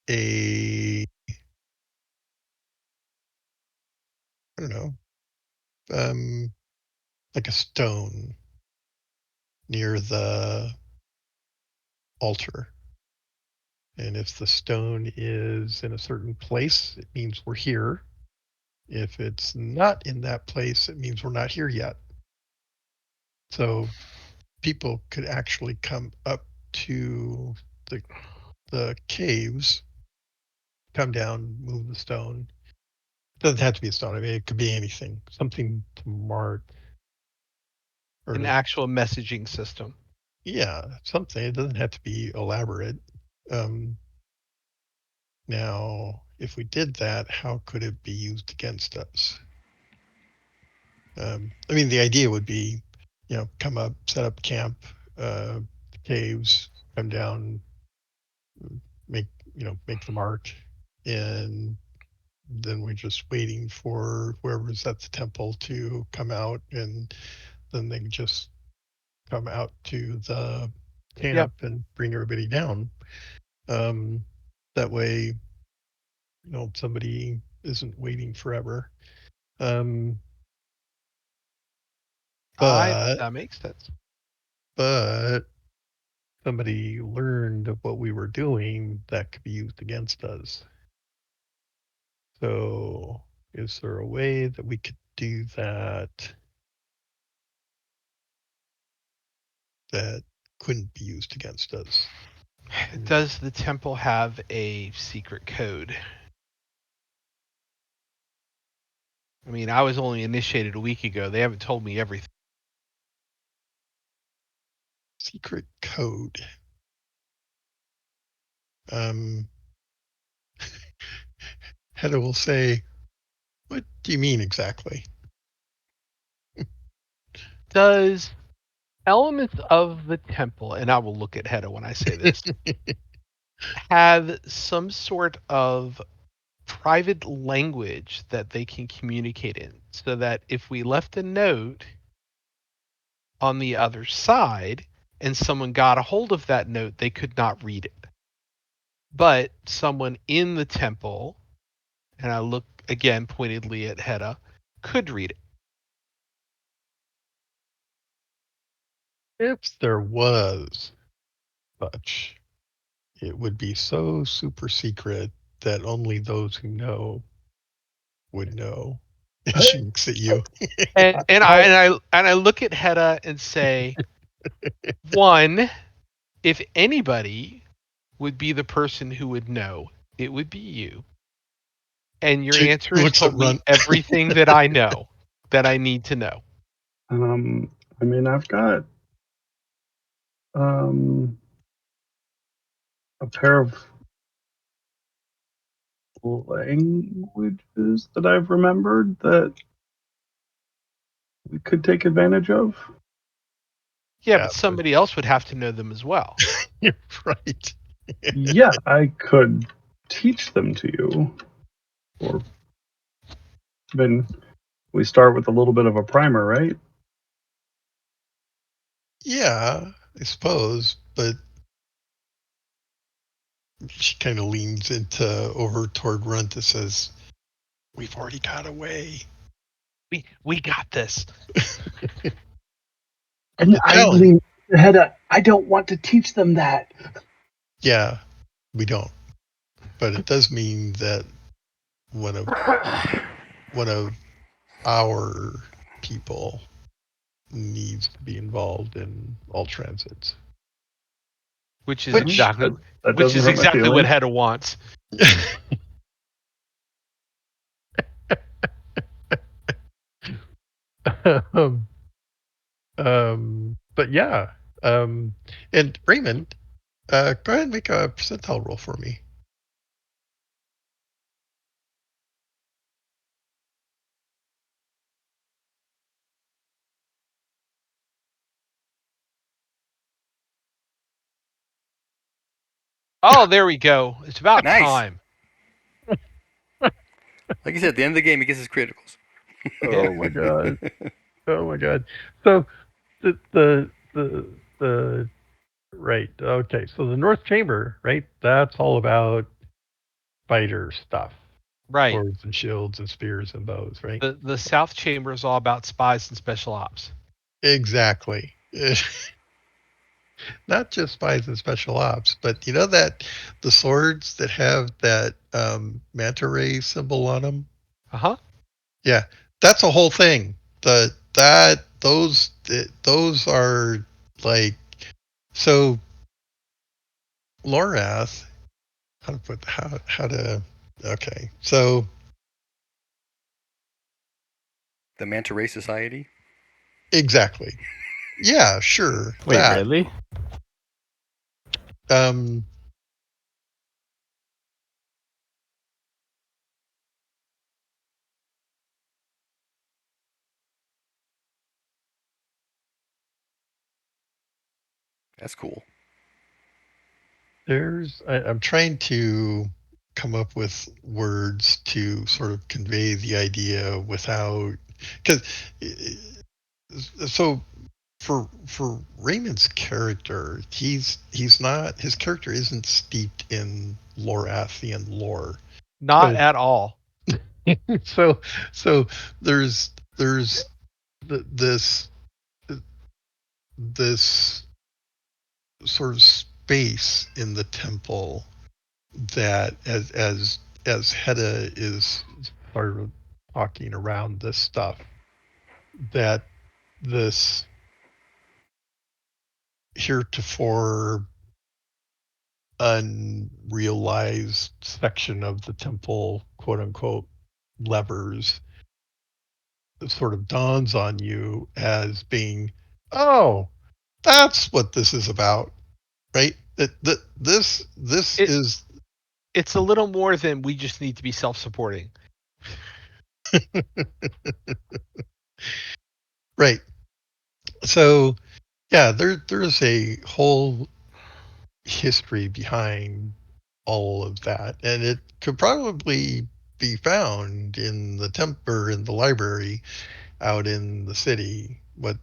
I don't know, like a stone near the altar. And if the stone is in a certain place, it means we're here. If it's not in that place, it means we're not here yet. So people could actually come up to the caves, come down, move the stone. It doesn't have to be a stone. I mean, it could be anything, something to mark or An to, actual messaging system. yeah, something. It doesn't have to be elaborate. Um, Now, if we did that, how could it be used against us? I mean, the idea would be, come up, set up camp, caves, come down, make, make the mark, and then we're just waiting for whoever's at the temple to come out, and then they can just come out to the Yep. camp and bring everybody down. Um, that way, somebody isn't waiting forever. Um, but That makes sense. but somebody learned of what we were doing that could be used against us. So, is there a way that we could do that that couldn't be used against us? Does the temple have a secret code? I mean, I was only initiated a week ago. They haven't told me everything. Secret code. Um, Hedda will say, "What do you mean exactly?" Does elements of the temple, and I will look at Hedda when I say this, have some sort of private language that they can communicate in so that if we left a note on the other side and someone got a hold of that note, they could not read it. But someone in the temple, and I look again pointedly at Hedda, could read it. If there was such, it would be so super secret that only those who know would know. She looks at you. And and I I, and I and I look at Hedda and say, one, if anybody would be the person who would know, it would be you. And your She answer has looks at told me Run. everything that I know, that I need to know. I mean, I've got um, a pair of languages that I've remembered that we could take advantage of. Yeah, Yeah, but somebody else would have to know them as well. you're right. Yeah, I could teach them to you. Or then we start with a little bit of a primer, right? Yeah, I suppose, but she kind of leans into over toward Runt and says, "We've already got away." We got this. And The I challenge, lean ahead. I don't want to teach them that. yeah, we don't, but it does mean that one of one of our people needs to be involved in all transits. Which is Which, exactly That which doesn't is hurt my exactly what feelings. Hedda wants. um, but yeah, and Raymond, go ahead and make a percentile roll for me. Oh, there we go. It's about Nice. time. Like you said, at the end of the game, he gets his criticals. Oh my god! Oh my god! So the right. Okay, so the North Chamber, right? That's all about fighter stuff, Right. swords and shields and spears and bows, right? The South Chamber is all about spies and special ops. Exactly. Not just spies and special ops, but you know that the swords that have that manta ray symbol on them. Uh-huh. Yeah, that's a whole thing. The that those are like so. Lorath, how to put how to okay. So The Manta Ray Society. exactly. Yeah, sure. Wait, That. really? Um That's cool. I'm trying to come up with words to sort of convey the idea without because so for Raymond's character, he's not his character isn't steeped in Lorathian lore. Not So at all. so so there's this this sort of space in the temple that as Hedda is sort of talking around this stuff, that this heretofore unrealized section of the temple, quote unquote, levers sort of dawns on you as being, oh, that's what this is about, right? This It is it's a little more than we just need to be self-supporting. right. So yeah, there's a whole history behind all of that, and it could probably be found in the temp or in the library out in the city. What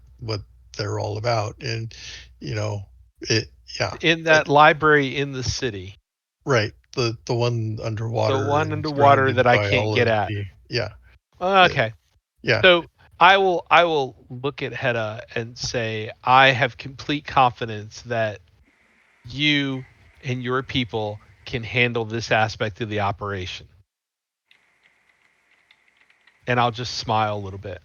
they're all about, and you know it. Yeah, In uh, that library in the city, right. The one the underwater one and underwater surrounded that I by can't all get of at. the uh, Okay. yeah. So I will look at Hedda and say I have complete confidence that you and your people can handle this aspect of the operation. And I'll just smile a little bit.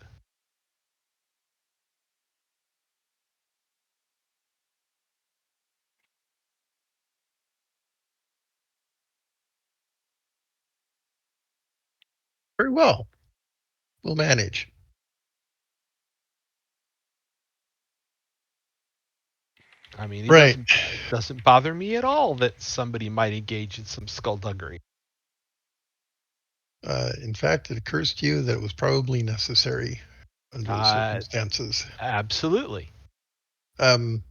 Very well. We'll manage. I mean, it Right. doesn't bother me at all that somebody might engage in some skullduggery. In fact, it occurs to you that it was probably necessary under the Uh, circumstances. Absolutely. Um,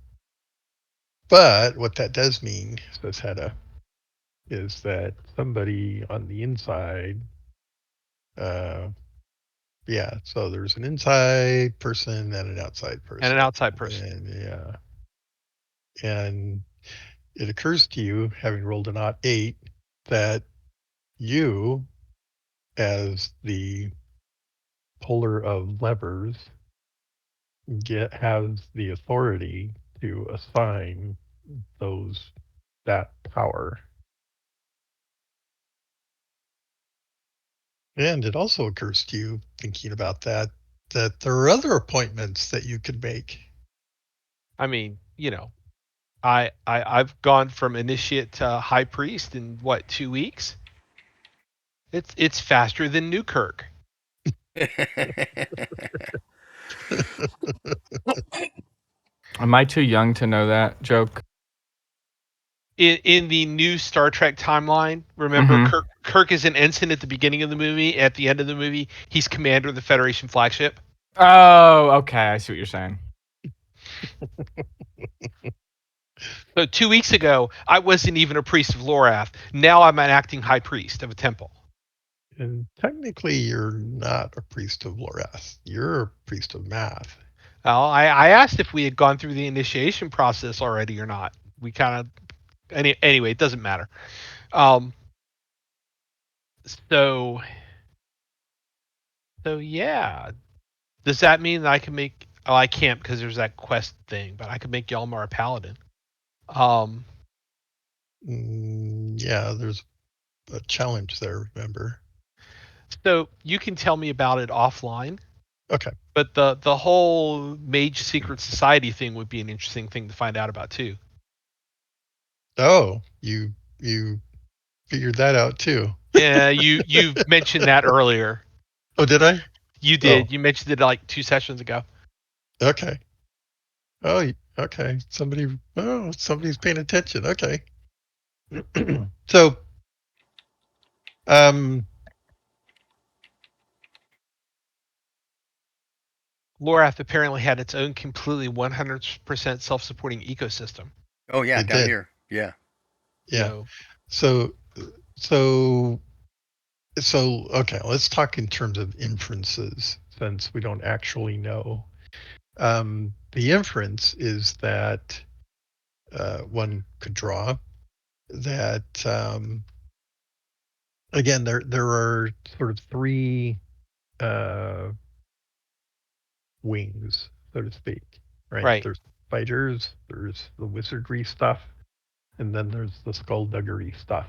but what that does mean, says Hedda, is that somebody on the inside, uh, yeah, so there's an inside person and an outside And an person. outside person. And yeah. And it occurs to you, having rolled an odd 8, that you, as the puller of levers, has the authority to assign those that power. And it also occurs to you, thinking about that, that there are other appointments that you could make. I mean, I've gone from initiate to high priest in what, 2 weeks? It's faster than Newkirk. Am I too young to know that joke? In the new Star Trek timeline, remember Mm-hmm. Kirk is an ensign at the beginning of the movie. At the end of the movie, he's commander of the Federation flagship. Oh, okay. I see what you're saying. So 2 weeks ago, I wasn't even a priest of Lorath. Now I'm an acting high priest of a temple. And technically, you're not a priest of Lorath. You're a priest of math. Well, I asked if we had gone through the initiation process already or not. We kind of anyway. It doesn't matter. Um, so so yeah. Does that mean that I can make? Oh, I can't because there's that quest thing. But I could make Yalmar a paladin. Um, Yeah, there's a challenge there, remember? so you can tell me about it offline. Okay. But the whole Mage Secret Society thing would be an interesting thing to find out about too. Oh, you figured that out too. Yeah, you mentioned that earlier. Oh, did I? You Oh, did. You mentioned it like 2 sessions ago. okay. Oh, okay. Somebody's paying attention. Okay. So, um, Lorath apparently had its own completely 100% self-supporting ecosystem. Oh yeah, it down did. here. Yeah. You Yeah. know, So, so, okay, let's talk in terms of inferences since we don't actually know. The inference is that one could draw that, again, there are sort of three uh, wings, so to speak, right? right? There's fighters, there's the wizardry stuff, and then there's the skullduggery stuff.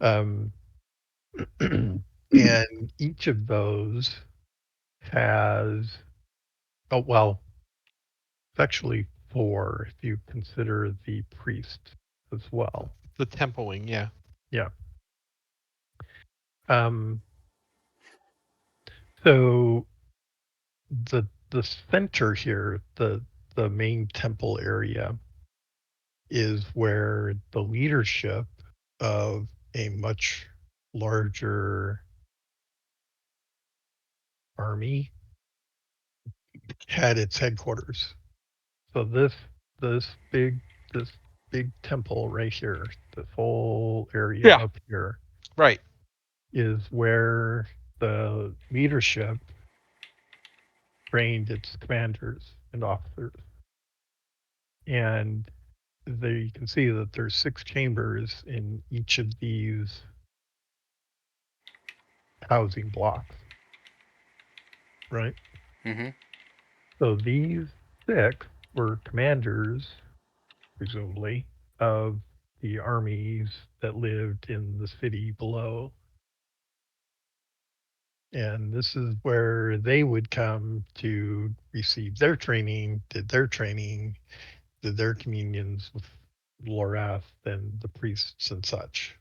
Um, and each of those has, oh, well, it's actually four if you consider the priest. as well. The temple wing, yeah. Yeah. Um, so the center here, the main temple area, is where the leadership of a much larger army had its headquarters. So this big this big temple right here, this whole area Yeah. up here, Right. is where the leadership trained its commanders and officers. And there you can see that there's 6 chambers in each of these housing blocks, right? Mm-hmm. So these 6 were commanders, presumably, of the armies that lived in the city below. And this is where they would come to receive their training, did their communions with Lorath and the priests and such.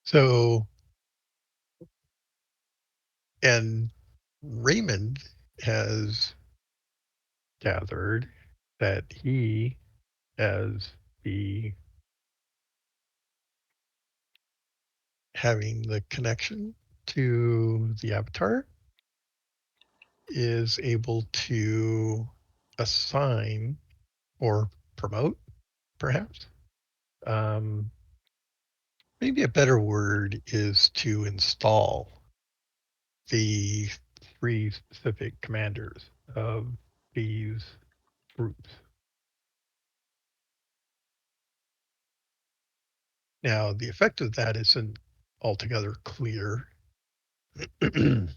So, and Raymond has gathered that he, as the having the connection to the avatar, is able to assign or promote, perhaps. Um, Maybe a better word is to install the 3 specific commanders of these groups. Now, the effect of that isn't altogether clear, and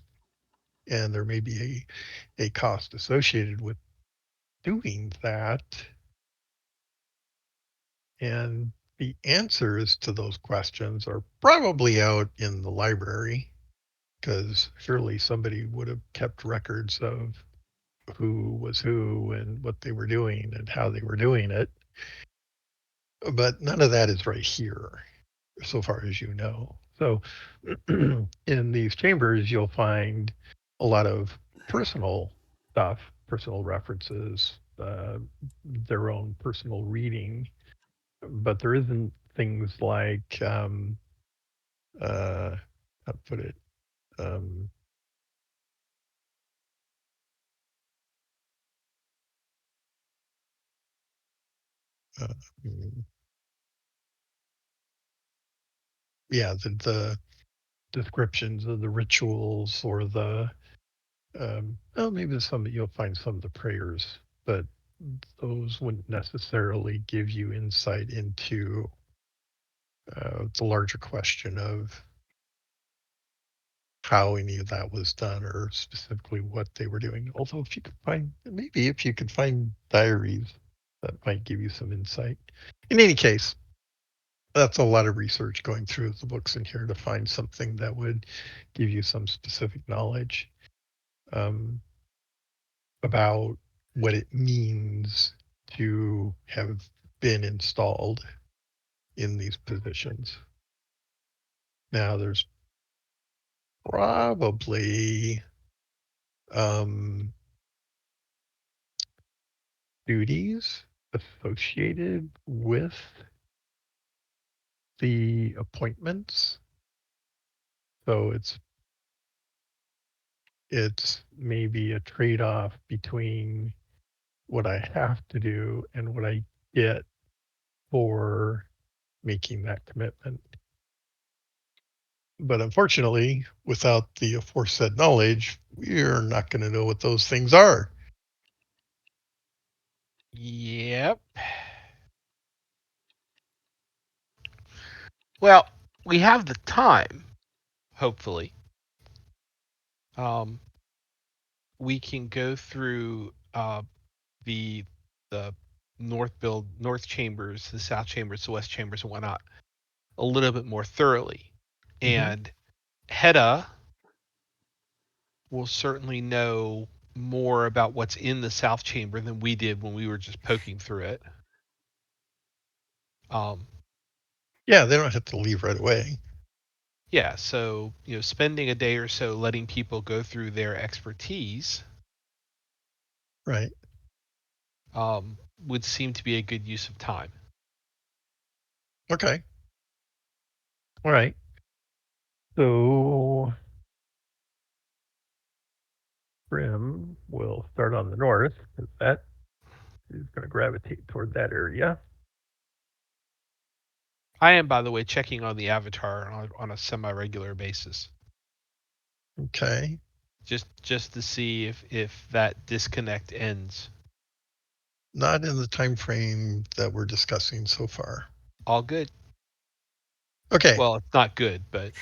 there may be a cost associated with doing that. And the answers to those questions are probably out in the library, because surely somebody would have kept records of who was who and what they were doing and how they were doing it. But none of that is right here, so far as you know. So in these chambers, you'll find a lot of personal stuff, personal references, their own personal reading, but there isn't things like, how to put it, um, uh, mm, yeah, the descriptions of the rituals or the, well, maybe some you'll find some of the prayers, but those wouldn't necessarily give you insight into the larger question of how any of that was done or specifically what they were doing. Although if you could find, maybe if you could find diaries, that might give you some insight. In any case, that's a lot of research going through the books in here to find something that would give you some specific knowledge um, about what it means to have been installed in these positions. Now, there's probably um, duties associated with the appointments. So it's maybe a trade-off between what I have to do and what I get for making that commitment. But unfortunately, without the aforesaid knowledge, we're not going to know what those things are. Yep. Well, we have the time, hopefully. Um, we can go through the the north chambers, the south chambers, the west chambers, and whatnot a little bit more thoroughly. Mhm. And Hedda will certainly know more about what's in the south chamber than we did when we were just poking through it. Yeah, they don't have to leave right away. Yeah, so spending a day or so letting people go through their expertise Right. would seem to be a good use of time. Okay. All right. So Grim will start on the north, because that is going to gravitate toward that area. I am, by the way, checking on the avatar on a semi-regular basis, Okay. just to see if that disconnect ends. Not in the time frame that we're discussing so far. All good. Okay. Well, it's not good, but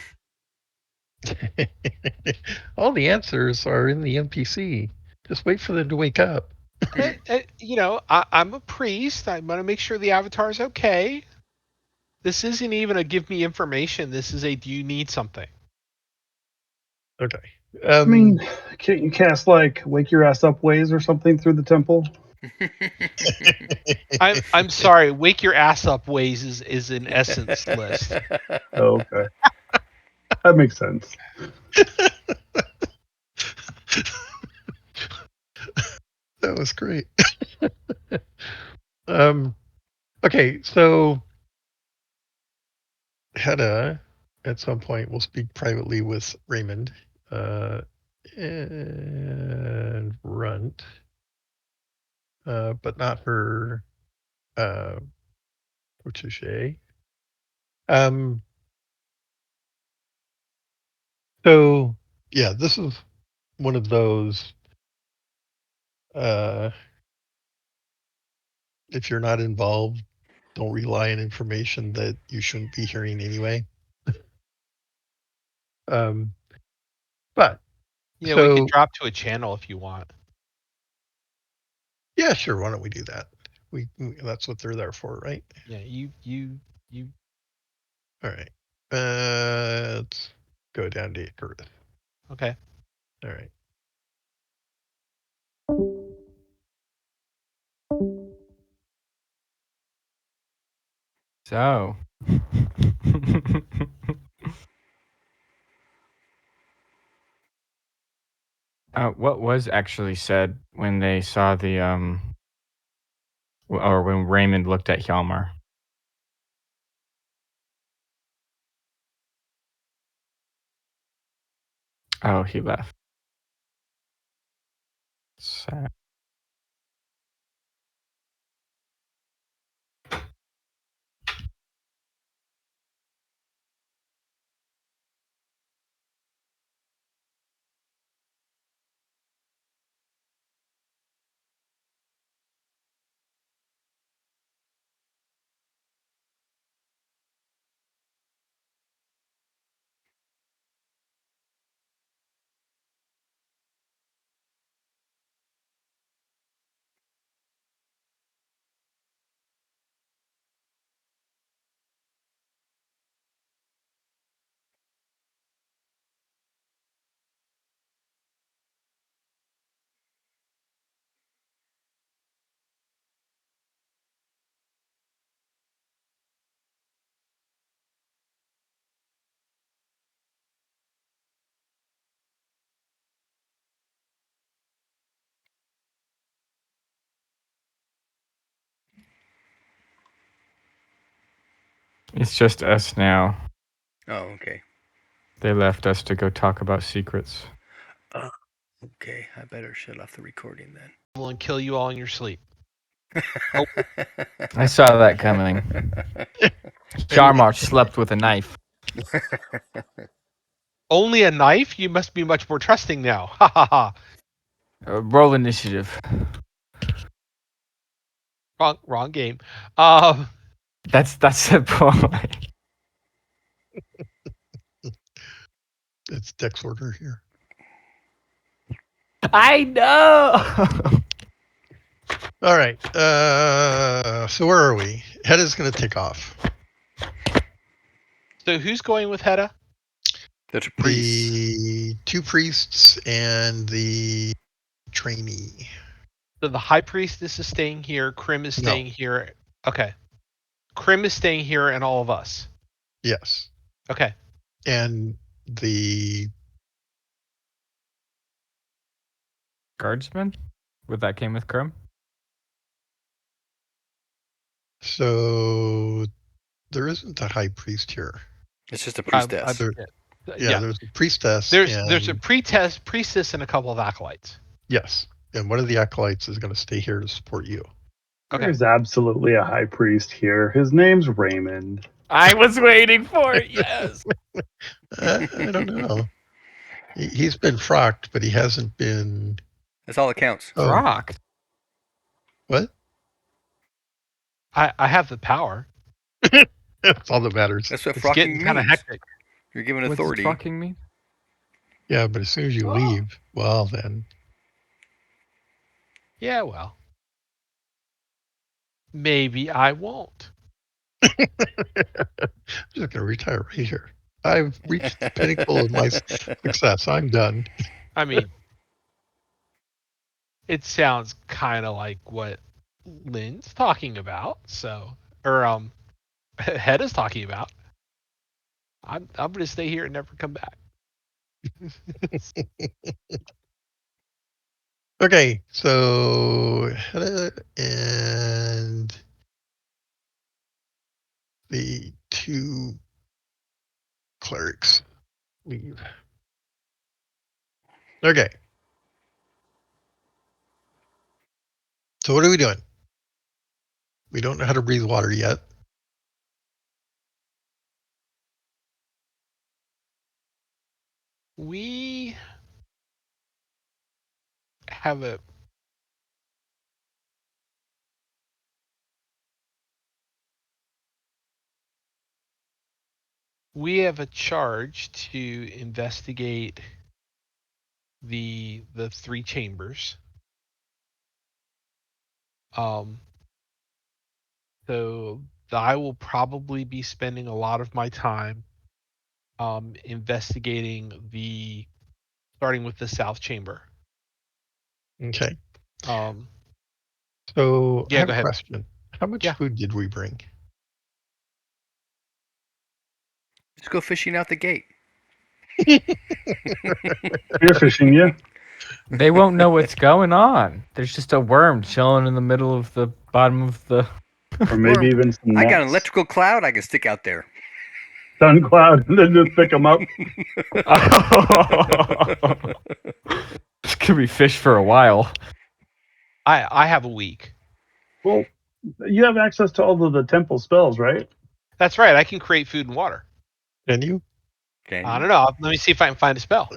all the answers are in the NPC. Just wait for them to wake up. I'm a priest. I want to make sure the avatar is okay. This isn't even a give me information. This is a do you need something? Okay. I mean, can't you cast like "Wake Your Ass Up" ways or something through the temple? I'm sorry. Wake your ass up ways is an essence list. Oh, okay, that makes sense. that was great. Okay, so Hedda at some point will speak privately with Raymond and Runt, but not her protege. So yeah, this is one of those. If you're not involved, don't rely on information that you shouldn't be hearing anyway. But We so can drop to a channel if you want. yeah, sure. Why don't we do that? That's what they're there for, right? Yeah, you. All right. Let's go down to Elderath. Okay. All right. So. What was actually said when they saw the or when Raymond looked at Hjalmar? Oh, he left. Sad. It's just us now. Oh, okay. They left us to go talk about secrets. Okay, I better shut off the recording then. And kill you all in your sleep. I saw that coming. Hjalmar slept with a knife. Only a knife? You must be much more trusting now. Ha ha ha. Roll initiative. Wrong game. That's the point. It's Dex order here. I know. All right. So where are we? Hedda's going to take off. So who's going with Hedda? There's a priest. The two priests and the trainee. So the high priestess is staying here. Krim is No. staying here. Okay. Krim is staying here, and all of us. Yes. Okay. And the Guardsman? Would that came with Chrome? so there isn't a high priest here. It's just a priestess. Yeah, there's a priestess. There's a and priestess and a couple of acolytes. yes, and one of the acolytes is going to stay here to support you. Okay. There's absolutely a high priest here. His name's Raymond. I was waiting for it. Yes. I don't know. He's been frocked, but he hasn't been. That's all that counts. Oh, Rocked. what? I have the power. That's all that matters. That's what It's frocking getting kind of means. hectic. You're given What's authority. fucking me? Yeah, but as soon as you leave, well, then. Yeah, well. Maybe I won't. I'm just going to retire right here. I've reached the pinnacle of my success. I'm done. I mean, it sounds kind of like what Lynn's talking about. So, or Head is talking about. I'm going to stay here and never come back. Okay, so and the two clerics leave. Okay. So what are we doing? We don't know how to breathe water yet. We have a charge to investigate the three chambers. So I will probably be spending a lot of my time investigating starting with the south chamber. Okay. Um, So I yeah, have go a ahead. question. How much Yeah. food did we bring? Just go fishing out the gate. Spear fishing, yeah. They won't know what's going on. There's just a worm chilling in the middle of the bottom of the Or maybe Worm. even some I got an nets. electrical cloud I can stick out there. Sun cloud, and then just pick them up. This could be fish for a while. I have a week. Well, you have access to all of the temple spells, right? That's right. I can create food and water. Can you? Can I you? don't know. Let me see if I can find a spell.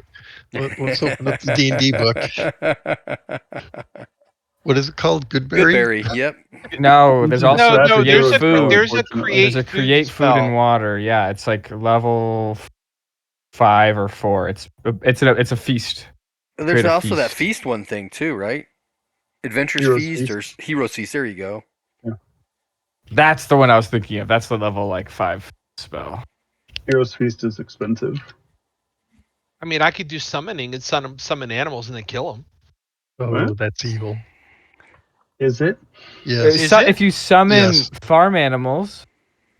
Let's open up the D&D book. What is it called? Goodberry? Goodberry. Yep. No, there's also That's No. create hero spell, food. There's a unfortunately. There's a create food and spell. water. Yeah, it's like level 5 or 4. It's a feast. There's Create a also that feast. feast one thing too, right? Adventurous Hero's Feast or Hero's Feast. There you go. That's the one I was thinking of. That's the level like 5 spell. Hero's Feast is expensive. I mean, I could do summoning and summon animals and then kill them. Oh, What? that's evil. Is it? Yes. Is it? If you summon Yes. farm animals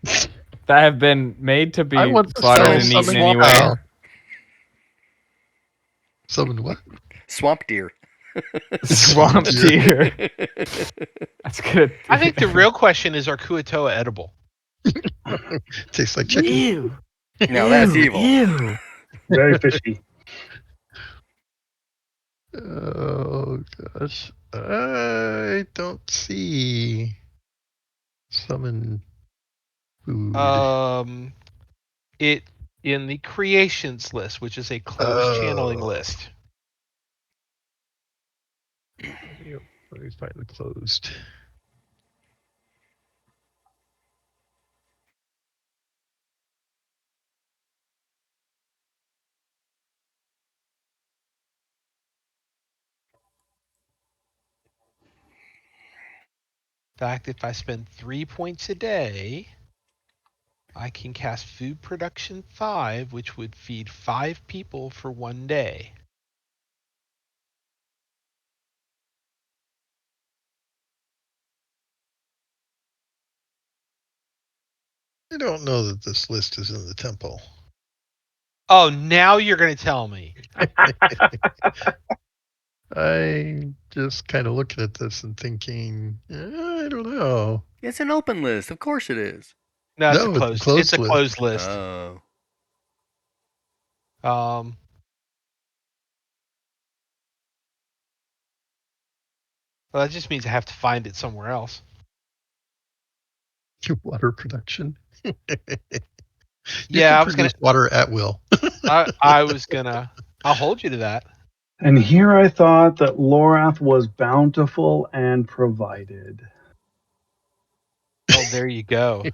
that have been made to I be want to slaughtered summon and eaten swamp anyway. deer. Summon what? Swamp deer. Swamp deer. That's good. I think the real question is: are Kuatoa edible? Tastes like chicken. Ew. Now that's evil. Ew. Very fishy. Oh gosh. I don't see summon food. It in the creations list, which is a closed channeling list. Let me find the closed. In fact, if I spend 3 points a day, I can cast Food Production 5, which would feed 5 people for 1 day. I don't know that this list is in the temple. Oh, now you're going to tell me. I just kind of looking at this and thinking, I don't know. It's an open list. Of course it is. No, it's a No, it's a closed. It's closed a list. closed list. Oh. Um, well, that just means I have to find it somewhere else. Water production. You Yeah, can I was gonna. produce water at will. I was gonna. I'll hold you to that. And here I thought that Lorath was bountiful and provided. Oh, there you go.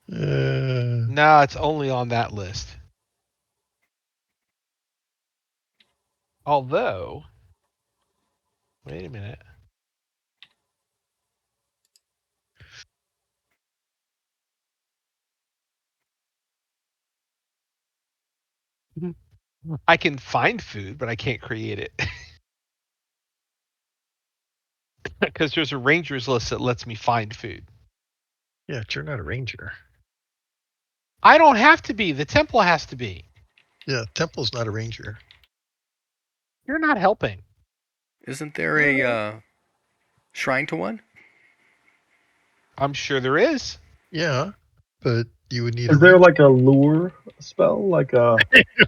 Uh, No, it's only on that list. Although, wait a minute. I can find food, but I can't create it. Because there's a ranger's list that lets me find food. yeah, you're not a ranger. I don't have to be. The temple has to be. Yeah, temple's not a ranger. You're not helping. Isn't there a shrine to one? I'm sure there is. Yeah, but you would need a Is there ranger. like a lure spell, like a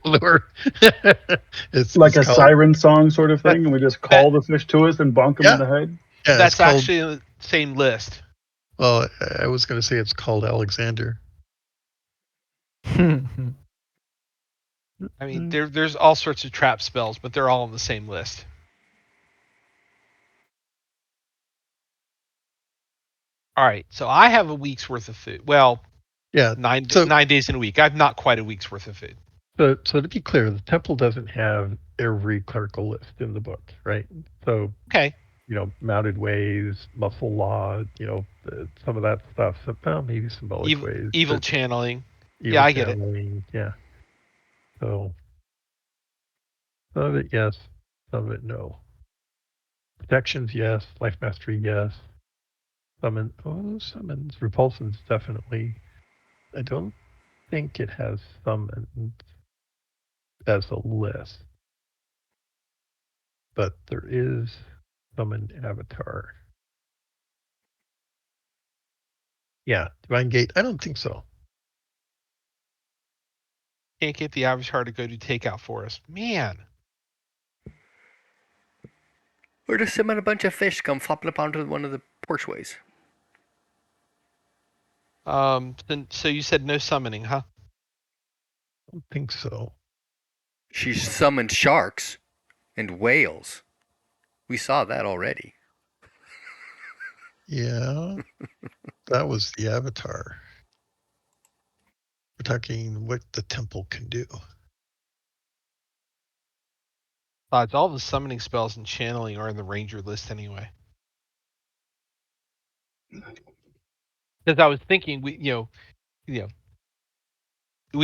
Lure. like It's a called siren song sort of That thing, and we just that call the fish to us and bonk them in yeah, the head? yeah. It's that's called. actually the same list. Well, I was going to say it's called Alexander. I mean, there's all sorts of trap spells, but they're all on the same list. All right, so I have a week's worth of food. Well, Yeah. nine So, 9 days in a week. I've not quite a week's worth of food. so to be clear, the temple doesn't have every clerical list in the book, right? So, Okay, mounted ways, muscle law, some of that stuff. So, well, maybe symbolic ways, evil but channeling. Yeah, evil I get it. channeling, yeah. So some of it, yes. Some of it, no. Protections, yes. Life mastery, yes. Summons. Repulsions, definitely. I don't think it has summons as a list, but there is summon avatar. Yeah, Divine Gate. I don't think so. Can't get the avatar to go do takeout for us. Man. Or just summon a bunch of fish come flopping up onto one of the porchways? So you said no summoning, huh? I don't think so. She summoned sharks and whales. We saw that already. Yeah, that was the avatar. We're talking what the temple can do. Besides, all the summoning spells and channeling are in the ranger list anyway. Because I was thinking, we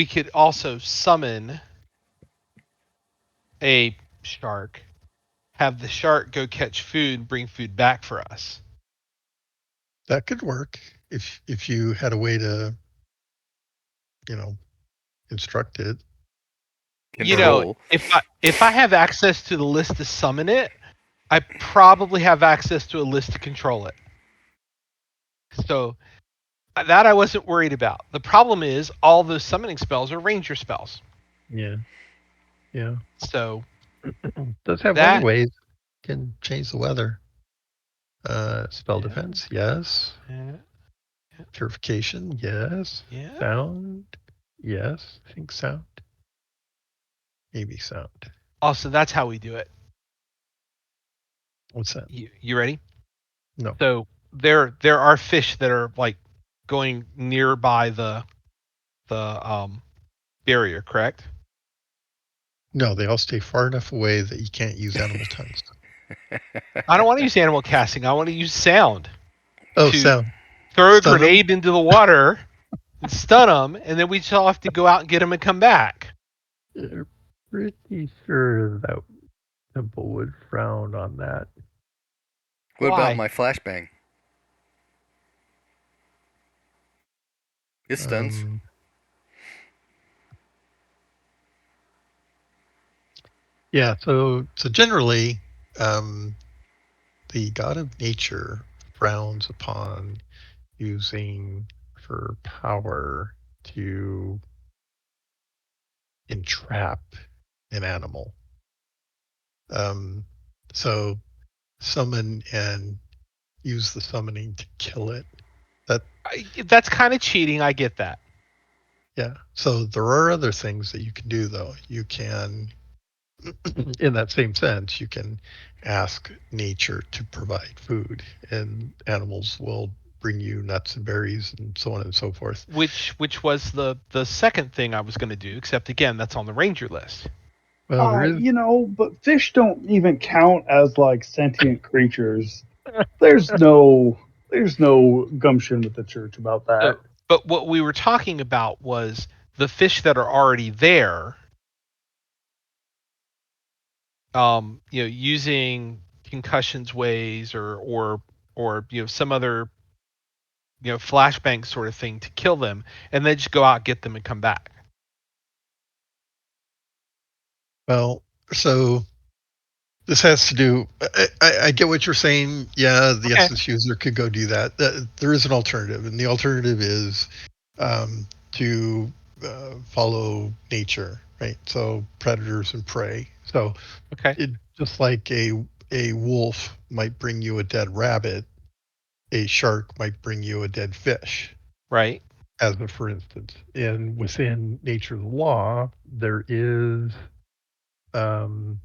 could also summon a shark, have the shark go catch food, bring food back for us. That could work if you had a way to, instruct it. Control. If I have access to the list to summon it, I probably have access to a list to control it. So that I wasn't worried about. The problem is all those summoning spells are ranger spells. Yeah, yeah. So Does have weather that ways. Can change the weather. Spell yeah, defense, yes. yeah, Purification, yes. yeah. Sound, yes. I think sound. Maybe sound. Also, that's how we do it. What's that? You ready? No, So there are fish that are like going nearby the barrier, correct? no. They all stay far enough away that you can't use animal tongues. I don't want to use animal casting. I want to use sound Oh, to sound. throw a Stun them. grenade into the water and stun them, and then we just all have to go out and get them and come back. Pretty sure that temple would frown on that. What about Why? my flashbang? It stuns. Yeah, so generally, the god of nature frowns upon using her power to entrap an animal. Um, so summon and use the summoning to kill it. That's kind of cheating. I get that. Yeah. So there are other things that you can do though. You can, in that same sense, you can ask nature to provide food, and animals will bring you nuts and berries and so on and so forth. Which was the second thing I was going to do, except again, that's on the ranger list. Well, there is. But fish don't even count as like sentient creatures. There's no gumption with the church about that. But what we were talking about was the fish that are already there. Using concussions ways or some other flashbang sort of thing to kill them, and then just go out, get them, and come back. Well, so this has to do. I get what you're saying. Yeah, the Okay. SS user could go do that. There is an alternative, and the alternative is to follow nature, right? So predators and prey. So Okay. it just like a wolf might bring you a dead rabbit, a shark might bring you a dead fish, Right. as a for instance. And within nature's law, there is um,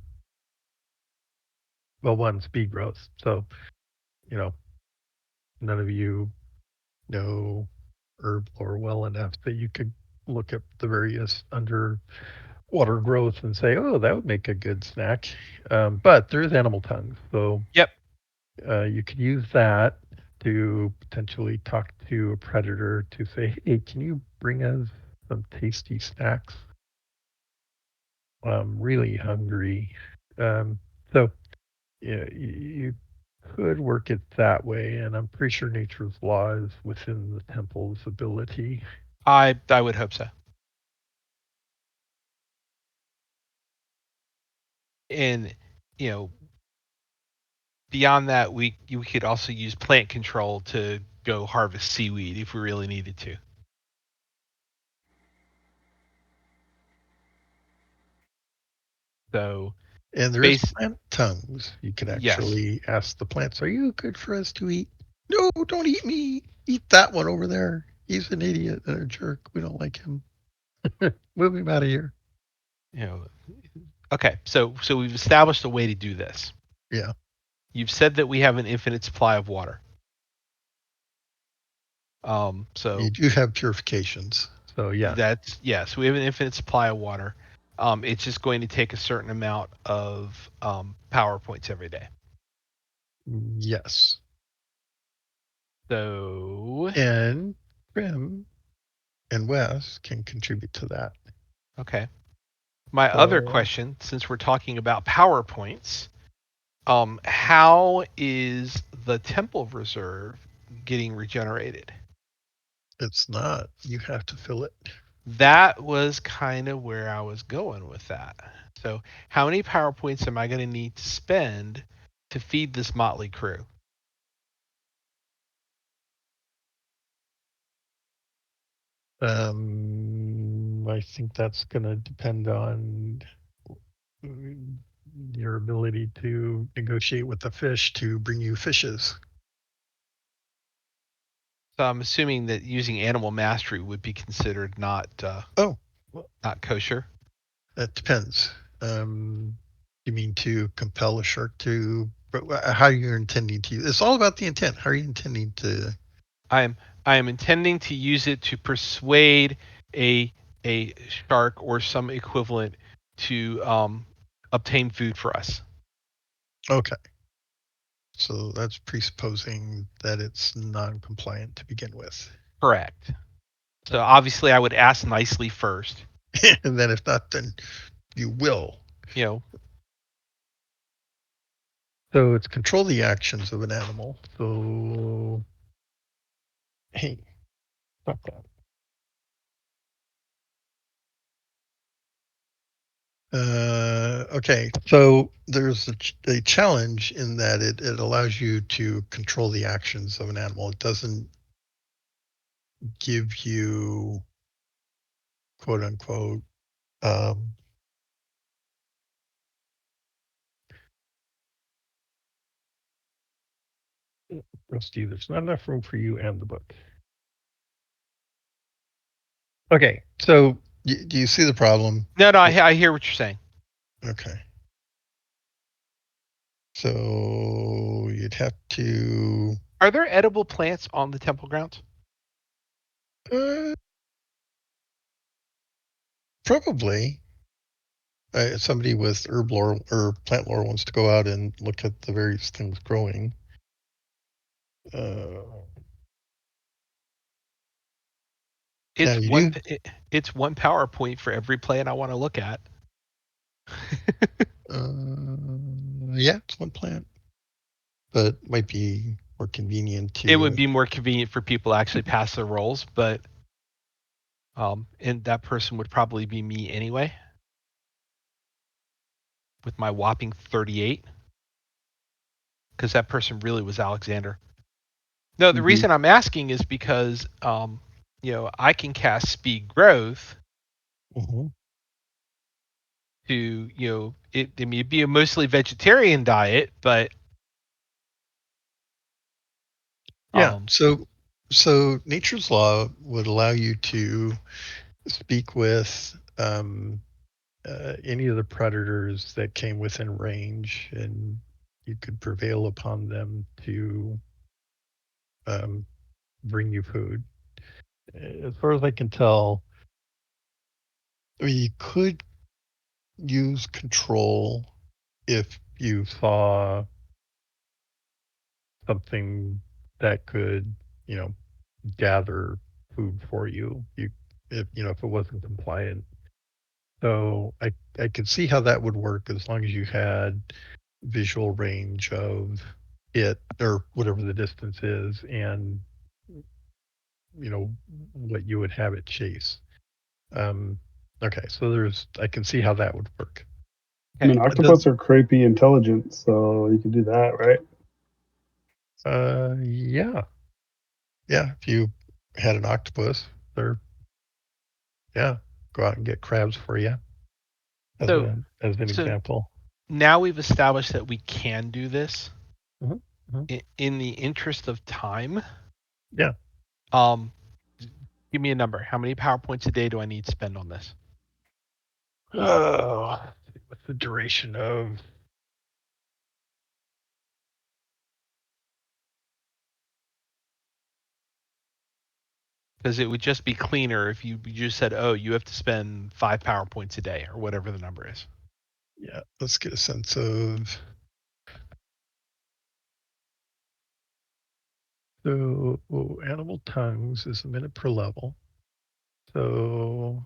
well, one, speed growth. So you know, none of you know herb lore well enough that you could look up the various underwater growth and say, oh, that would make a good snack. But there is animal tongue, so Yep. you could use that to potentially talk to a predator to say, hey, can you bring us some tasty snacks? I'm really hungry. Um, so yeah, you could work it that way, and I'm pretty sure nature's law is within the temple's ability. I would hope so. And you know, beyond that, we could also use plant control to go harvest seaweed if we really needed to. So, And there is base plant tongues. You can yes, actually ask the plants, are you good for us to eat? No, don't eat me. Eat that one over there. He's an idiot and a jerk. We don't like him. Move him out of here. you know. Okay, so we've established a way to do this. Yeah. You've said that we have an infinite supply of water. You So do have purifications. So, yeah. that's yes, we have an infinite supply of water. It's just going to take a certain amount of power points every day. Yes. So And Prim and Wes can contribute to that. okay. My other So, question, since we're talking about power points, how is the temple reserve getting regenerated? it's not. You have to fill it. That was kind of where I was going with that. So, how many power points am I going to need to spend to feed this motley crew? I think that's going to depend on your ability to negotiate with the fish to bring you fishes. So, I'm assuming that using animal mastery would be considered Oh, well, not kosher. that depends. You mean to compel a shark to? But how are you intending to? It's all about the intent. How are you intending to? I am I am intending to use it to persuade a a shark or some equivalent to obtain food for us. Okay, so that's presupposing that it's non-compliant to begin with, Correct. So so, obviously, I would ask nicely first. and then if not, then you will. You know, So it's control the actions of an animal. So hey, stop that. Okay, so there's a challenge in that it allows you to control the actions of an animal. It doesn't give you quote unquote um, Rusty, there's not enough room for you and the book. Okay, so do you see the problem? No, I hear what you're saying. Okay. So you'd have to Are there edible plants on the temple grounds? uh, probably somebody with herb lore or plant lore wants to go out and look at the various things growing. Uh, now It's you one. do. It's one PowerPoint for every plant I want to look at. Yeah, it's one plant, but might be more convenient It would to. be more convenient for people to actually pass their roles, but and that person would probably be me anyway, with my whopping 38, because that person really was Alexander. No, the Mhm. reason I'm asking is because I can cast speed growth Mhm. to I mean, it'd be a mostly vegetarian diet, but Yeah. um So nature's law would allow you to speak with any of the predators that came within range, and you could prevail upon them to um, bring you food. As far as I can tell, I mean, you could use control if you saw something that could, you know, gather food for you. If it wasn't compliant. So I could see how that would work as long as you had visual range of it or whatever the distance is, and what you would have it chase. Um, okay, so I can see how that would work. I mean, okay. octopus are creepy intelligent, so you can do that, right? Yeah, yeah. If you had an octopus, they're yeah, go out and get crabs for you So as an so example. now we've established that we can do this. Mhm, mhm. In the interest of time, Yeah. um, give me a number. How many PowerPoints a day do I need to spend on this? Oh, what's the duration of? Because it would just be cleaner if you just said, "Oh, you have to spend 5 PowerPoints a day," or whatever the number is. Yeah, let's get a sense of. So animal tongues is a minute per level. So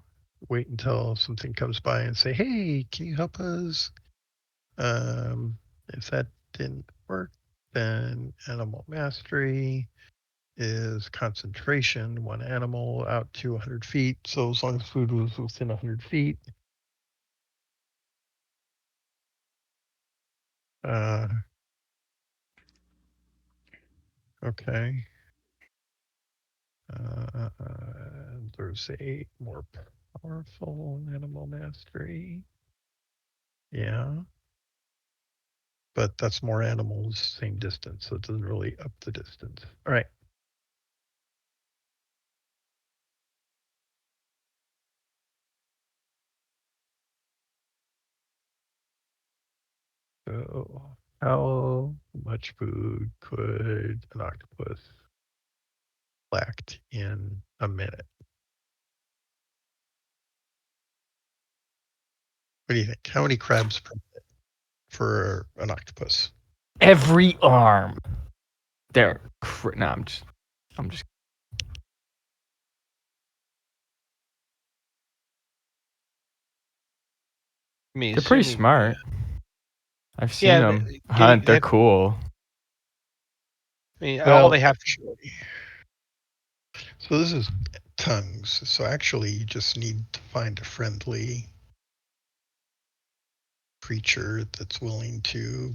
wait until something comes by and say, "Hey, can you help us?" If that didn't work, then animal mastery is concentration, one animal out to 100 feet. So as long as food was within 100 feet, uh, okay. There's a more powerful animal mastery. Yeah, but that's more animals, same distance, so it doesn't really up the distance. All right. So how much food could an octopus collect in a minute? What do you think? How many crabs per minute for an octopus? Every arm. They're no, I'm just I mean, they're pretty assuming, smart. I've seen yeah, them getting hunt. They're cool. I mean, all Well, they have. actually, so this is tongues. So actually, you just need to find a friendly creature that's willing to,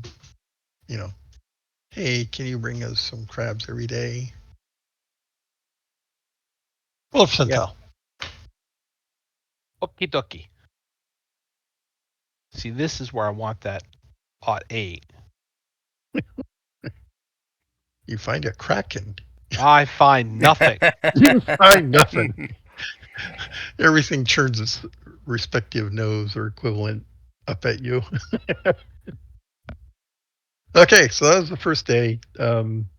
hey, can you bring us some crabs every day? Roll a percentile. Okie dokie. See, this is where I want that +8. You find a kraken. I find nothing. You find nothing. Everything turns its respective nose or equivalent up at you. Okay, so that was the first day.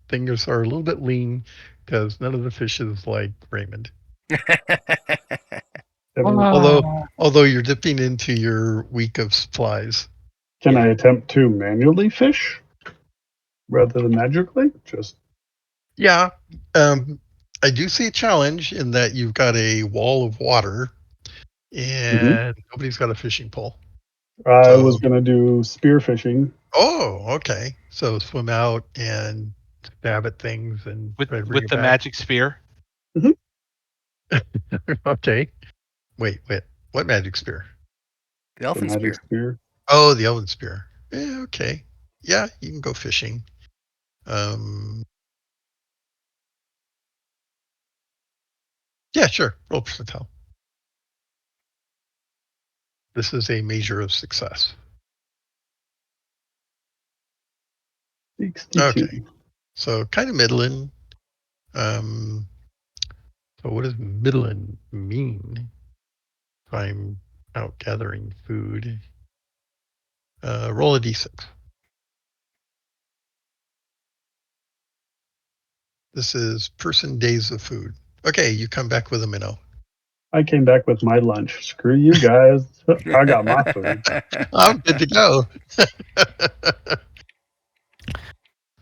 Things are a little bit lean because none of the fishes like Raymond. Although you're dipping into your week of supplies. Can Yeah. I attempt to manually fish rather than magically? Just Yeah. I do see a challenge in that you've got a wall of water and nobody's got a fishing pole. I was So, gonna do spear fishing. okay. So swim out and stab at things and With try to bring with it the back. magic spear. Okay. Wait. What magic spear? The The elfin magic spear. spear. Oh, the elven spear. Yeah, okay. Yeah, you can go fishing. Um, yeah, sure. Roll percentile. This is a measure of success. 62. Okay. So kind of middling. Um, so what does middling mean? If I'm out gathering food. Roll a d6. This is person days of food. Okay, you come back with a minnow. I came back with my lunch. Screw you guys. I got my food. I'm good to go.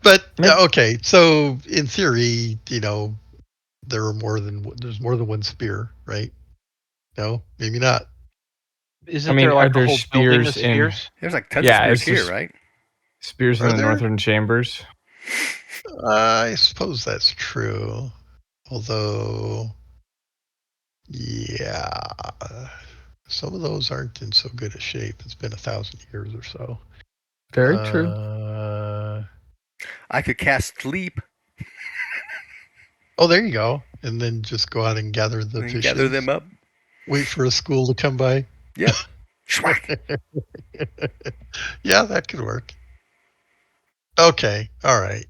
But okay, so in theory, there's more than one spear, right? No, maybe not. Isn't I mean, there are like a there whole building of spears in? spears? There's like tons of Yeah, spears it's here, just right? spears in Are the there? northern chambers. I suppose that's true. Although, yeah, some of those aren't in so good a shape. It's been 1,000 years or so. Very true. I could cast sleep Oh, there you go. And then just go out and gather the and gather fishes. them up. Wait for a school to come by. Yep. Schwack. Yeah, that could work. Okay. All right.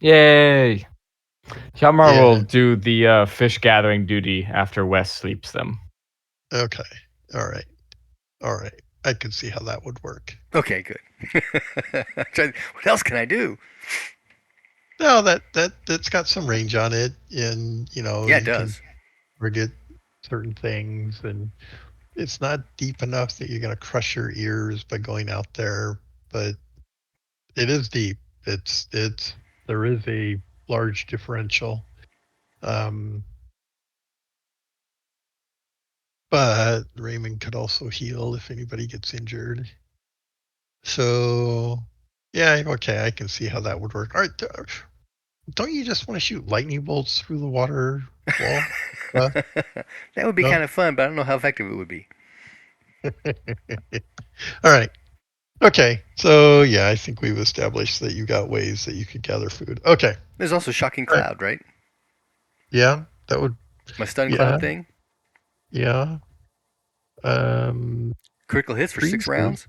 Yay! Hjalmar Yeah. will do the fish gathering duty after Wes sleeps them. Okay. All right. All right. I can see how that would work. Okay, good. What else can I do? No, that's got some range on it, and Yeah, it you can does. target certain things, and it's not deep enough that you're going to crush your ears by going out there, but it is deep. It's there is a large differential, um, but Raymond could also heal if anybody gets injured. So, yeah, okay, I can see how that would work. All right, don't you just want to shoot lightning bolts through the water wall? That would be No. kind of fun, but I don't know how effective it would be. All right. Okay. So yeah, I think we've established that you got ways that you could gather food. Okay. There's also shocking All right. cloud, right? Yeah, that would. My stun Yeah. cloud thing. Yeah. Um, Critical hits for 6 breezes. rounds.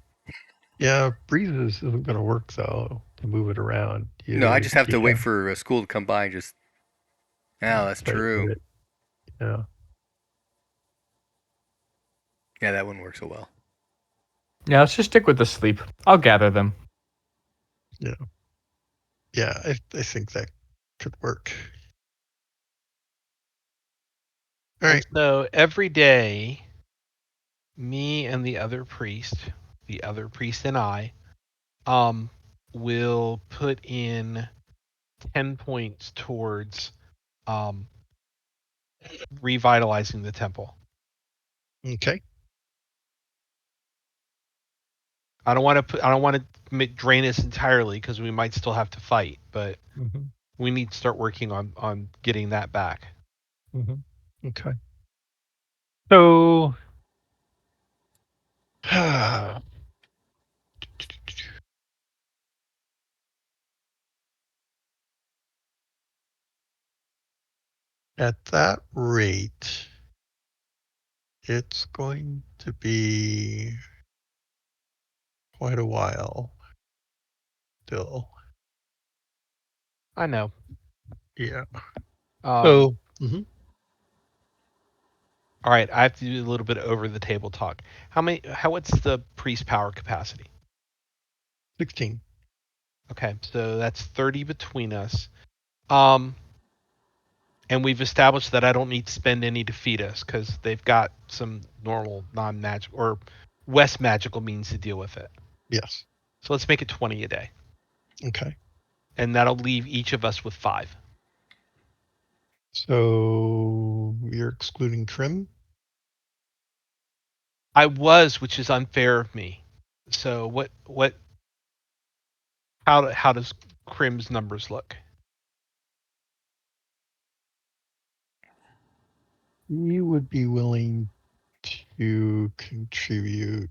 Yeah, breezes isn't going to work though to move it around. No, I just have You to wait can't for a school to come by and just. Oh, that's quite hit true. it. Yeah. Yeah, that wouldn't work so well. Yeah, let's just stick with the sleep. I'll gather them. Yeah. Yeah. I think that could work. All right. So every day, me and the other priest and I, will put in 10 points towards um, revitalizing the temple. Okay. I don't want to drain us entirely because we might still have to fight, but Mm-hmm. we need to start working on getting that back. Mm-hmm. Okay. So At that rate, it's going to be quite a while still. I know. Yeah. Um, So, mhm, all right, I have to do a little bit over the table talk. What's the priest power capacity? 16. Okay, so that's 30 between us. Um, and we've established that I don't need to spend any to feed us because they've got some normal non-magic or West magical means to deal with it. Yes. So let's make it 20 a day, Okay. and that'll leave each of us with 5. So you're excluding trim? I was, which is unfair of me. So how does Crim's numbers look? You would be willing to contribute.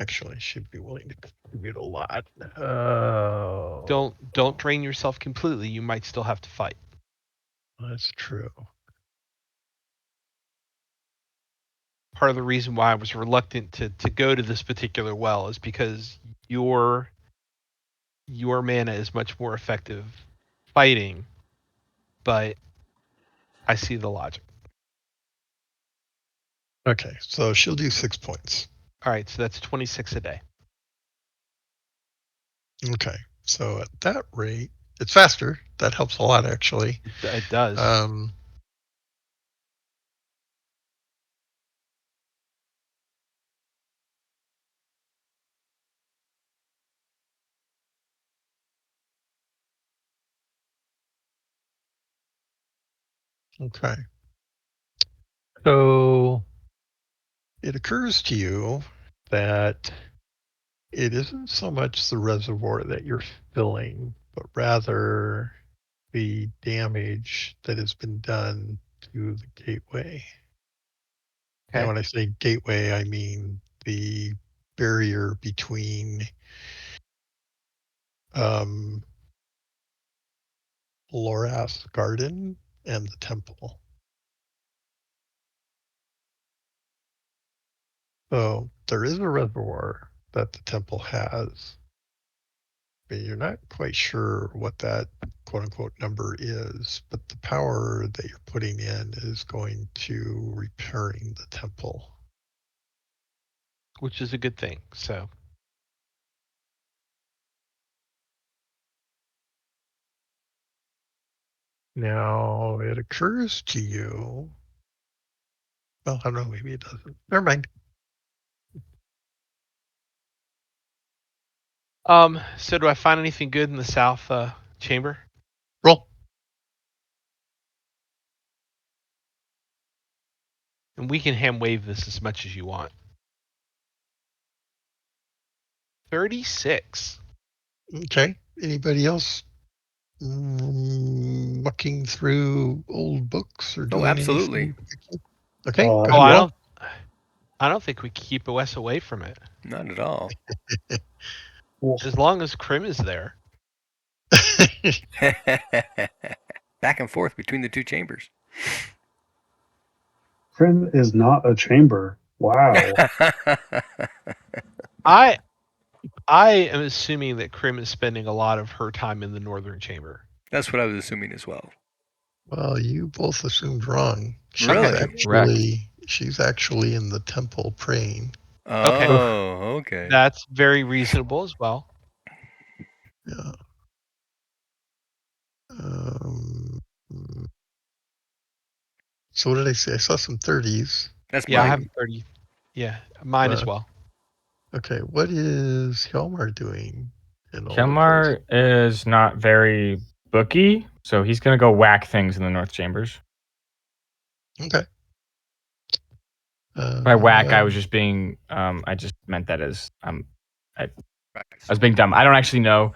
Actually, she'd be willing to contribute a lot. Don't drain yourself completely. You might still have to fight. That's true. Part of the reason why I was reluctant to go to this particular well is because your mana is much more effective fighting, but I see the logic. Okay, so she'll do 6 points. All right, so that's 26 a day. Okay, so at that rate, it's faster. That helps a lot, actually. It does. Okay. So it occurs to you that it isn't so much the reservoir that you're filling, but rather the damage that has been done to the gateway. And Okay. when I say gateway, I mean the barrier between um, Lorath's garden and the temple. So there is a reservoir that the temple has, but you're not quite sure what that quote unquote number is. But the power that you're putting in is going to repairing the temple. Which is a good thing. So Now it occurs to you. Well, I don't know. Maybe it doesn't. Never mind. so do I find anything good in the south chamber? Roll. And we can hand wave this as much as you want. 36. Okay. Anybody else mucking through old books or Oh, doing absolutely. anything? Okay, go Oh, ahead, Yeah. roll. I don't think we can keep OS away from it. Not at all. As long as Crim is there. Back and forth between the two chambers. Prim is not a chamber. Wow. I am assuming that Crim is spending a lot of her time in the northern chamber. That's what I was assuming as well. Well, you both assumed wrong. Okay. Correct. She's actually in the temple praying. Okay. Oof. Oh, okay. That's very reasonable as well. Yeah. Um, so what did I say? I saw some 30s. That's Yeah, I mine. have 30. Yeah, mine as well. Okay, what is Helmar doing in all of this? Kelmar is not very booky, so he's gonna go whack things in the north chambers. Okay. By whack, I was Um, just being I just meant that as I was being dumb. I don't actually know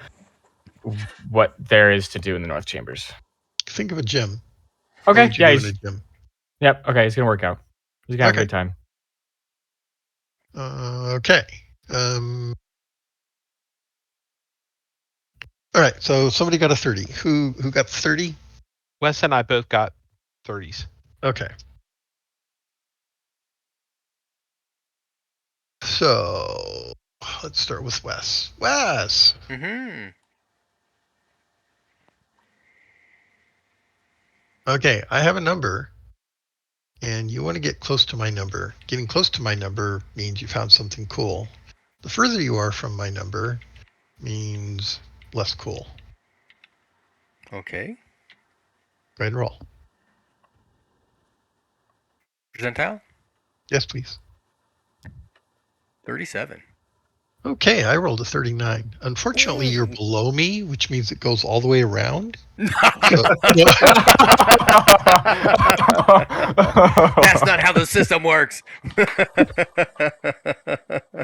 what there is to do in the north chambers. think of a gym. What Okay, would you yeah, do in a he's gym? yep. Okay, it's gonna work out. He's gonna have a Okay. good time. Okay. Um, all right. So somebody got a 30. Who got 30? Wes and I both got 30s. Okay. So let's start with Wes. Wes. Mm-hmm. Okay, I have a number, and you want to get close to my number. Getting close to my number means you found something cool. The further you are from my number means less cool. Okay. Go ahead and roll. Percentile? Yes, please. 37. Okay, I rolled a 39. Unfortunately, you're Ooh. below me, which means it goes all the way around. So, That's not how the system works.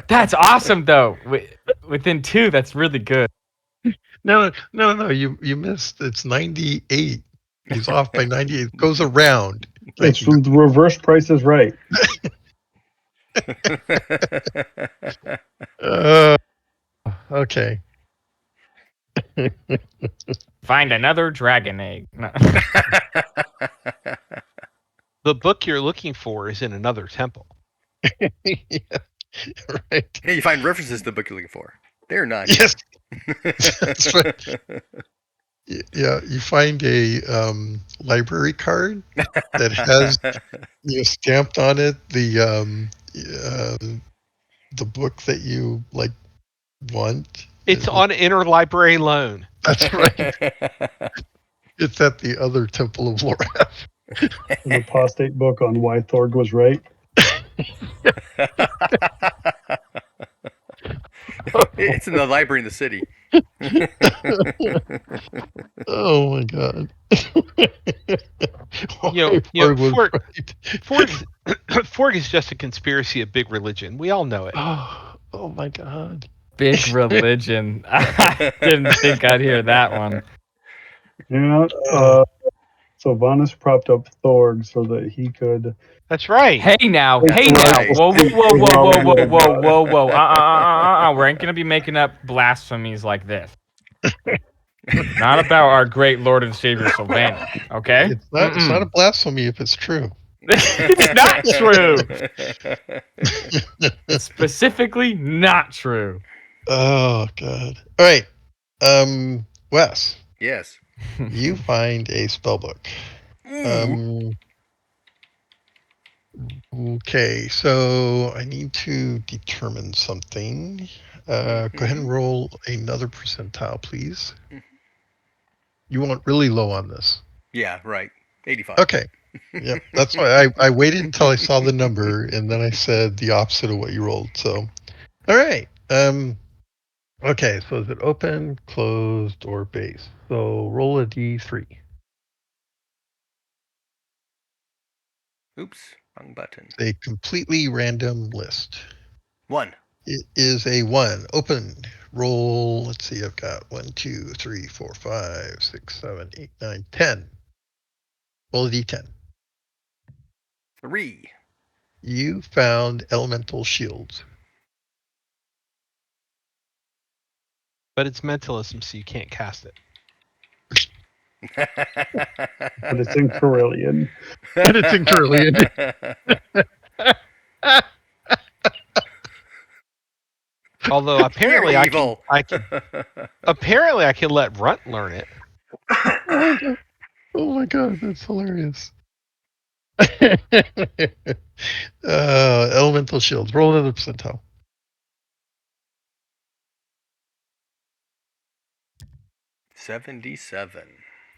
That's awesome, though. Within 2, that's really good. no. You missed. It's 98. He's off by 98. It goes around. It's from the reverse Price is Right. Okay. Find another dragon egg. No. The book you're looking for is in another temple. Yeah, right. Hey, you find references to the book you're looking for. They're not Yes, here. that's right. Yeah, you find a library card that has stamped on it the book that you want. It's on interlibrary loan. That's right. It's at the other Temple of Lorath. An apostate book on why Thorg was right. It's in the library in the city. Oh my god. You know, Was Ford, right. Forg is just a conspiracy of big religion. We all know it. Oh my god. Big religion. I didn't think I'd hear that one. Yeah. So Vanus propped up Thorg so that he could. That's right. Hey now. Right. Whoa. We ain't gonna be making up blasphemies like this. Not about our great Lord and Savior Sylvanas, okay? It's not a blasphemy if it's true. It's not true. It's specifically not true. Oh god. All right. Wes, Yes. you find a spell book. Ooh. Okay, so I need to determine something. Go ahead and roll another percentile, please. You want really low on this. Yeah, right. 85. Okay. Yep. That's why I waited until I saw the number and then I said the opposite of what you rolled. So, all right. Okay. So is it open, closed, or base? So roll a d3. Oops, wrong button. It's a completely random list. 1. It is a 1. Open. Roll. Let's see. I've got 1, 2, 3, 4, 5, 6, 7, 8, 9, 10. Roll a d10. 3. You found elemental shields. But it's mentalism, so you can't cast it. But it's in Carillion. And it's in Carillion. Although apparently You're I evil. can let Runt learn it. Oh my god, that's hilarious. Elemental shields. Roll another percentile. 77.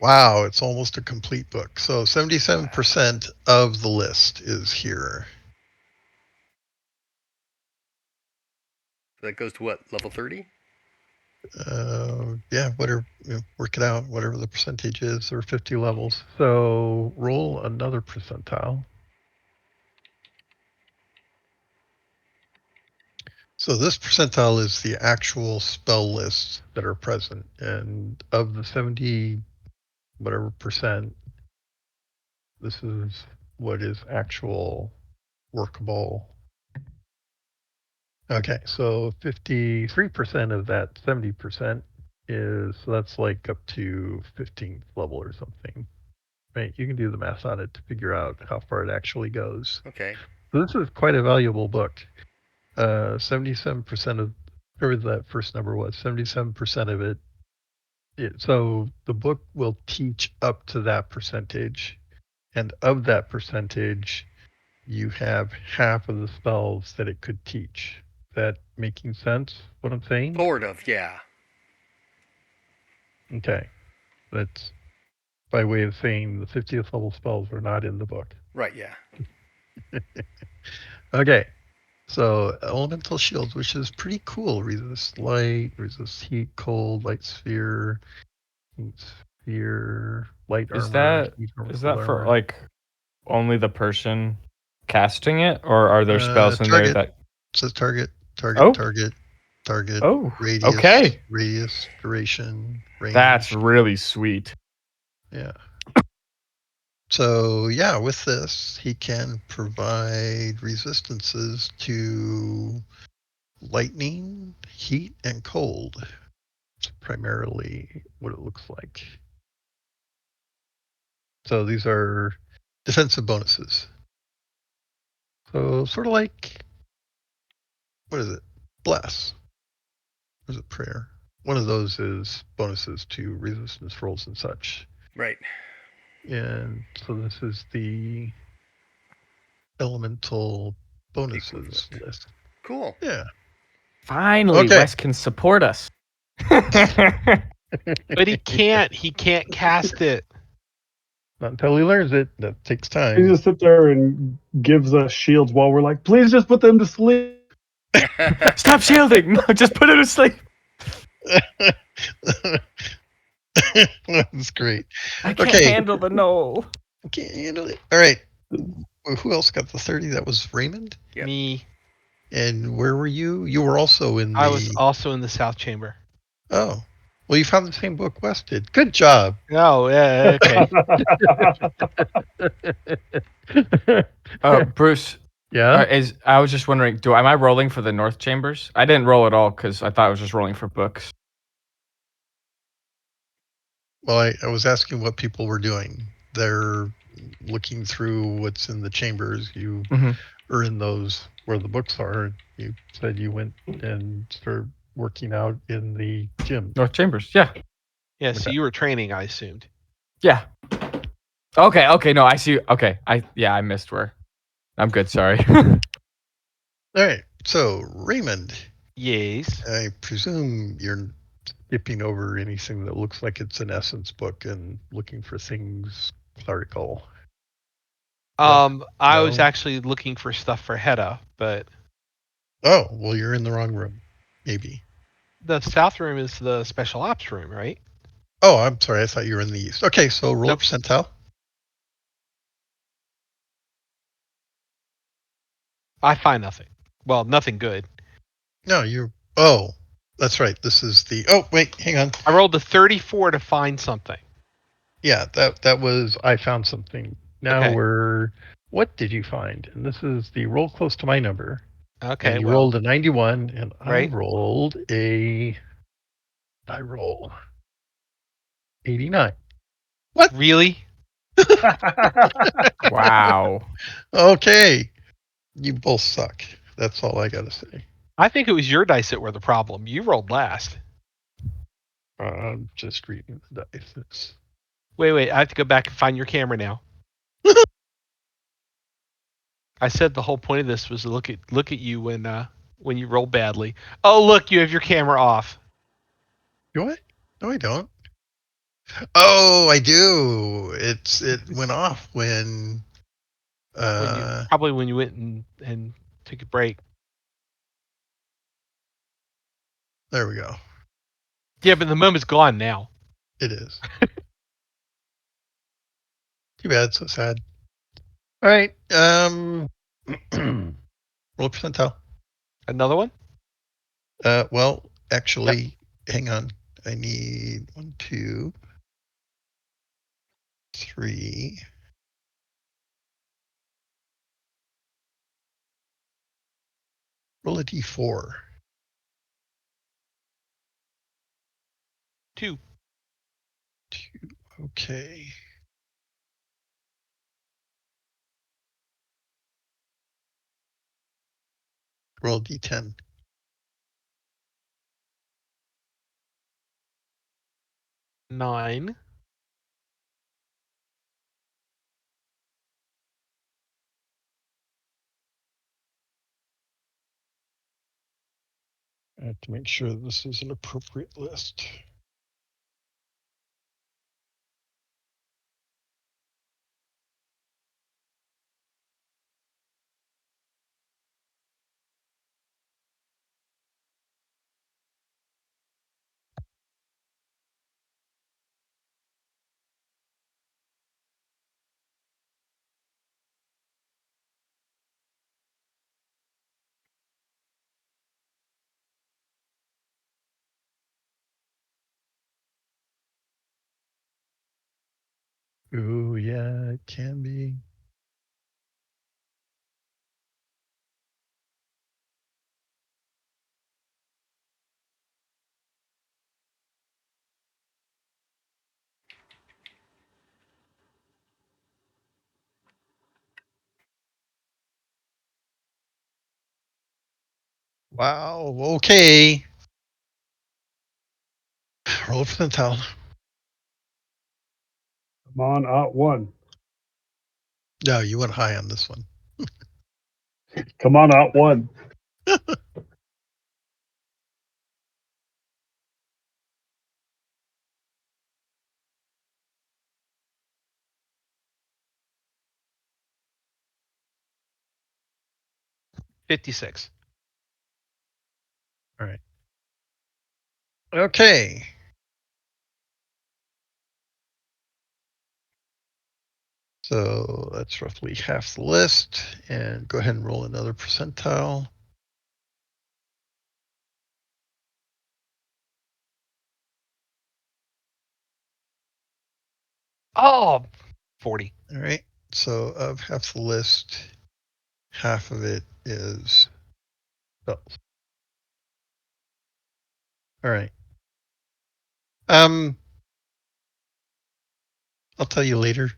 Wow, it's almost a complete book. So 77% of the list is here. So that goes to what? Level 30? Yeah, whatever. Work it out. Whatever the percentage is, or 50 levels. So roll another percentile. So this percentile is the actual spell lists that are present, and of the 70 whatever percent, this is what is actual workable. Okay, so 53% of that 70% is, so that's like up to 15th level or something. Right, you can do the math on it to figure out how far it actually goes. Okay. So this is quite a valuable book. 77% of, whatever that first number was, 77% of it. So the book will teach up to that percentage. And of that percentage, you have half of the spells that it could teach. Is that making sense, what I'm saying? Sort of, yeah. Okay. That's by way of saying the 50th level spells are not in the book. Right, yeah. Okay. So elemental shields, which is pretty cool. Resist light, resist heat, cold, light sphere, heat sphere, light Is armor, that heat armor, is cold that for armor. like only the person casting it, or are there spells in there Target. that? Says target, target, Oh, target, target, oh, radius, okay. radius, duration, That's range. really sweet. Yeah. So yeah, with this, he can provide resistances to lightning, heat, and cold. It's primarily what it looks like. So these are defensive bonuses. So sort of like, what is it? Bless. Or is it prayer? One of those is bonuses to resistance rolls and such. Right. And so this is the elemental bonuses Equivalent. list. Cool. Yeah. Finally, Okay. Wes can support us. But he can't. He can't cast it. Not until he learns it. That takes He time. just sit there and gives us shields while we're like, please just put them to sleep. Stop shielding! No, just put him to sleep. That's great. I can't Okay. handle the no. I can't handle it. All right. Who else got the 30? That was Raymond. Yep. Me. And where were you? You were also in I was the. also in the South Chamber. Oh. Well, you found the same book Wes did. Good job. Oh, yeah, okay. Bruce, Yeah. I was just wondering, am I rolling for the North Chambers? I didn't roll at all because I thought I was just rolling for books. Well, I was asking what people were doing. They're looking through what's in the chambers. You Mhm. are in those where the books are. You said you went and started working out in the gym. North Chambers, yeah, Yeah, so Okay. you were training, I assumed. yeah. Okay, no, I see. Okay, I missed where. I'm good. Sorry. All right. So, Raymond, Yes. I presume you're skipping over anything that looks like it's an essence book and looking for things clerical. I was No. actually looking for stuff for Hedda, but Oh, well, you're in the wrong room. Maybe. the South room is the special ops room, right? Oh, I'm sorry. I thought you were in the east. Okay, so roll a Nope. percentile. I find nothing. Well, nothing good. No, you're. Oh, that's right. This is the. Oh, wait, hang on. I rolled a 34 to find something. Yeah, that was. I found something. Now Okay. we're. What did you find? And this is the roll close to my number. And Okay, you well, rolled a 91, and I right? rolled a. I roll 89. What? Really? Wow. Okay, you both suck. That's all I gotta say. I think it was your dice that were the problem. You rolled last. I'm just reading the dice. Wait, I have to go back and find your camera now. I said the whole point of this was to look at you when you roll badly. Oh, look, you have your camera off. Do I? No, I don't. Oh, I do. It went off when. When you went and took a break. There we go. Yeah, but the moment's gone now. It is. Too bad. So sad. All right. Roll percentile. Another one? Well, Yep. actually, hang on. I need 1, 2, 3. Roll a d4. 2. 2. Okay. Roll d10. Nine. I have to make sure this is an appropriate list. Ooh, yeah, it can be. Wow, okay. Roll percentile. Come on, out one. No, you went high on this one. Come on, out one. 56. All right. Okay. So that's roughly half the list. And go ahead and roll another percentile. Oh, 40. All right. So of half the list, half of it is spells. All right. I'll tell you later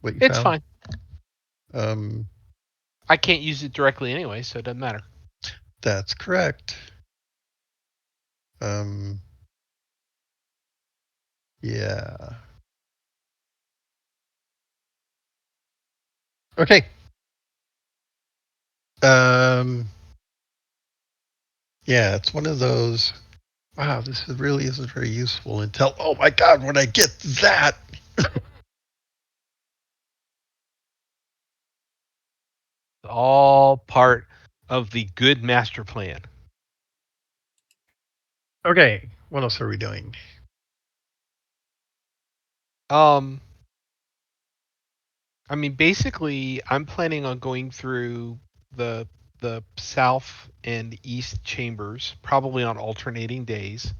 what you It's found. fine. Um, I can't use it directly anyway, so it doesn't matter. that's correct. Um, yeah. Okay. Yeah, it's one of those. Wow, really isn't very useful until. Oh my God! When I get that. It's all part of the good master plan. Okay. What else are we doing? I mean, basically, I'm planning on going through the south and east chambers, probably on alternating days.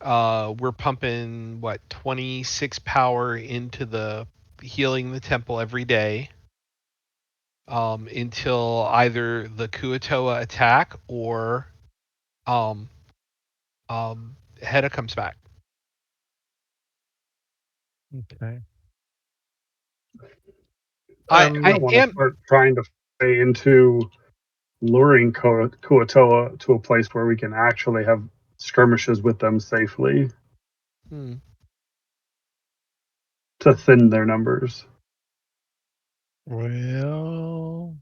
We're pumping 26 power into the healing the temple every day, until either the Kuatoa attack or um, Hedda comes back. Okay. I I I want to am. start trying to play into luring Kuatoa to a place where we can actually have skirmishes with them safely to thin their numbers. Well,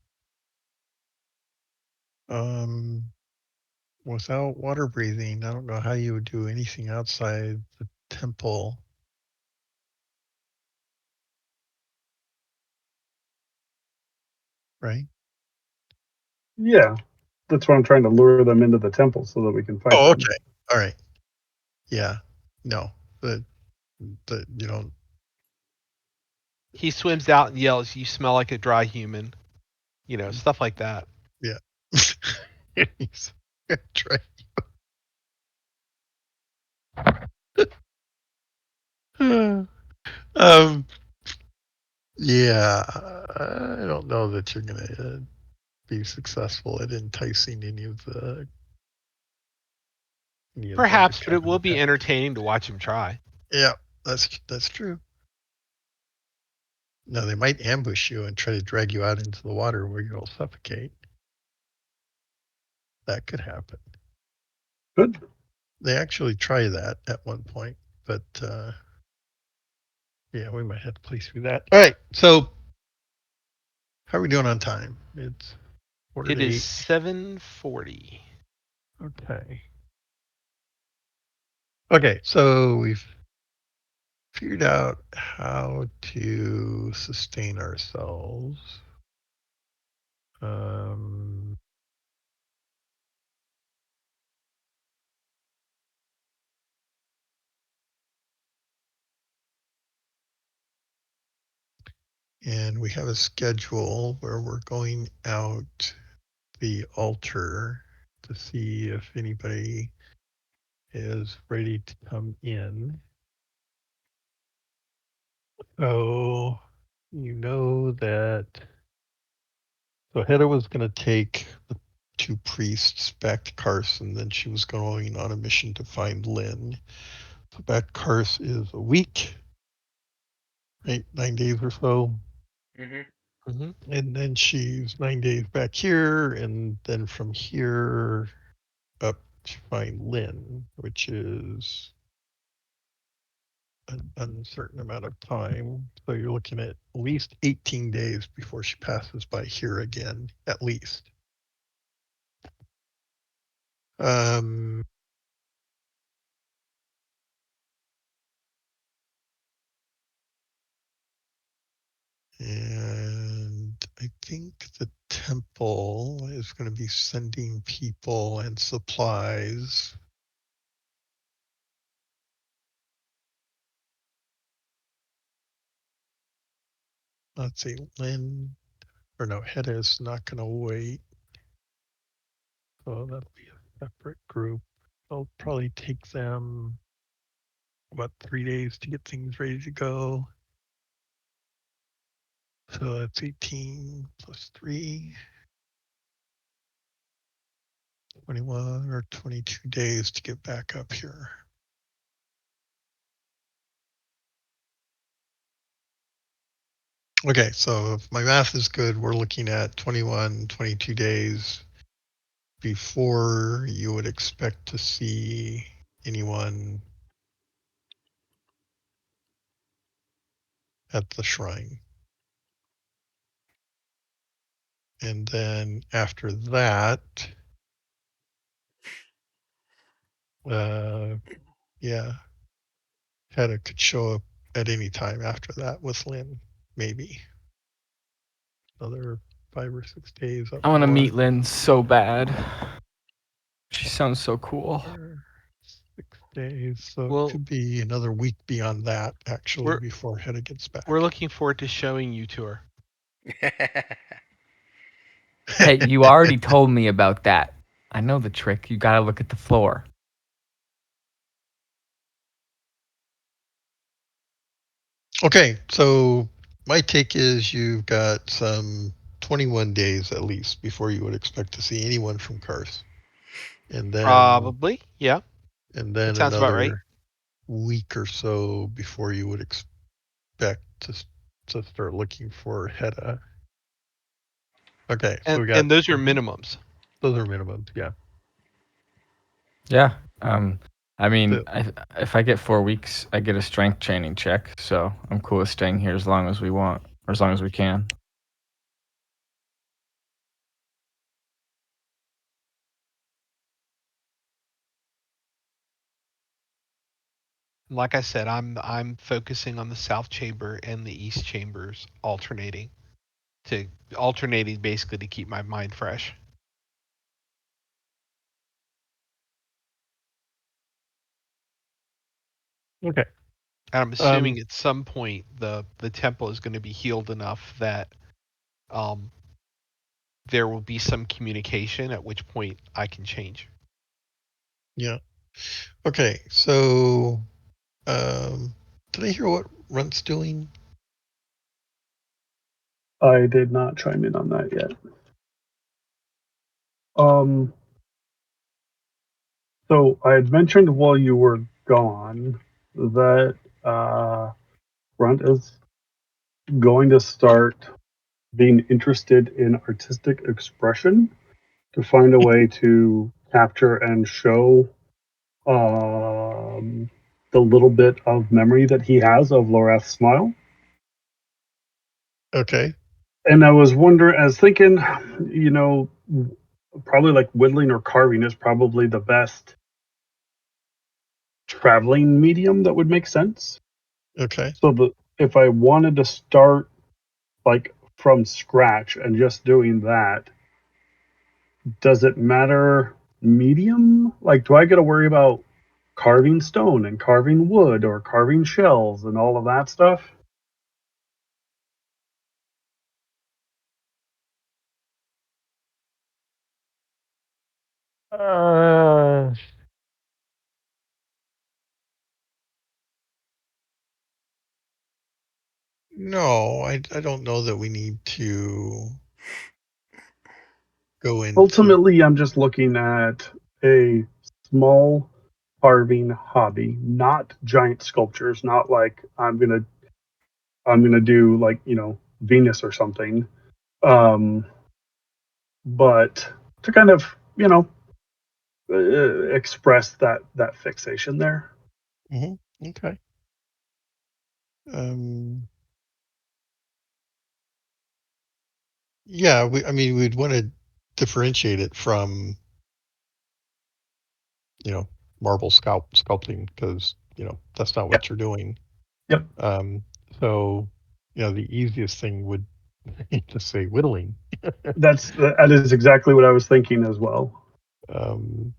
without water breathing, I don't know how you would do anything outside the temple. Right? Yeah, that's why I'm trying to lure them into the temple so that we can fight Oh, them. okay. All right. Yeah. No. The you don't. He swims out and yells, "You smell like a dry human." Stuff like that. Yeah. He's try. um. Yeah. I don't know that you're gonna be successful at enticing any of them to Perhaps, but come it and will be attack. entertaining to watch him try. Yeah, that's true. No, they might ambush you and try to drag you out into the water where you'll suffocate. that could happen. Good. They actually try that at one point, but yeah, we might have to play through that. All right, so how are we doing on time? It's quarter It to is 8. 7:40. Okay. Okay, so we've figured out how to sustain ourselves. Um, and we have a schedule where we're going out the altar to see if anybody is ready to come in. So you know that. So Hedda was going to take the 2 priests back to Carson, then she was going on a mission to find Lynn. So back to Carson is a week, right? 9 days or so. And then she's 9 days back here, and then from here up to find Lynn, which is an uncertain amount of time. So you're looking at least 18 days before she passes by here again, at least. Um, and I think the temple is going to be sending people and supplies. Let's see, Lynn, or no, Hedda is not going to wait. So that'll be a separate group. It'll probably take them about 3 days to get things ready to go. So that's 18 plus 3, 21 or 22 days to get back up here. Okay, so if my math is good, we're looking at 21, 22 days before you would expect to see anyone at the shrine. And then after that, yeah, Hedda could show up at any time after that with Lynn, maybe. Another 5 or 6 days up I want to north. meet Lynn so bad. She sounds so cool. 6 days. So Well, it could be another week beyond that, actually, we're before Hedda gets back. we're looking forward to showing you to her. Hey, you already told me about that. I know the trick. You gotta look at the floor. Okay, so my take is you've got some 21 days at least before you would expect to see anyone from Karth. And then Probably, yeah. That sounds about right. another week or so before you would expect to start looking for Hedda. Okay, so we got And those are minimums. those are minimums, yeah. Yeah. I mean, The- if I get 4 weeks, I get a strength training check. So I'm cool with staying here as long as we want, or as long as we can. Like I said, I'm focusing on the south chamber and the east chambers alternating basically to keep my mind fresh. Okay. And I'm assuming at some point the temple is going to be healed enough that there will be some communication, at which point I can change. Yeah. Okay, so did I hear what Runt's doing? I did not chime in on that yet. Um, so I had mentioned while you were gone that Runt is going to start being interested in artistic expression to find a way to capture and show the little bit of memory that he has of Lorath's smile. Okay. And I was wondering, I was thinking, probably like whittling or carving is probably the best traveling medium that would make sense. Okay. So if I wanted to start like from scratch and just doing that, does it matter medium? Like, do I got to worry about carving stone and carving wood or carving shells and all of that stuff? Uh, no, I don't know that we need to go into. Ultimately, I'm just looking at a small carving hobby, not giant sculptures, not like I'm gonna do like, Venus or something. Um, but to kind of, express that fixation there. Okay. Um, yeah, I mean, we'd want to differentiate it from, you know, marble sculpting because, that's not Yep. what you're doing. Yep. Um, so, the easiest thing would be to say whittling. That is exactly what I was thinking as well. Um,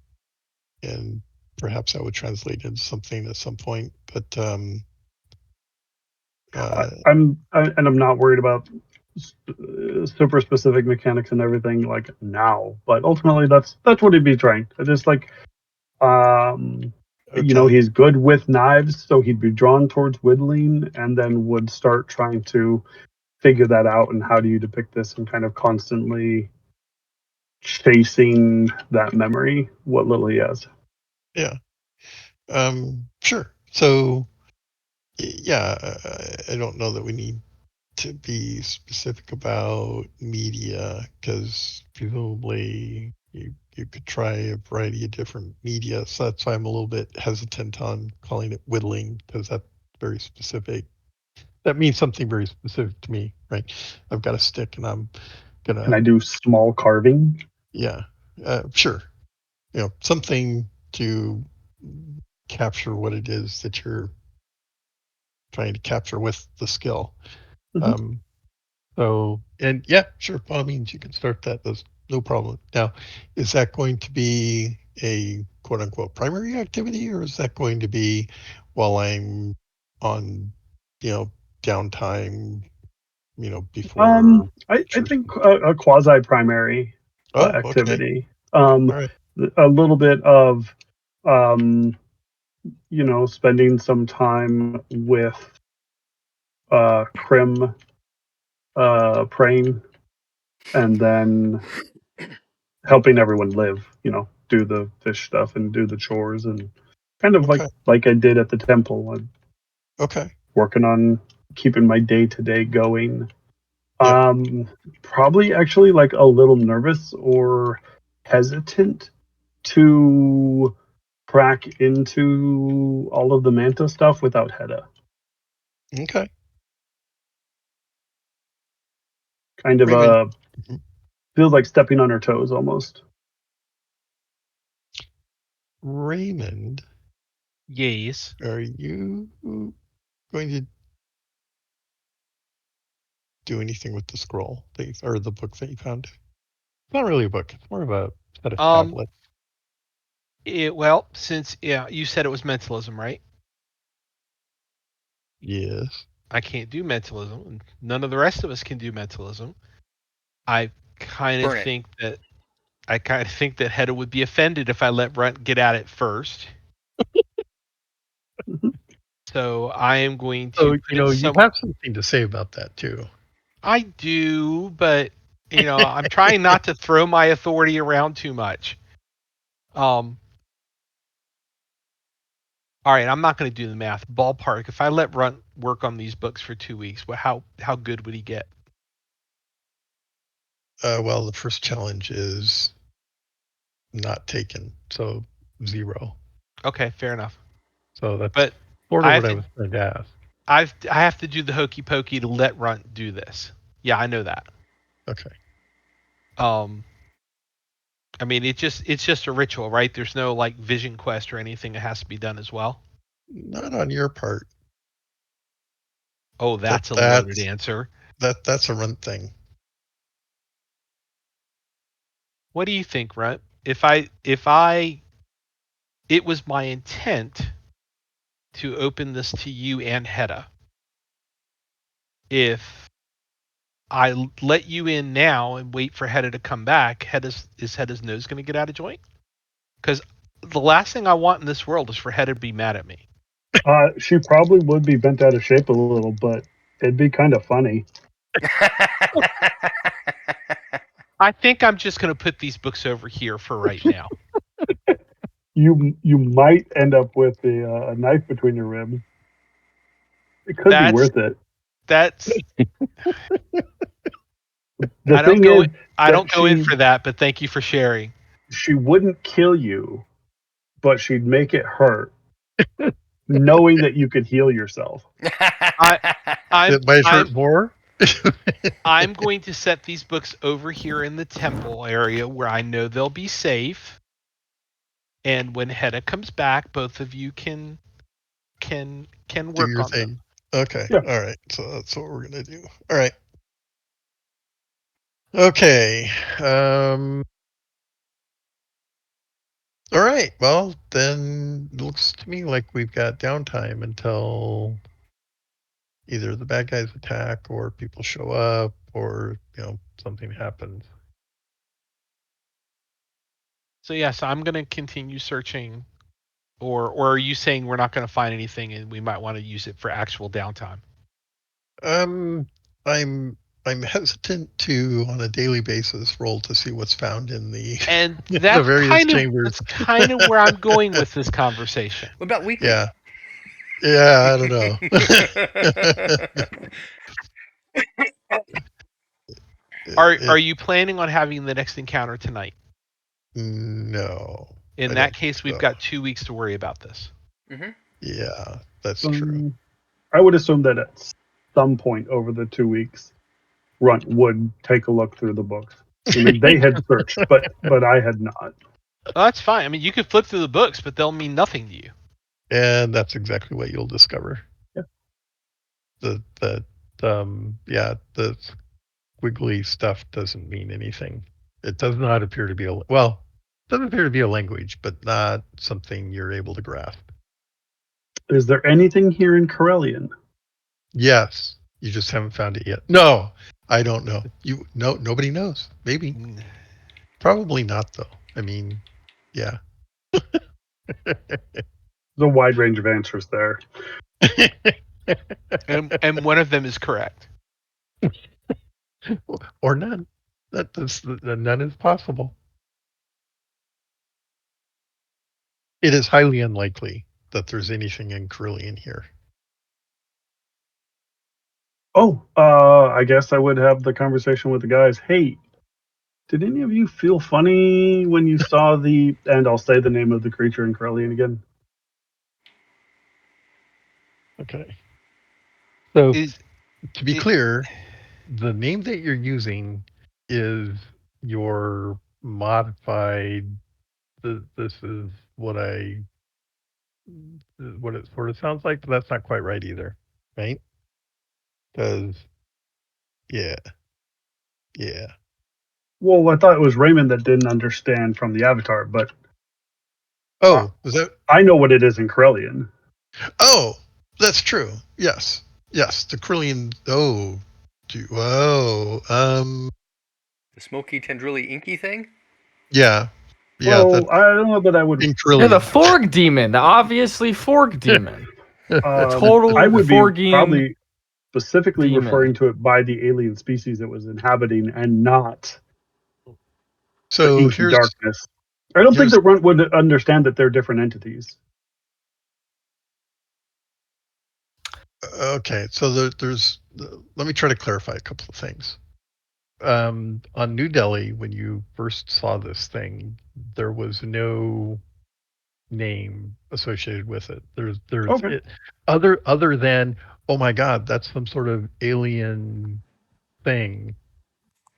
and perhaps that would translate into something at some point. But uh, And I'm not worried about super specific mechanics and everything like now, but ultimately that's what he'd be trying. I just like okay, he's good with knives, so he'd be drawn towards whittling, and then would start trying to figure that out and how do you depict this and kind of constantly chasing that memory, what little he has. yeah, sure. So yeah, I don't know that we need to be specific about media because presumably you could try a variety of different media. So that's why I'm a little bit hesitant on calling it whittling because that's very specific. That means something very specific to me, right? I've got a stick and I'm Can I gonna, do small carving? yeah, sure, something to capture what it is that you're trying to capture with the skill. Mhm. Um, So, and yeah, sure, by all means, you can start that. There's no problem. Now, is that going to be a quote unquote primary activity, or is that going to be while I'm on, you know, downtime, before I church? think a quasi primary Oh, okay. activity. All right. A little bit of um, spending some time with Krim praying, and then helping everyone live. Do the fish stuff and do the chores, and kind of like Okay. I did at the temple. I'm Okay. working on keeping my day to day going. Yep. Um, Probably actually like a little nervous or hesitant to crack into all of the Manta stuff without Hedda. Okay. Kind of Raymond. Mhm. feels like stepping on her toes almost. Raymond, Yes. are you going to do anything with the scroll or the book that you found? It's not really a book. It's more of a set of Um. tablets. Well, since you said it was mentalism, right? Yes. I can't do mentalism, and none of the rest of us can do mentalism. I kind of Burn it. think that Hedda would be offended if I let Brent get at it first. Mhm. So I am going So, to put it you some. have something to say about that too. I do, but I'm trying not to throw my authority around too much. Um. All right, I'm not going to do the math. Ballpark. If I let Runt work on these books for 2 weeks, how good would he get? Well, the first challenge is not taken, so 0. Okay, fair enough. So that's But sort I of have what I to was trying to ask. I have to do the hokey pokey to let Runt do this. Yeah, I know that. Okay. I mean, it's just a ritual, right? There's no like vision quest or anything that has to be done as well. Not on your part. Oh, that's a loaded That's answer. that's a Runt thing. What do you think, Runt? If it was my intent to open this to you and Hedda. If I let you in now and wait for Hedda to come back, is Hedda's nose going to get out of joint? Because the last thing I want in this world is for Hedda to be mad at me. She probably would be bent out of shape a little, but it'd be kind of funny. I think I'm just going to put these books over here for right now. You might end up with a knife between your ribs. It could be That's worth it. that's The I don't thing go is I that don't go in for that, but thank you for sharing. she wouldn't kill you, but she'd make it hurt, knowing that you could heal yourself. I I'm It might hurt I'm more. I'm going to set these books over here in the temple area where I know they'll be safe. And when Hedda comes back, both of you can Do work your on them. thing. Okay. Yeah. All right. So that's what we're gonna do. All right. Okay. All right. Well, then it looks to me like we've got downtime until either the bad guys attack or people show up or something happens. So yes, I'm going to continue searching, or are you saying we're not going to find anything and we might want to use it for actual downtime? I'm I'm hesitant to on a daily basis roll to see what's found in the And the various chambers. that's kind of where I'm going with this conversation. What about weekly? Yeah. Yeah, I don't know. Are It, you planning on having the next encounter tonight? no, In I that don't think case, we've so. got 2 weeks to worry about this. Mm-hmm. Yeah, that's true. I would assume that at some point over the 2 weeks, Runt would take a look through the books. I mean, they had searched, but I had not. Well, that's fine. I mean, you could flip through the books, but they'll mean nothing to you. And that's exactly what you'll discover. Yeah. The squiggly stuff doesn't mean anything. It does not appear to be it doesn't appear to be a language, but not something you're able to grasp. Is there anything here in Corellian? Yes, you just haven't found it yet. No, I don't know. Nobody knows. Maybe, Mm. probably not though. I mean, yeah. There's a wide range of answers there. And one of them is correct. Or none. None is possible. It is highly unlikely that there's anything in Carillion here. Oh, I guess I would have the conversation with the guys. Hey, did any of you feel funny when you saw and I'll say the name of the creature in Corellian again? Okay. So Is to be it, clear, the name that you're using is your modified. This is what it sort of sounds like, but that's not quite right either, right? Because yeah, yeah. Well, I thought it was Raymond that didn't understand from the Avatar, but Oh, is that? I know what it is in Corellian. Oh, that's true. Yes, yes. The Carillion. Oh, The smoky, tendrily, inky thing? yeah, yeah. Well, That's I don't know that I would. in Yeah, the Carillion. Forg demon, the obviously Forg demon, I total would be Forgian probably specifically demon. referring to it by the alien species it was inhabiting and not the So inky here's darkness. I don't think here's that Runt would understand that they're different entities. okay. So there's. Let me try to clarify a couple of things. on New Delhi, when you first saw this thing, there was no name associated with it. There's Okay. it other than, oh my God, that's some sort of alien thing.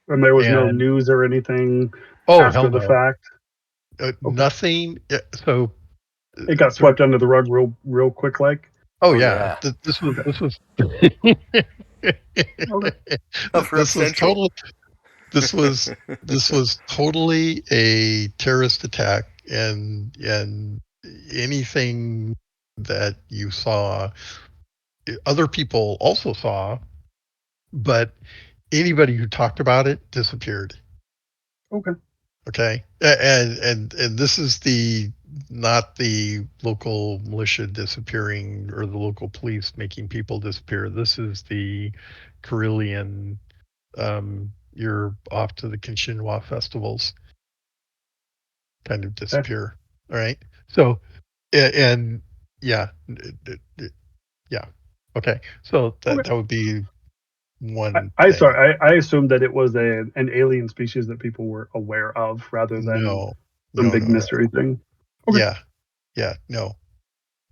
And there was no And news or anything oh after hell the no, fact. Okay. nothing. So It got there. swept under the rug real quick, like. Oh Oh yeah, yeah. this was Okay. this was Okay. Cover up this was Central. total. This was this was totally a terrorist attack, and anything that you saw, other people also saw, but anybody who talked about it disappeared. Okay. Okay, and this is the not the local militia disappearing or the local police making people disappear. This is the Carillion. You're off to the Kinshinwa festivals, kind of Okay. disappear. All right. So and yeah, yeah. Okay. So Okay. that would be I, one I thing. sorry. I assumed that it was an alien species that people were aware of, rather than No, some no, big no, no. mystery thing. Okay. Yeah, yeah. No,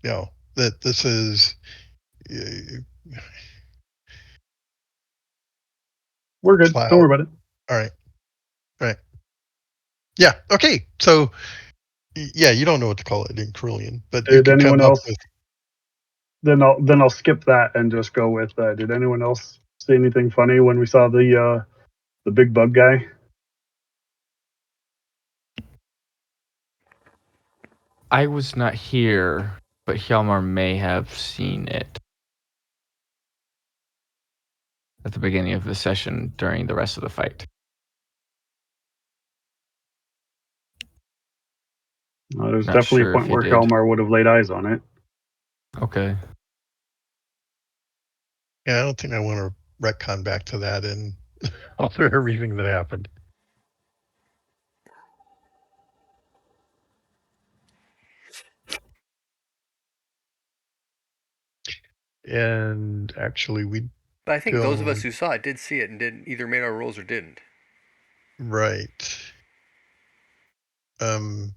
no. That this is. Uh, We're good. Don't cloud. worry about it. All right. All right. Yeah. Okay. So yeah, you don't know what to call it in Carillion, but you Did could anyone come up else? with Then I'll skip that and just go with. Did anyone else see anything funny when we saw the big bug guy? I was not here, but Hjalmar may have seen it at the beginning of the session during the rest of the fight. There's Not definitely a sure if point he where did. Helmar would have laid eyes on it. Okay. yeah. I don't think I want to retcon back to that and alter everything that happened. And actually, we But I think those of us don't. who saw it did see it and didn't either made our rolls or didn't. Right. Um.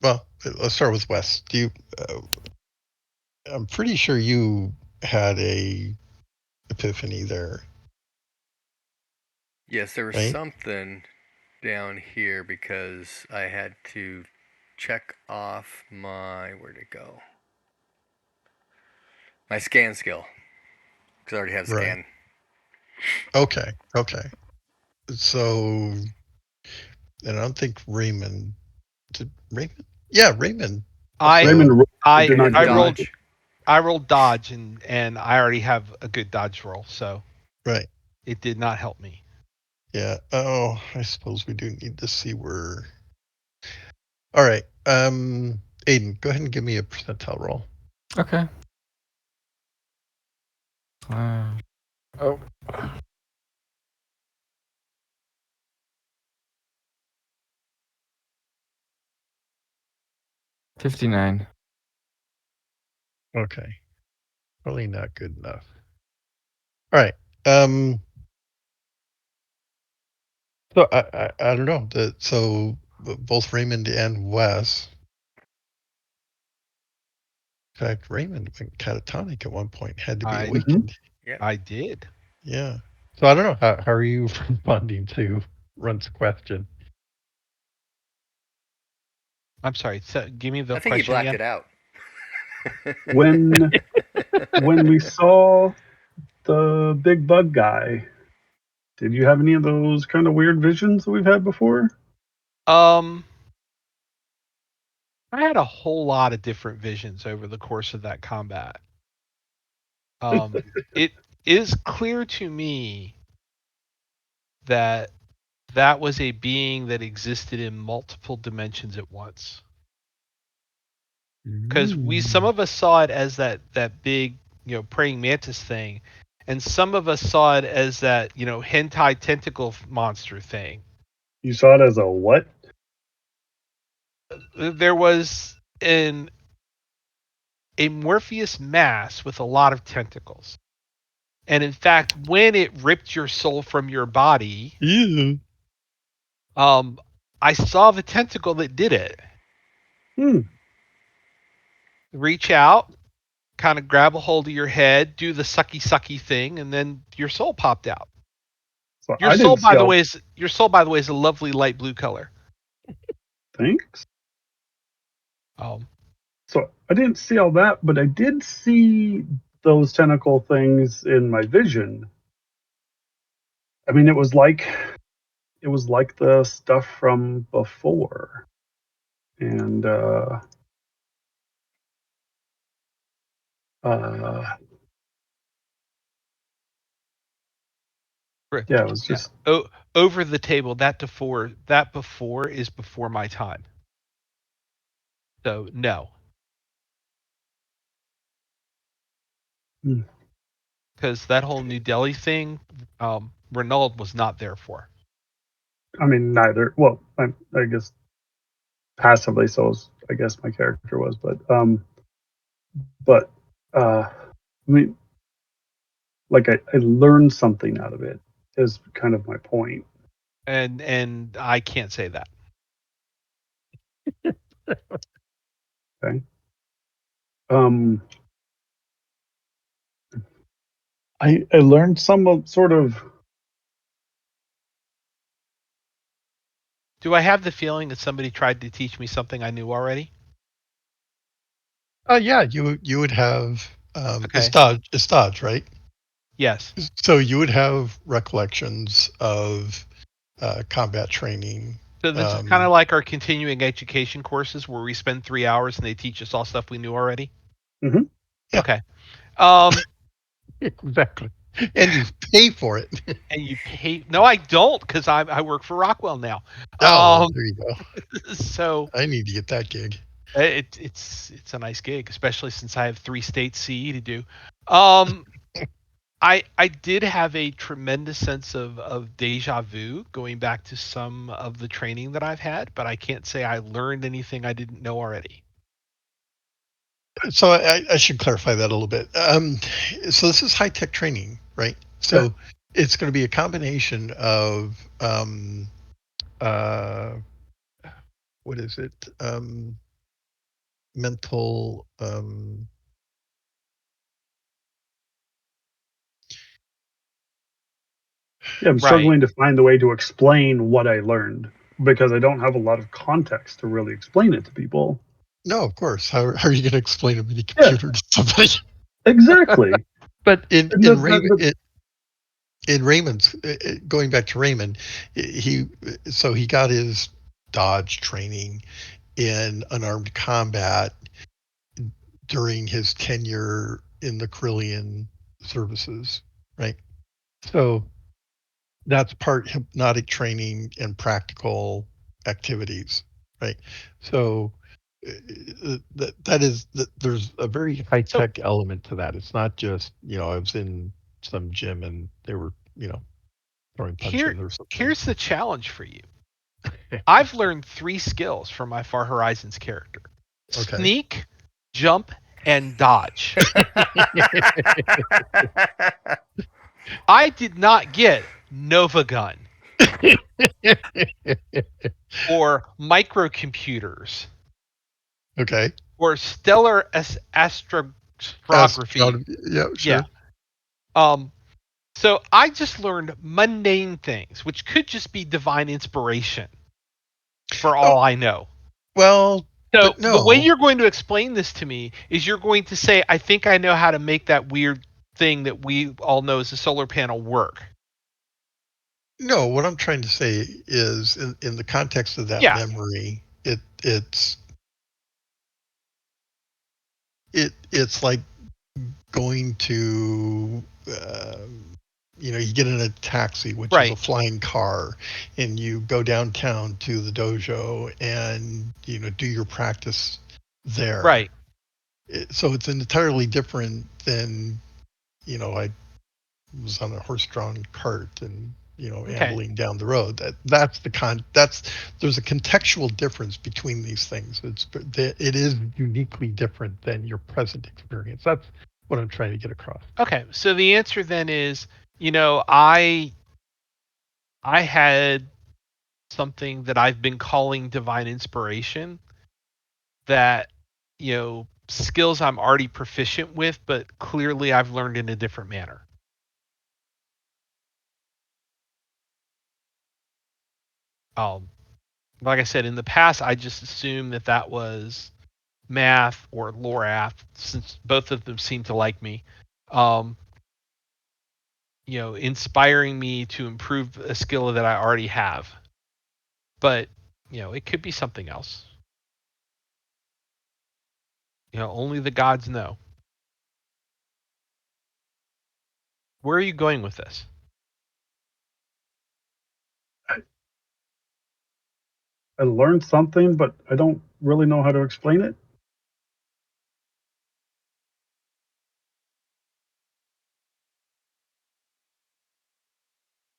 Well, let's start with Wes. Do you? I'm pretty sure you had a epiphany there, Yes, there was right? something down here because I had to check off my where'd it go? My scan skill because I already have Right. scan. Okay. Okay. So, and I don't think Raymond did. Raymond? Yeah, Raymond. Raymond Also, did I not had get any. dodge. I rolled dodge, and I already have a good dodge roll, so right. it did not help me. Yeah. Oh, I suppose we do need to see where. All right. Aiden, go ahead and give me a percentile roll. Okay. Oh. 59. Okay. Probably not good enough. All right. Um. So I don't know. So both Raymond and Wes. In fact, Raymond went catatonic at one point, had to be I Mhm. awakened. Yeah. I did. Yeah. So I don't know. How are you responding to Run's question? I'm sorry. So give me the I think he question blacked again. it out. When we saw the big bug guy, did you have any of those kind of weird visions that we've had before? Um, I had a whole lot of different visions over the course of that combat. It is clear to me that that was a being that existed in multiple dimensions at once. Because some of us saw it as that big, praying mantis thing, and some of us saw it as that hentai tentacle monster thing. You saw it as a what? There was an amorphous mass with a lot of tentacles. And in fact, when it ripped your soul from your body, Yeah. I saw the tentacle that did it. Hmm. Reach out, kind of grab a hold of your head, do the sucky thing, and then your soul popped out. So Your I soul, didn't see by the all. way, is a lovely light blue color. Thanks. Um, So I didn't see all that, but I did see those tentacle things in my vision. I mean, it was like the stuff from before, and uh, yeah, it was yeah. just Over the table, that before is before my time. So no, hmm. because that whole New Delhi thing, Renaud was not there for. I mean, neither. Well, I guess passively, so was, I guess my character was, but I mean, like I learned something out of it. Is kind of my point. And I can't say that. Okay. Um, I learned some sort of. Do I have the feeling that somebody tried to teach me something I knew already? Yeah, you would have Okay. it's dodge, right? Yes. So you would have recollections of combat training. So this is kind of like our continuing education courses where we spend 3 hours and they teach us all stuff we knew already. Mhm. Yeah. Okay. Um, Exactly. And you pay for it. and you pay? No, I don't, because I work for Rockwell now. Oh, Um, there you go. so I need to get that gig. it's a nice gig, especially since I have 3 states CE to do. Um, I did have a tremendous sense of deja vu going back to some of the training that I've had, but I can't say I learned anything I didn't know already. So I should clarify that a little bit. So this is high tech training, right? Yeah. So it's going to be a combination of uh, what is it? Mental. Yeah, I'm Right. struggling to find the way to explain what I learned because I don't have a lot of context to really explain it to people. No, of course. How are you going to explain a mini Yeah, computer to somebody? exactly. But And in Raymond's going back to Raymond, he so he got his dodge training in unarmed combat during his tenure in the Carillion services, right? So that's part hypnotic training and practical activities, right? So that is that there's a very high So tech element to that. It's not just I was in some gym and they were throwing here punches or something. here's the challenge for you. I've learned 3 skills from my Far Horizons character: Okay. sneak, jump, and dodge. I did not get Nova Gun or microcomputers Okay. or stellar astrography. Astronomy. Yeah, Yeah. sure. Um, so I just learned mundane things, which could just be divine inspiration for Oh, all I know. well, So but the way no. you're going to explain this to me is you're going to say, I think I know how to make that weird thing that we all know as a solar panel work. No, what I'm trying to say is in the context of that Yeah. memory, it's like going to you get in a taxi, which is a Right. flying car, and you go downtown to the dojo and do your practice there. Right. So it's entirely different than I was on a horse-drawn cart and Okay. ambling down the road. That's there's a contextual difference between these things. It is uniquely different than your present experience. what I'm trying to get across. Okay, so the answer then is, I had something that I've been calling divine inspiration that, skills I'm already proficient with, but clearly I've learned in a different manner. Like I said, in the past, I just assumed that was math or Lorath, since both of them seem to like me. Inspiring me to improve a skill that I already have. But, it could be something else. Only the gods know. Where are you going with this? I learned something, but I don't really know how to explain it.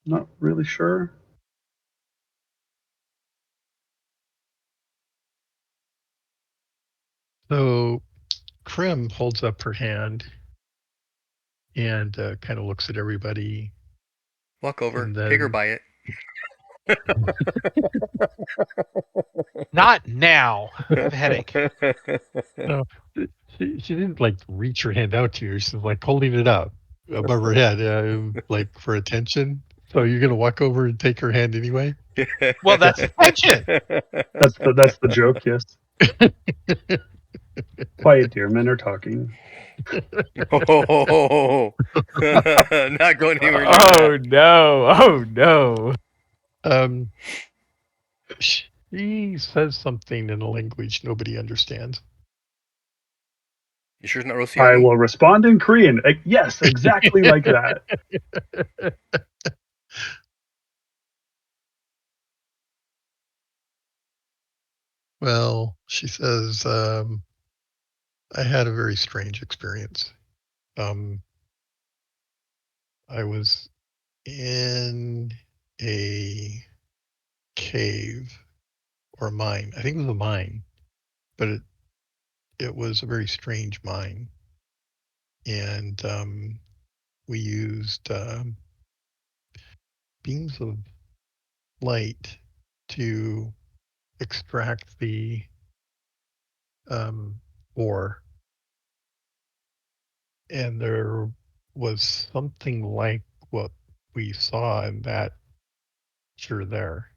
Not really sure. So Krim holds up her hand and kind of looks at everybody. Walk over, And take her then by it. Not now. I have a headache. no, she didn't like reach her hand out to you. She's like holding it up above her head, like for attention. So you're gonna walk over and take her hand anyway? Well, that's attention. That's the joke. Yes. Quiet, dear. Men are talking. Oh, not going anywhere near Oh that. no! Oh no! Um, she says something in a language nobody understands. You sure it's not I Rosiani? will respond in Korean. Yes, exactly like that. Well, she says, I had a very strange experience. Um, I was in a cave or a mine. I think it was a mine, but it was a very strange mine. And we used beams of light to extract the um, ore. And there was something like what we saw in that picture there.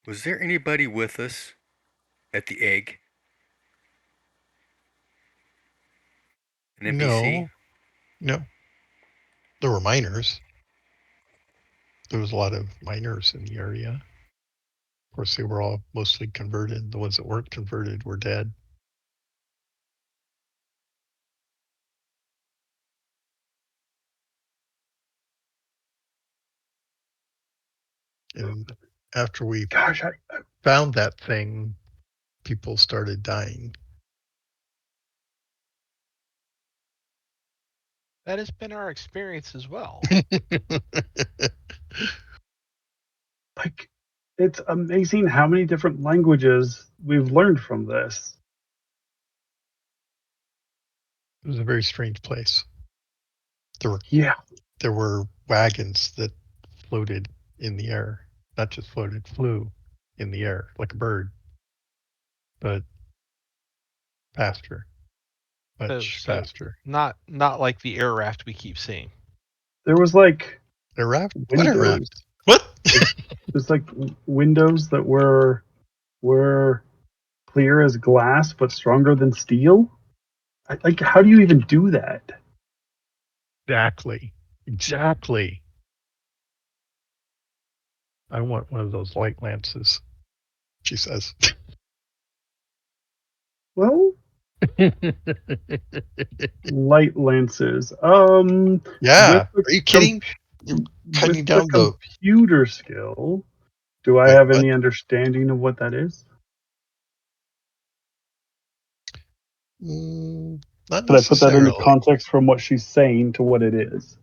Was there anybody with us at the egg? An NPC? No, no, there were miners. There was a lot of miners in the area. Of course, they were all mostly converted. The ones that weren't converted were dead. And after we Gosh, found that thing, people started dying. That has been our experience as well. like, it's amazing how many different languages we've learned from this. It was a very strange place. There were Yeah. there were wagons that floated in the air, not just floated, flew in the air like a bird, but faster, So, much so faster. not like the air raft we keep seeing. There was like A raft? What a windows. raft? What? There's like windows that were clear as glass but stronger than steel. Like, how do you even do that? Exactly. Exactly. I want one of those light lances, she says. Well, light lances. With Yeah. the Are you com- kidding? You're with cutting the down the. computer skill, do I Wait, have what? any understanding of what that is? Not Could I put that into necessarily. context from what she's saying to what it is?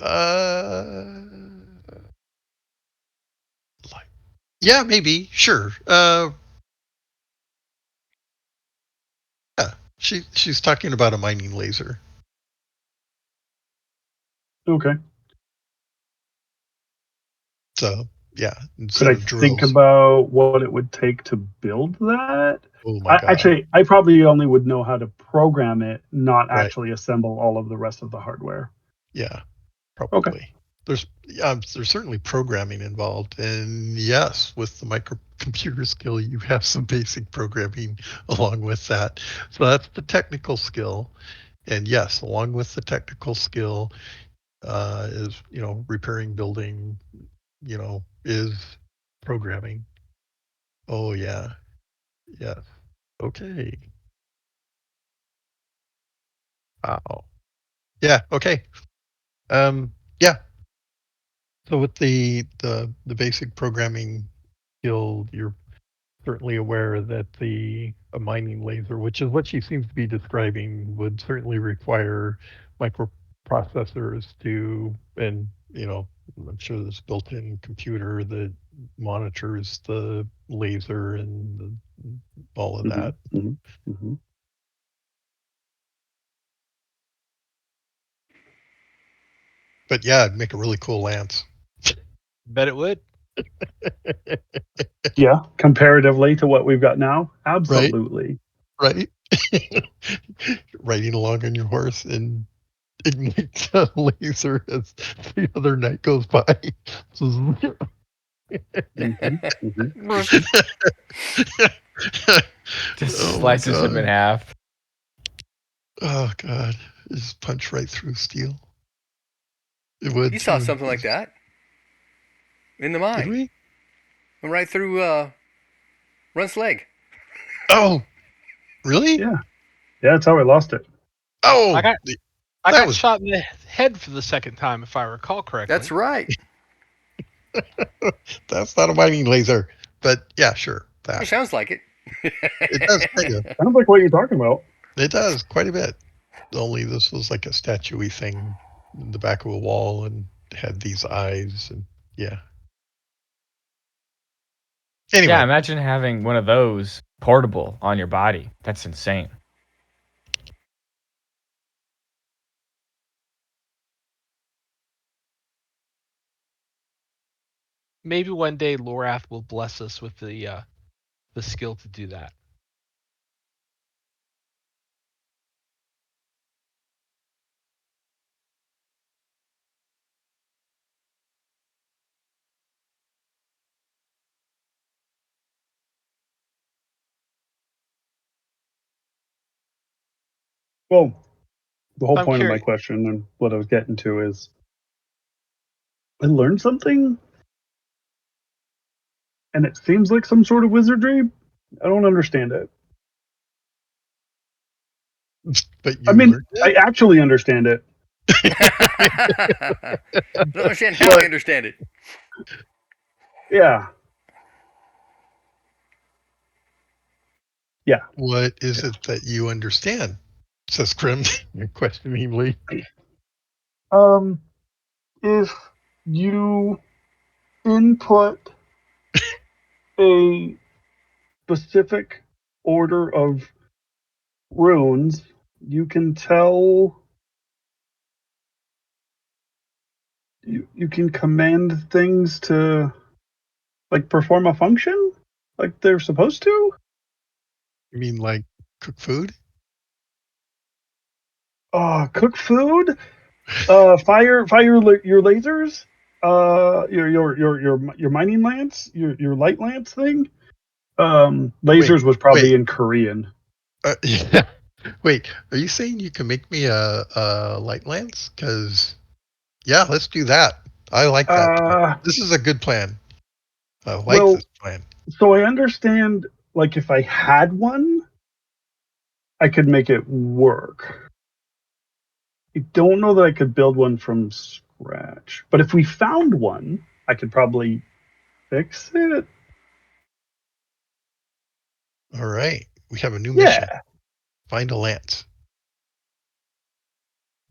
Uh, like, yeah, maybe. Sure. She's talking about a mining laser. Okay. So yeah, Could instead I of think drills. about what it would take to build that? Oh my god. Actually, I probably only would know how to program it, not Right. actually assemble all of the rest of the hardware. Yeah, Okay. probably. There's certainly programming involved, and yes, with the microcomputer skill, you have some basic programming along with that. So that's the technical skill, and yes, along with the technical skill is repairing, building, is programming. Oh yeah, yes. Okay. Wow. Yeah. Okay. Yeah. So with the basic programming skill, you're certainly aware that a mining laser, which is what she seems to be describing, would certainly require microprocessors and I'm sure there's a built-in computer that monitors the laser and all of Mm-hmm, that. mm-hmm, mm-hmm. But yeah, it'd make a really cool lance. Bet it would. Yeah, comparatively to what we've got now, Right? absolutely. Right? Riding along on your horse and ignites a laser as the other night goes by. Mm-hmm, mm-hmm. Just Oh my slices him in god. half. Oh god. Just punch right through steel. It would You saw too. something like that in the Did mine. we? Went right through Runt's leg. Oh, really? Yeah, yeah, that's how I lost it. I Oh, got I that got was shot in the head for the second time, if I recall correctly. That's right. that's not a mining laser. But yeah, sure. It That. sounds like it. It does kind of. Sounds like what you're talking about. It does quite a bit. Only this was like a statuey thing in the back of a wall and had these eyes and yeah. Yeah, Anyway, imagine having one of those portable on your body. That's insane. Maybe one day Lorath will bless us with the skill to do that. Well, the whole I'm point of my curious. question and what I was getting to is I learned something and it seems like some sort of wizardry. I don't understand it. but I you mean, learned I it. actually understand it, I don't understand how I but understand it. yeah, yeah. What is Yeah. it that you understand? Says Krim questioningly. Um, if you input a specific order of runes, you can tell you can command things to like perform a function like they're supposed to. You mean like cook food? Cook food. Your lasers. Your mining lance. Your light lance thing. Wait, Lasers was wait, probably in Korean. yeah. Wait, are you saying you can make me a light lance? Because yeah, let's do that. I like that plan. Uh, This is a good plan. I like well, this plan. so I understand. Like, if I had one, I could make it work. I don't know that I could build one from scratch, but if we found one, I could probably fix it. All right, we have a new mission. Yeah. Find a lance.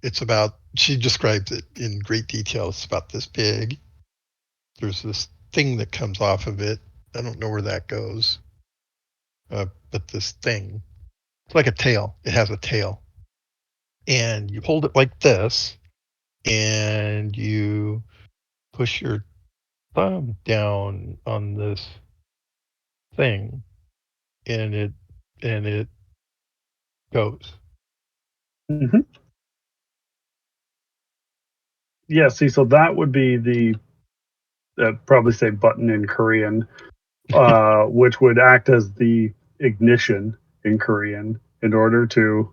It's about. She describes it in great detail. It's about this big. There's this thing that comes off of it. I don't know where that goes, but this thing. It's like a tail. It has a tail. And you hold it like this, and you push your thumb down on this thing, and it goes. Hmm. Yeah, see, so that would be the probably say button in Korean, which would act as the ignition in Korean in order to,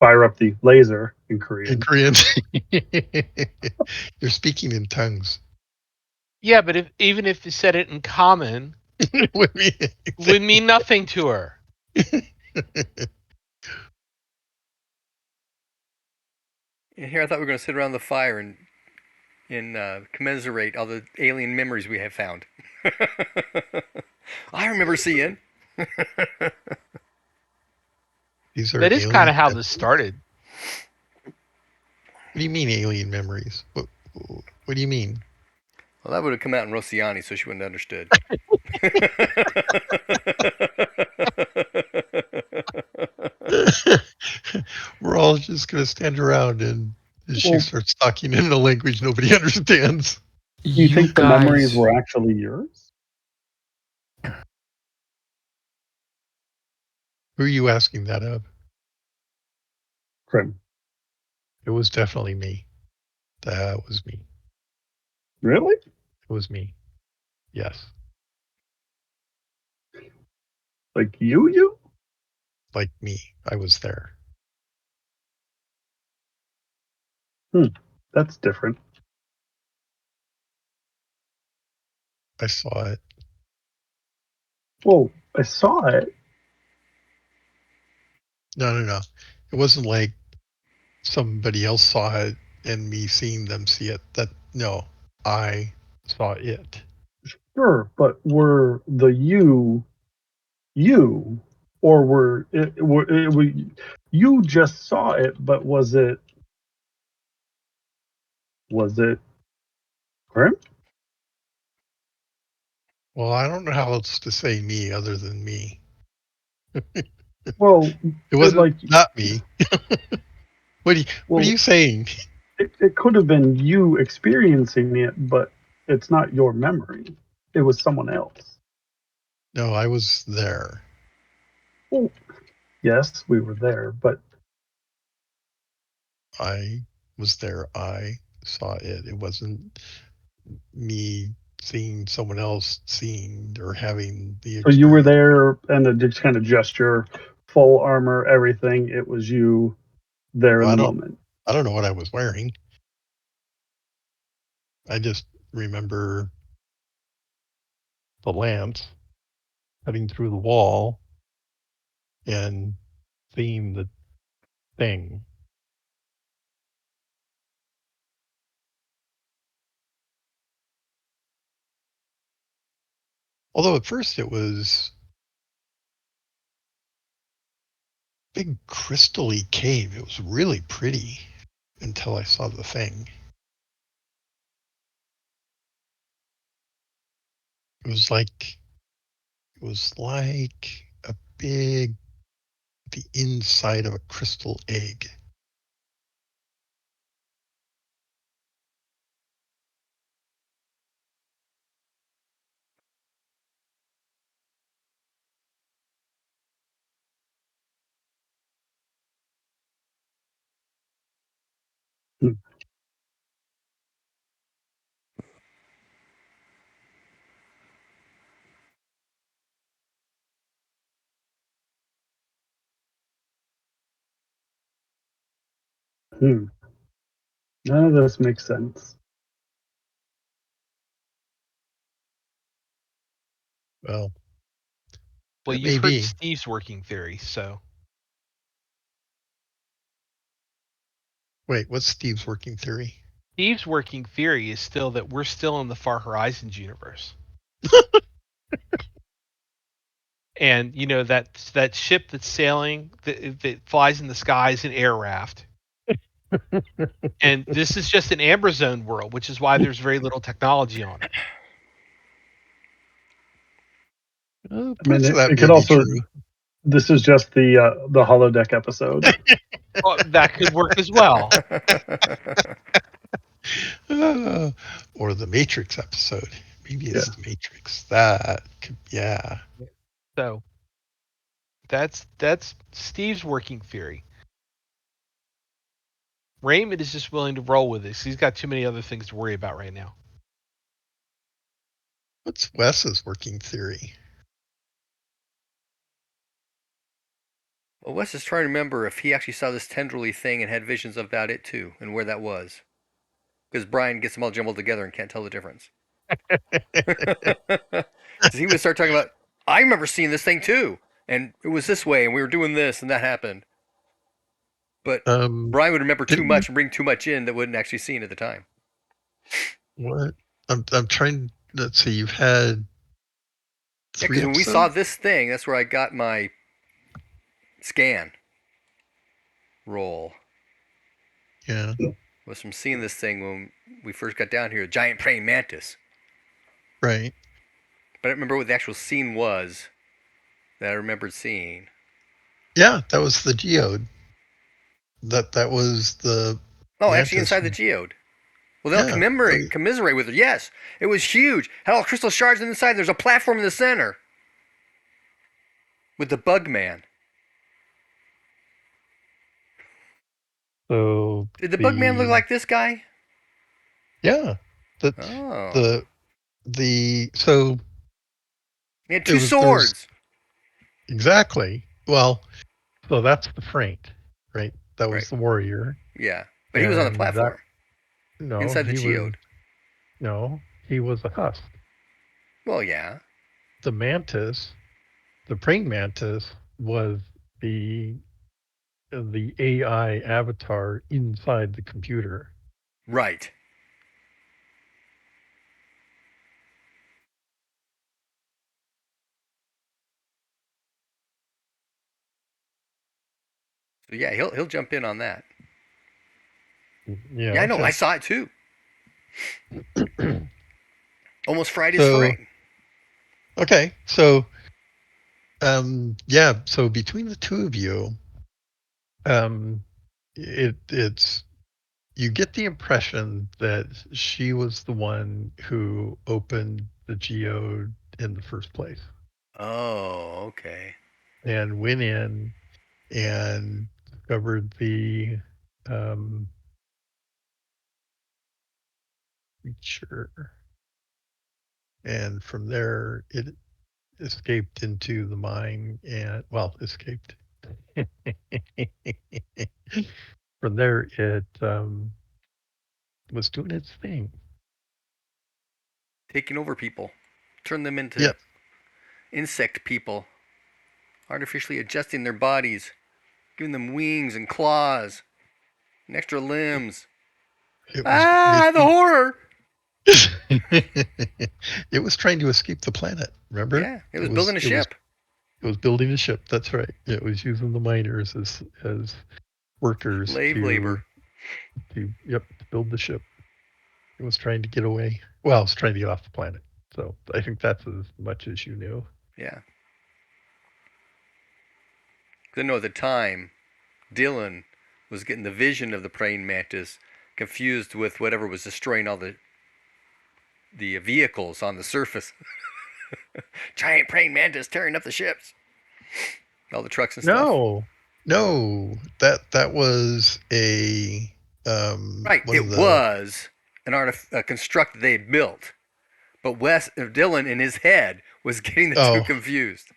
fire up the laser in In Korean. Korean, you're speaking in tongues. Yeah, but even if you said it in common, Would be it would mean nothing to her. And here I thought we were going to sit around the fire and commiserate all the alien memories we have found. I remember seeing. These are That is kind alien of how this memories? started. What do you mean alien memories? What do you mean? Well, that would have come out in Rossiani, so she wouldn't have understood. We're all just gonna stand around and she Well, starts talking in a language nobody understands. do you You think the memories guys, were actually yours? Who are you asking that of? Krim. It was definitely me. That was me. Really? It was me. Yes. Like you? Like me. I was there. That's different. I saw it. Well, I saw it. No. It wasn't like somebody else saw it and me seeing them see it. That no. I saw it. Sure, but were the you, or you just saw it, but was it Krim? Well, I don't know how else to say me other than me. Well, It it, wasn't like not me. What are well, you saying? it could have been you experiencing it, but it's not your memory. It was someone else. No, I was there. Well, yes, we were there, but I was there. I saw it. It wasn't me seeing someone else seeing or having the so you were experience. there and it just kind of gesture, full armor, everything. It was you there Well, in the moment. I don't know what I was wearing. I just remember the lance cutting through the wall and seeing the thing. Although at first it was big crystally cave. It was really pretty until I saw the thing. It was like a big the inside of a crystal egg. Hmm. Hmm. None of this makes sense. Well, Well, it you've may heard be. Steve's working theory, so Wait, what's Steve's working theory? Steve's working theory is still that we're still in the Far Horizons universe. And you know that ship that's sailing that flies in the sky is an air raft. And this is just an amber zone world, which is why there's very little technology on it. I mean, Parts of that it may could be also true. This is just the holodeck episode. Oh, that could work as well. Or the Matrix episode. Maybe it's Yeah. the Matrix. That could, yeah. So that's Steve's working theory. Raymond is just willing to roll with this. He's got too many other things to worry about right now. What's Wes's working theory? Well, Wes is trying to remember if he actually saw this tendrily thing and had visions about it too, and where that was. Because Brian gets them all jumbled together and can't tell the difference. Because he would start talking about, I remember seeing this thing too, and it was this way, and we were doing this, and that happened. But Brian would remember too much and bring too much in that wouldn't actually see it at the time. What? I'm trying. Let's see. You've had Yeah, 3 because when we episodes. saw this thing, that's where I got my scan roll. Yeah. Was from seeing this thing when we first got down here, a giant praying mantis. Right. But I don't remember what the actual scene was that I remembered seeing. Yeah, that was the geode. That was the Oh, actually mantis. inside the geode. Well, they'll Yeah. commiserate with it. Yes, it was huge. Had all crystal shards inside. There's a platform in the center with the bug man. So Did the bug man look like this guy? Yeah. The Oh, so he had it two was there was swords. exactly. Well, so that's the Frank, right? That Right. was the warrior. Yeah, but he was on the platform No, inside the he was geode. no, he was a husk. Well, yeah. The mantis, the praying mantis, was the AI avatar inside the computer. Right. So yeah, he'll jump in on that. Yeah, Yeah, I know. I okay. saw it too. Almost fried his So frame. okay, so yeah, so between the two of you, um, it's you get the impression that she was the one who opened the geode in the first place Oh, okay. and went in and discovered the um, creature, and from there it escaped into the mine and well escaped. From there it was doing its thing. Taking over people, turn them into Yep. insect people, artificially adjusting their bodies, giving them wings and claws and extra limbs. It was Ah, the making horror! it was trying to escape the planet, remember? Yeah, it It was was building a it was ship. it was building a ship. That's right. It was using the miners as workers Slave labor. to build the ship. It was trying to get away. Well, it was trying to get off the planet. So I think that's as much as you knew. Yeah. Because I know at the time, Dylan was getting the vision of the praying mantis confused with whatever was destroying all the vehicles on the surface. Giant praying mantis tearing up the ships, all the trucks and stuff. No, that was a Right, one of it the was a construct they had built, but Dylan in his head was getting the two oh confused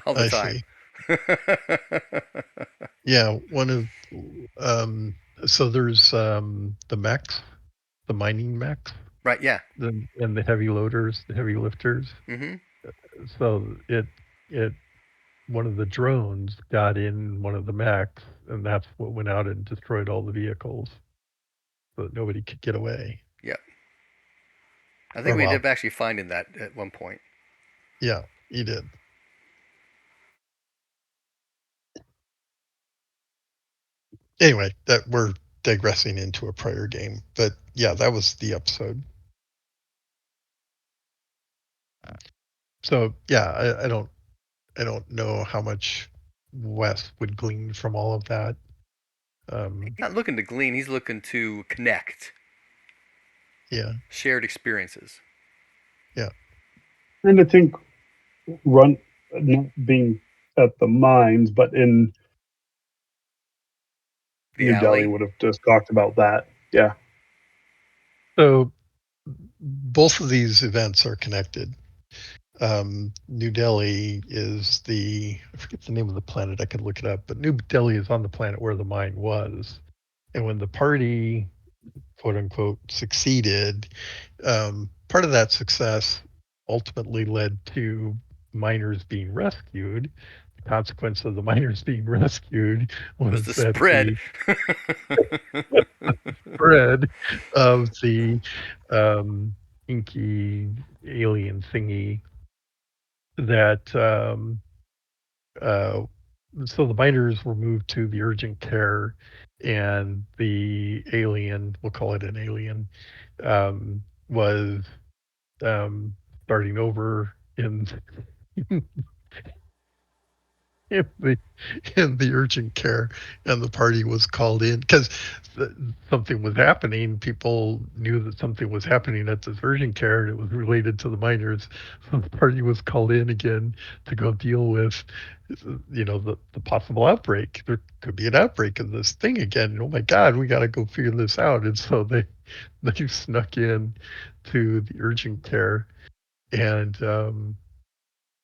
all the I time. see. Yeah, one of um so there's the mechs, the mining mechs, Right, yeah. and the heavy loaders, the heavy lifters. Mm-hmm. So it one of the drones got in one of the mechs, and that's what went out and destroyed all the vehicles, so that nobody could get away. Yep. I think Or we well, ended up actually finding that at one point. yeah, he did. Anyway, that we're digressing into a prior game, but yeah, that was the episode. So yeah, I don't know how much Wes would glean from all of that. He's not looking to glean. He's looking to connect. Yeah. Shared experiences. Yeah. And I think run not being at the mines, but in The New Delhi alley. would have just talked about that. Yeah. So both of these events are connected. New Delhi is I forget the name of the planet, I could look it up, but New Delhi is on the planet where the mine was. And when the party, quote unquote, succeeded, part of that success ultimately led to miners being rescued. The consequence of the miners being rescued Was the was that spread. the spread of the um, inky alien thingy that uh, so the miners were moved to the urgent care, and the alien, we'll call it an alien, was starting over in in the in the urgent care, and the party was called in because something was happening. People knew that something was happening at this urgent care, and it was related to the miners. So the party was called in again to go deal with, the possible outbreak. There could be an outbreak of this thing again. Oh my God, we got to go figure this out. And so they snuck in to the urgent care, and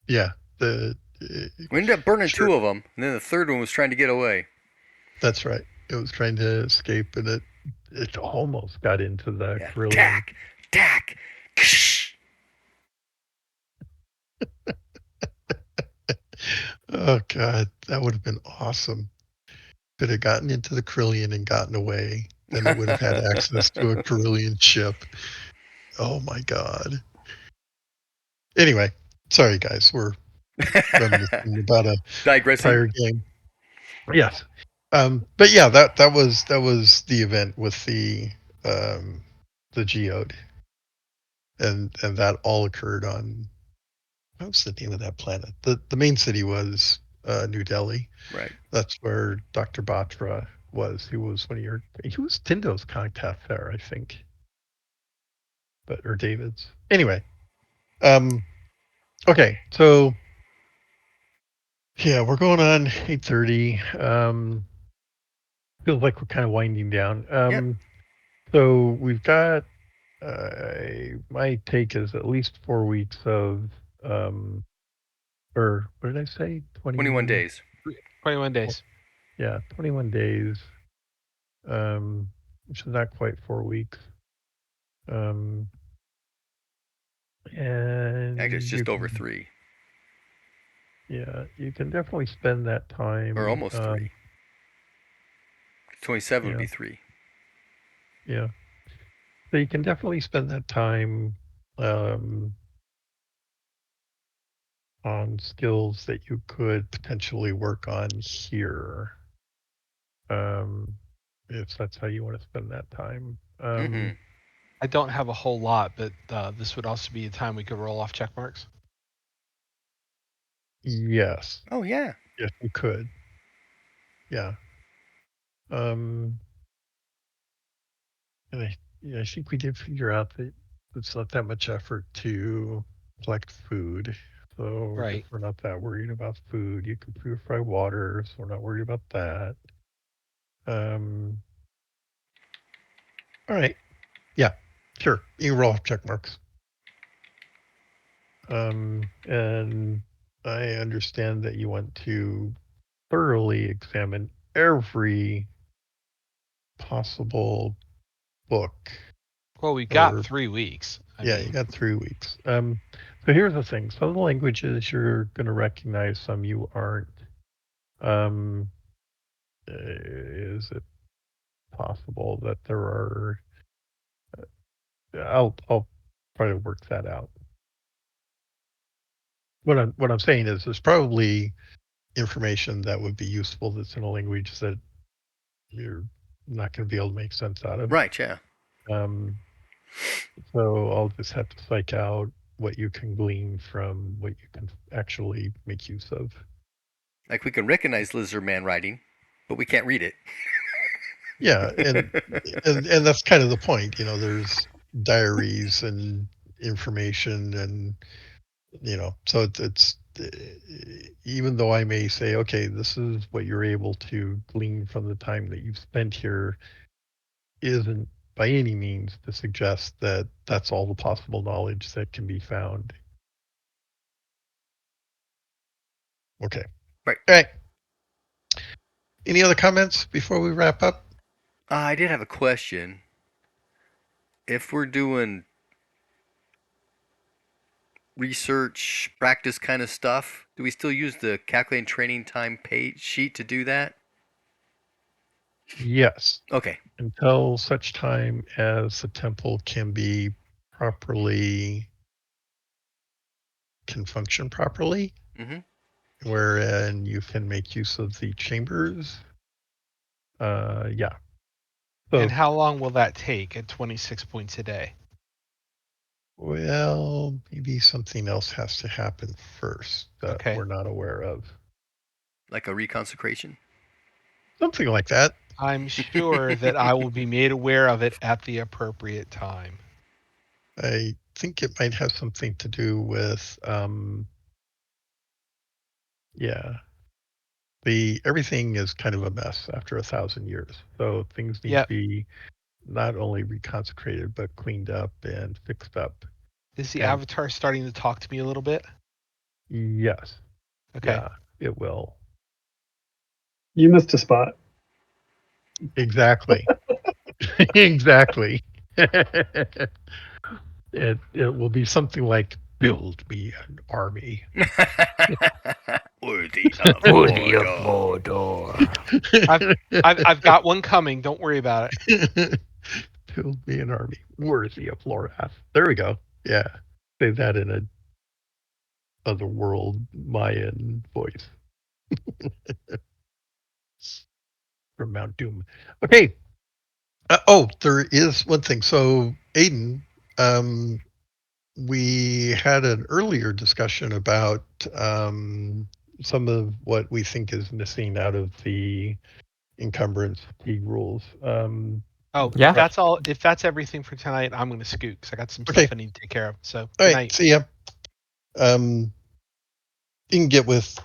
yeah, the We ended up burning sure. two of them, and then the third one was trying to get away. That's right. It was trying to escape, and it almost got into the Yeah. Carillion. Tack! Tack! Oh God, that would have been awesome. Could have gotten into the Carillion and gotten away. Then it would have had access to a Carillion ship. Oh my God. Anyway, sorry guys, we're reminiscing about a Digressing. prior game. Yes. But yeah, that was the event with the geode, and that all occurred on, what was the name of that planet? The main city was New Delhi. Right. That's where Dr. Batra was. He was Tindo's contact there, I think, or David's. Anyway, um, okay, so yeah, we're going on 8:30. Feels like we're kind of winding down. Yep. So we've got. My take is at least 4 weeks of, or what did I say? 21 20. days. 21 days. Yeah, 21 days, which is not quite 4 weeks. Um, Actually, it's and just over 3. you can definitely spend that Or time. almost 3. 27 would Yeah, be 3. yeah. So you can definitely spend that time on skills that you could potentially work on here, um, if that's how you want to spend that time. Mm-hmm. I don't have a whole lot, but this would also be a time we could roll off check marks. Yes, Oh, yeah. yes, you could. Yeah. Um, and I think we did figure out that it's not that much effort to collect food. So Right. we're not that worried about food. You can purify water, so we're not worried about that. Um, all right. Yeah, sure. You can roll off check marks. And I understand that you want to thoroughly examine every possible book. Well, we got Or 3 weeks. yeah, you got 3 weeks. So here's the thing: some of the languages you're going to recognize, some you aren't. Um, is it possible that there are? I'll try to work that out. What I'm saying is, there's probably information that would be useful that's in a language that you're not going to be able to make sense out of. Right, yeah. Um, so I'll just have to psych out what you can glean from what you can actually make use of. Like we can recognize lizard man writing, but we can't read it. Yeah, and that's kind of the point. There's diaries and information, and so it's even though I may say, okay, this is what you're able to glean from the time that you've spent here, isn't by any means to suggest that that's all the possible knowledge that can be found. Okay. Right. All right. Any other comments before we wrap up? I did have a question. If we're doing research, practice kind of stuff, do we still use the calculating training time page sheet to do that? Yes. Okay. Until such time as the temple can function properly, Mm-hmm. wherein you can make use of the chambers. Yeah. So, And how long will that take at 26 points a day? well, maybe something else has to happen first that Okay. we're not aware of. Like a reconsecration? Something like that. I'm sure that I will be made aware of it at the appropriate time. I think it might have something to do with, yeah, everything is kind of a mess after 1,000 years. So things need to Yep. be not only reconsecrated, but cleaned up and fixed up. Is the And avatar starting to talk to me a little bit? yes, Okay. yeah, it will. You missed a spot. Exactly. Exactly. it will be something like build me an army. Worthy of Mordor. I've got one coming. Don't worry about it. Build me an army worthy of Lorath. There we go. Yeah. Say that in a otherworld Mayan voice from Mount Doom. Okay. There is one thing. So, Aiden, um, we had an earlier discussion about some of what we think is missing out of the encumbrance fatigue rules. Oh, Yeah. if that's everything for tonight, I'm going to scoot because I got some Okay. stuff I need to take care of. So, All good right. night. See ya. You can get with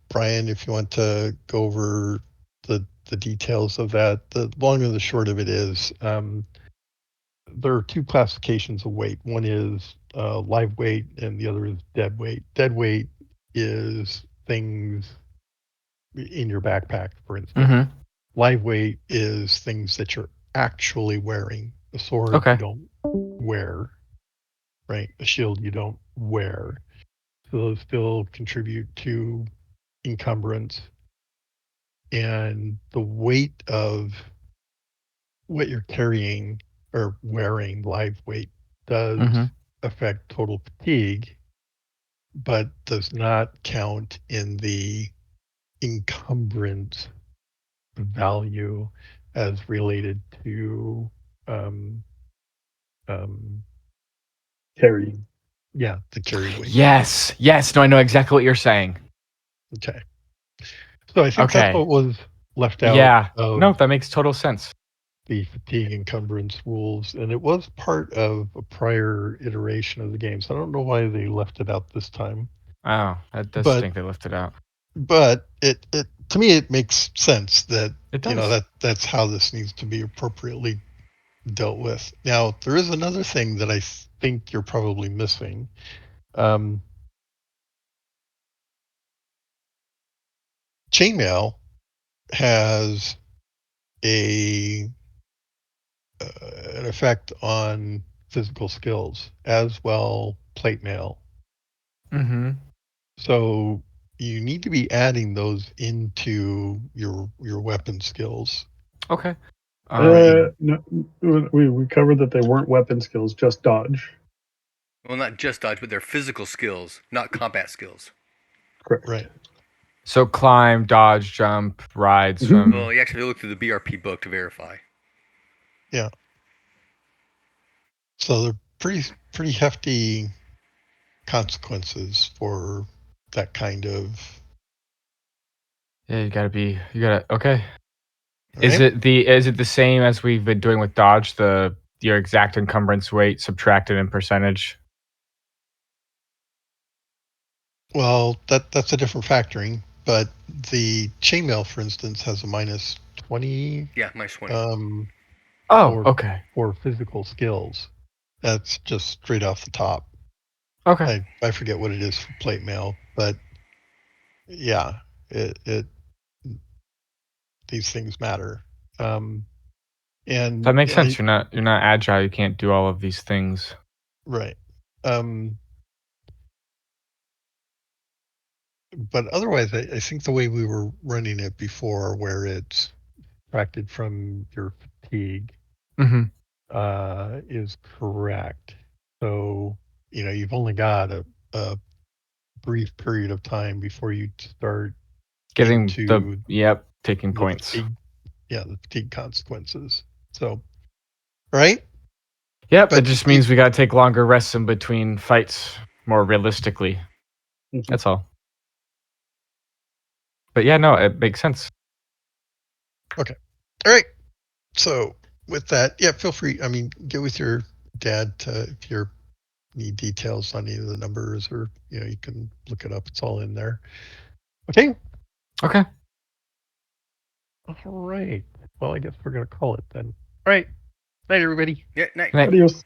Brian if you want to go over the details of that. The long and the short of it is there are two classifications of weight. One is live weight, and the other is dead weight. Dead weight is things in your backpack, for instance. Mm-hmm. Live weight is things that you're actually wearing. A sword you Okay. don't wear, right? A shield you don't wear. So those still contribute to encumbrance. And the weight of what you're carrying or wearing, live weight, does Mm-hmm. affect total fatigue, but does not count in the encumbrance value as related to um, um, Carrying. yeah, the carry weight. Yes. Yes. No, I know exactly what you're saying. Okay. So I think that's Okay. what was left out Yeah. No, of that makes total sense. the fatigue encumbrance rules, and it was part of a prior iteration of the game. So I don't know why they left it out this time, Oh, that does but stink they left it out. it to me it makes sense that It does. that's how this needs to be appropriately dealt with. Now there is another thing that I think you're probably missing. Um, Chainmail has a an effect on physical skills as well. Plate mail. Mm-hmm. So you need to be adding those into your weapon skills. Okay. No, we covered that they weren't weapon skills, just dodge. Well, not just dodge, but their physical skills, not combat skills. Correct. Right. So climb, dodge, jump, ride, Mhm. swim. Well, you actually look through the BRP book to verify. Yeah. So they're pretty hefty consequences for that kind of Yeah, you gotta. Okay. All Is right? it the same as we've been doing with Dodge? Your exact encumbrance weight subtracted in percentage. Well, that's a different factoring, but the chainmail, for instance, has a minus 20 Yeah, minus 20. Oh, for okay. physical skills. That's just straight off the top. Okay. I forget what it is for plate mail, but yeah, it these things matter. That And makes sense. You're not agile. You can't do all of these things. right. Um, but otherwise, I think the way we were running it before, where it's subtracted from your fatigue, Mm-hmm. is correct. So, you've only got a brief period of time before you start Getting into taking the points. fatigue, the fatigue consequences. So, right? Yep, it But just means we gotta take longer rests in between fights more realistically. Mhm. That's all. But yeah, no, it makes sense. okay. All right. So with that, yeah, feel free. I mean, get with your dad if you need details on any of the numbers, or you can look it up. It's all in there. Okay. Okay. All right. Well, I guess we're gonna call it then. All right. Night, everybody. Yeah, night. Good night. Adios.